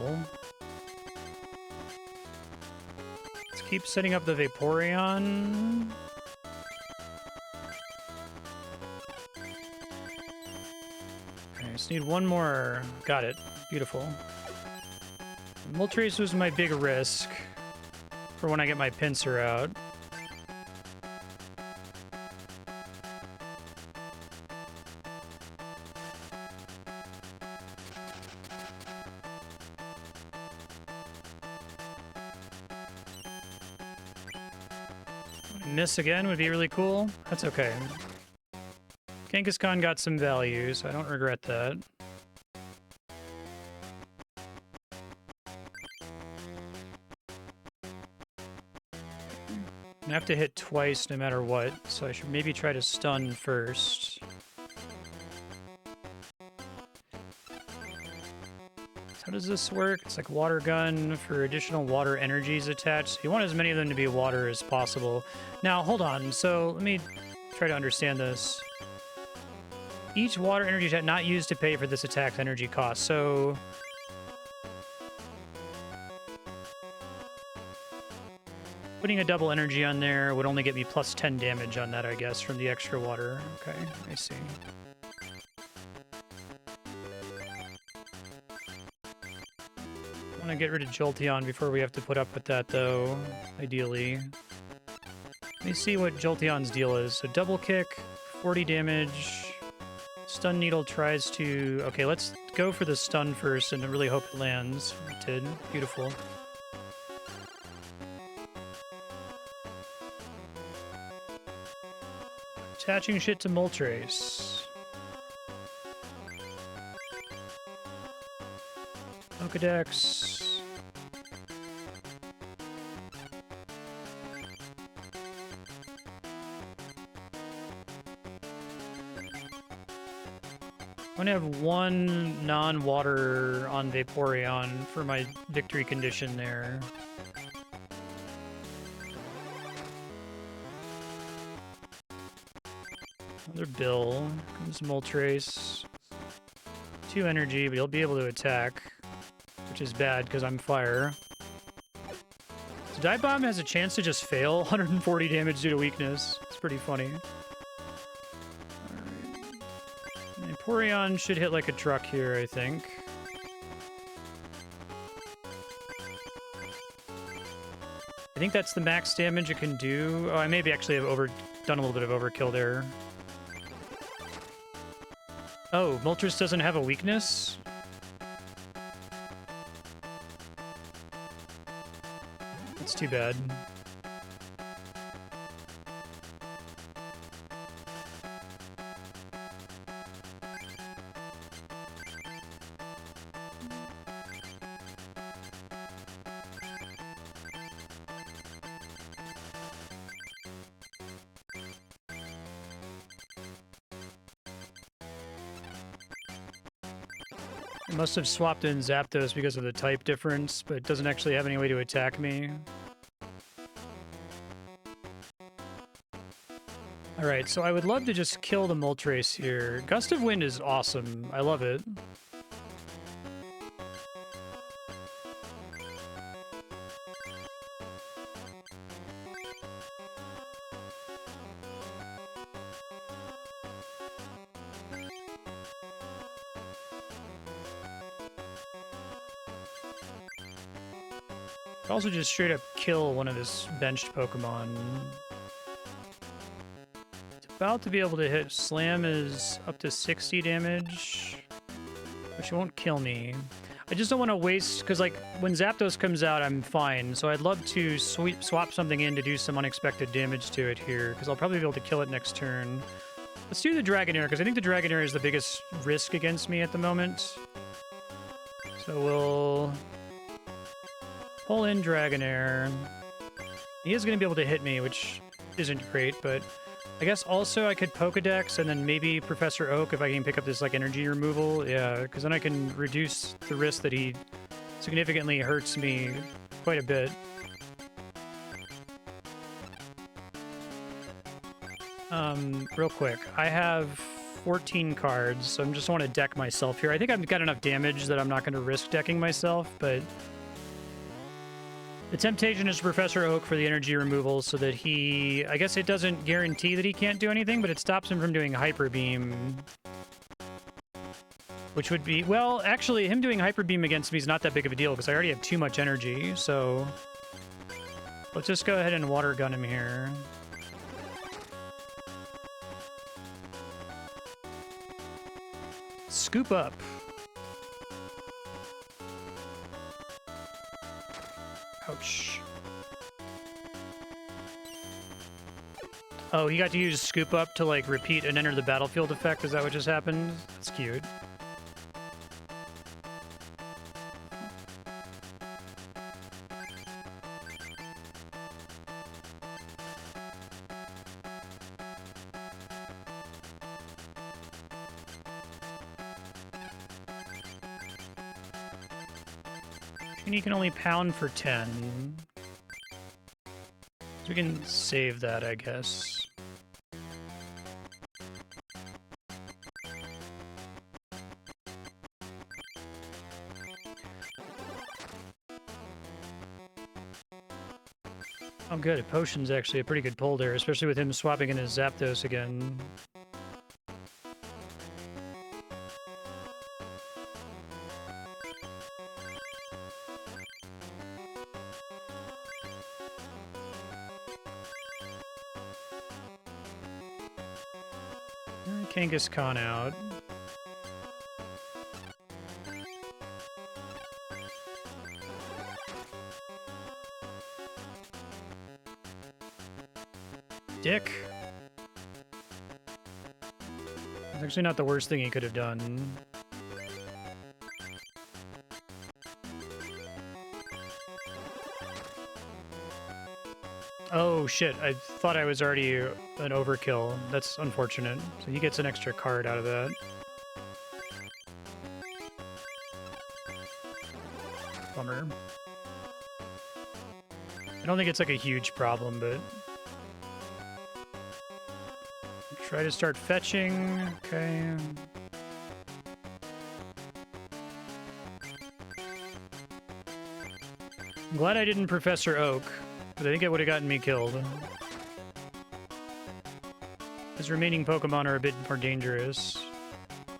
Let's keep setting up the Vaporeon. Okay, just need one more. Got it. Beautiful. Moltres was my big risk for when I get my pincer out. Miss again would be really cool. That's okay. Kangaskhan got some value, so I don't regret that. I have to hit twice no matter what, so I should maybe try to stun first. How does this work? It's like water gun for additional water energies attached. You want as many of them to be water as possible. Now, hold on. So let me try to understand this. Each water energy attack not used to pay for this attack's energy cost. So putting a double energy on there would only get me plus 10 damage on that, I guess, from the extra water. Okay, I see. I want to get rid of Jolteon before we have to put up with that, though, ideally. Let me see what Jolteon's deal is. So double kick, 40 damage. Stun Needle tries to... Okay, let's go for the stun first and really hope it lands. It did. Beautiful. Attaching shit to Moltres. Pokedex. I'm gonna have one non-water on Vaporeon for my victory condition there. Another Bill. Comes Moltres. 2 energy, but he'll be able to attack, which is bad because I'm fire. So Dive Bomb has a chance to just fail. 140 damage due to weakness. It's pretty funny. Alright. Vaporeon should hit like a truck here, I think. I think that's the max damage it can do. Oh, I maybe actually have done a little bit of overkill there. Oh, Moltres doesn't have a weakness? That's too bad. I must have swapped in Zapdos because of the type difference, but it doesn't actually have any way to attack me. Alright, so I would love to just kill the Moltres here. Gust of Wind is awesome. I love it. Could also just straight up kill one of his benched Pokemon. It's about to be able to hit. Slam is up to 60 damage, which won't kill me. I just don't want to waste, because like when Zapdos comes out, I'm fine. So I'd love to swap something in to do some unexpected damage to it here, because I'll probably be able to kill it next turn. Let's do the Dragonair, because I think the Dragonair is the biggest risk against me at the moment. So we'll pull in Dragonair. He is going to be able to hit me, which isn't great, but I guess also I could Pokedex and then maybe Professor Oak if I can pick up this like energy removal. Yeah, because then I can reduce the risk that he significantly hurts me quite a bit. Real quick, I have 14 cards, so I just want to deck myself here. I think I've got enough damage that I'm not going to risk decking myself, but the temptation is Professor Oak for the energy removal so that he... I guess it doesn't guarantee that he can't do anything, but it stops him from doing Hyper Beam. Which would be... Well, actually, him doing Hyper Beam against me is not that big of a deal because I already have too much energy, so... Let's just go ahead and Water Gun him here. Scoop up. Ouch. Oh, he got to use Scoop Up to, like, repeat and enter the battlefield effect? Is that what just happened? That's cute. And you can only pound for 10. So we can save that, I guess. Oh good, a potion's actually a pretty good pull there, especially with him swapping in his Zapdos again. Kangaskhan out. Dick. It's actually not the worst thing he could have done. Oh shit, I thought I was already an overkill. That's unfortunate. So he gets an extra card out of that. Bummer. I don't think it's like a huge problem, but... Try to start fetching. Okay. I'm glad I didn't Professor Oak. But I think it would have gotten me killed. His remaining Pokemon are a bit more dangerous.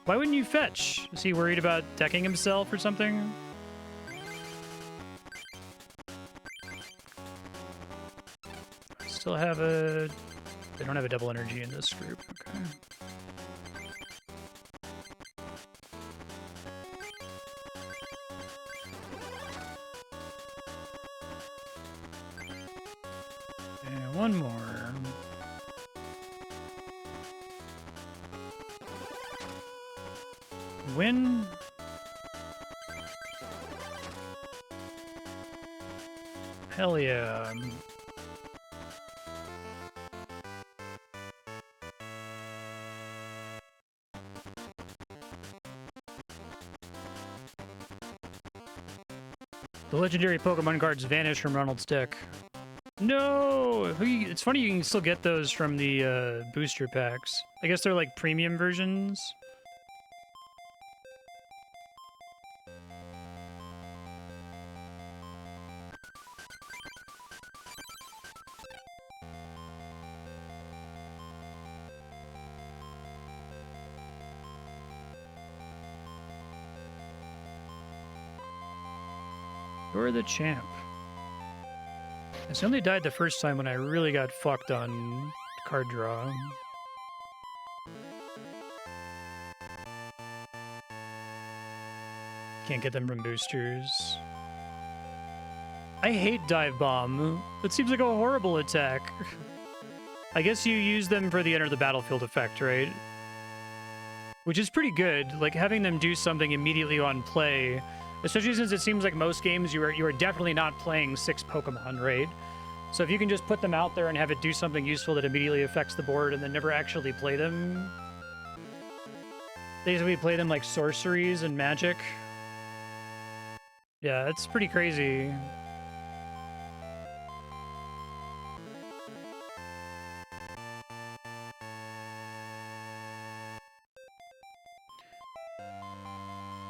Why wouldn't you fetch? Is he worried about decking himself or something? I still have a... They don't have a double energy in this group. Okay. One more. Win. Hell yeah. The legendary Pokemon cards vanish from Ronald's deck. No! It's funny you can still get those from the booster packs. I guess they're like premium versions. You're the champ. I only died the first time when I really got fucked on card draw. Can't get them from boosters. I hate Dive Bomb. That seems like a horrible attack. I guess you use them for the enter the battlefield effect, right? Which is pretty good. Like, having them do something immediately on play, especially since it seems like most games you are definitely not playing 6 Pokemon, right? So if you can just put them out there and have it do something useful that immediately affects the board and then never actually play them. Basically play them like sorceries and magic. Yeah, it's pretty crazy.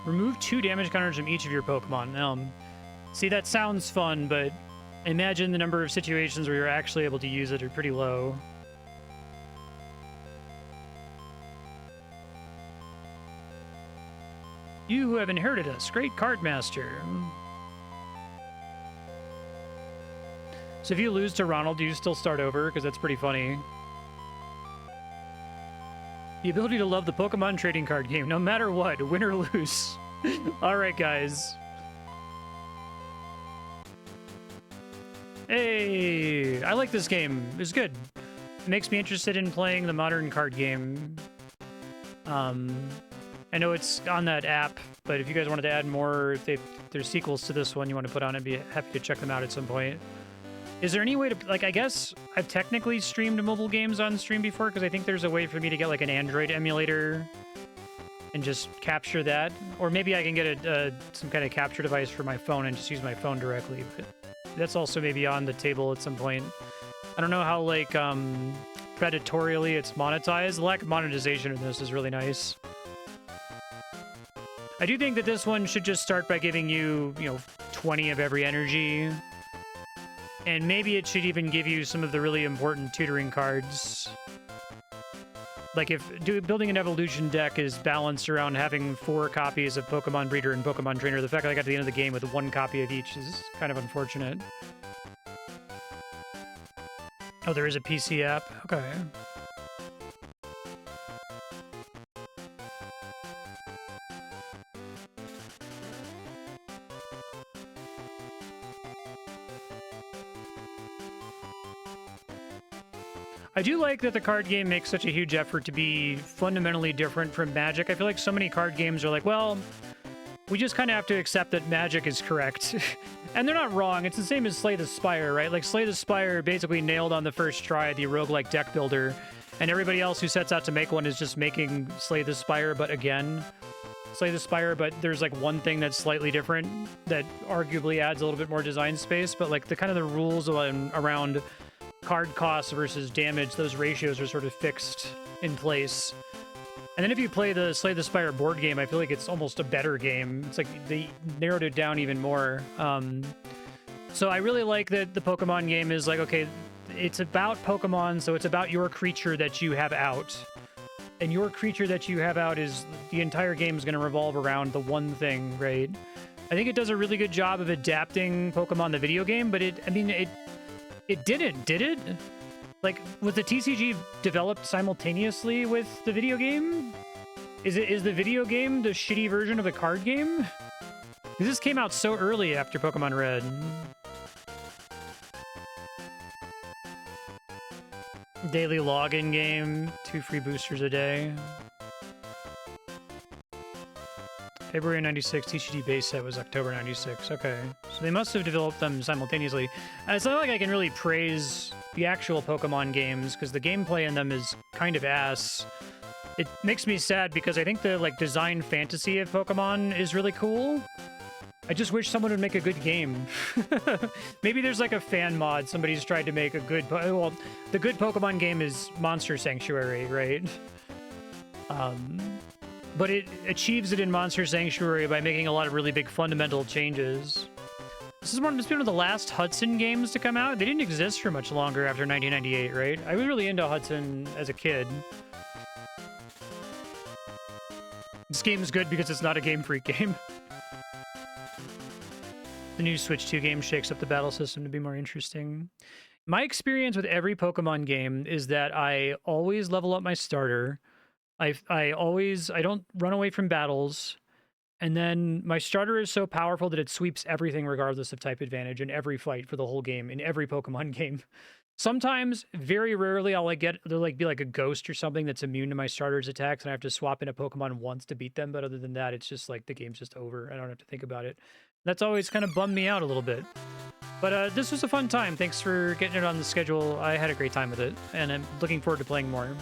Remove 2 damage counters from each of your Pokemon. See, that sounds fun, but imagine the number of situations where you're actually able to use it are pretty low. You who have inherited us, great card master. So if you lose to Ronald, do you still start over? Because that's pretty funny. The ability to love the Pokemon trading card game, no matter what, win or lose. All right, guys. Hey, I like this game. It's good. It makes me interested in playing the modern card game. I know it's on that app, but if you guys wanted to add more, if there's sequels to this one you want to put on, I'd be happy to check them out at some point. Is there any way to, like, I guess I've technically streamed mobile games on stream before, because I think there's a way for me to get, like, an Android emulator and just capture that. Or maybe I can get some kind of capture device for my phone and just use my phone directly. But that's also maybe on the table at some point. I don't know how, like, predatorially it's monetized. The lack of monetization in this is really nice. I do think that this one should just start by giving you, 20 of every energy. And maybe it should even give you some of the really important tutoring cards. Like if building an evolution deck is balanced around having 4 copies of Pokemon Breeder and Pokemon Trainer, the fact that I got to the end of the game with 1 copy of each is kind of unfortunate. Oh, there is a PC app? Okay. I do like that the card game makes such a huge effort to be fundamentally different from Magic. I feel like so many card games are like, well, we just kind of have to accept that Magic is correct. And they're not wrong. It's the same as Slay the Spire, right? Like, Slay the Spire basically nailed on the first try the roguelike deck builder, and everybody else who sets out to make one is just making Slay the Spire, but again, Slay the Spire, but there's, like, one thing that's slightly different that arguably adds a little bit more design space, but, like, the kind of the rules around card costs versus damage, those ratios are sort of fixed in place. And then if you play the Slay the Spire board game, I feel like it's almost a better game. It's like they narrowed it down even more. So I really like that the Pokemon game is like, okay, it's about Pokemon, so it's about your creature that you have out. And your creature that you have out is, the entire game is going to revolve around the one thing, right? I think it does a really good job of adapting Pokemon the video game, but it didn't, did it? Like, was the TCG developed simultaneously with the video game? Is the video game the shitty version of the card game? This came out so early after Pokemon Red. Daily login game, 2 free boosters a day. February 96, TCG base set was October 96. Okay. So they must have developed them simultaneously. It's not like I can really praise the actual Pokemon games, because the gameplay in them is kind of ass. It makes me sad because I think the, like, design fantasy of Pokemon is really cool. I just wish someone would make a good game. Maybe there's, like, a fan mod. Somebody's tried to make a good... Well, the good Pokemon game is Monster Sanctuary, right? But it achieves it in Monster Sanctuary by making a lot of really big fundamental changes. This is one of the last Hudson games to come out. They didn't exist for much longer after 1998, right? I was really into Hudson as a kid. This game is good because it's not a Game Freak game. The new Switch 2 game shakes up the battle system to be more interesting. My experience with every Pokemon game is that I always level up my starter. I don't run away from battles. And then my starter is so powerful that it sweeps everything regardless of type advantage in every fight for the whole game, in every Pokemon game. Sometimes, very rarely, I'll like there'll like be like a ghost or something that's immune to my starter's attacks, and I have to swap in a Pokemon once to beat them. But other than that, it's just like the game's just over. I don't have to think about it. That's always kind of bummed me out a little bit. But this was a fun time. Thanks for getting it on the schedule. I had a great time with it, and I'm looking forward to playing more.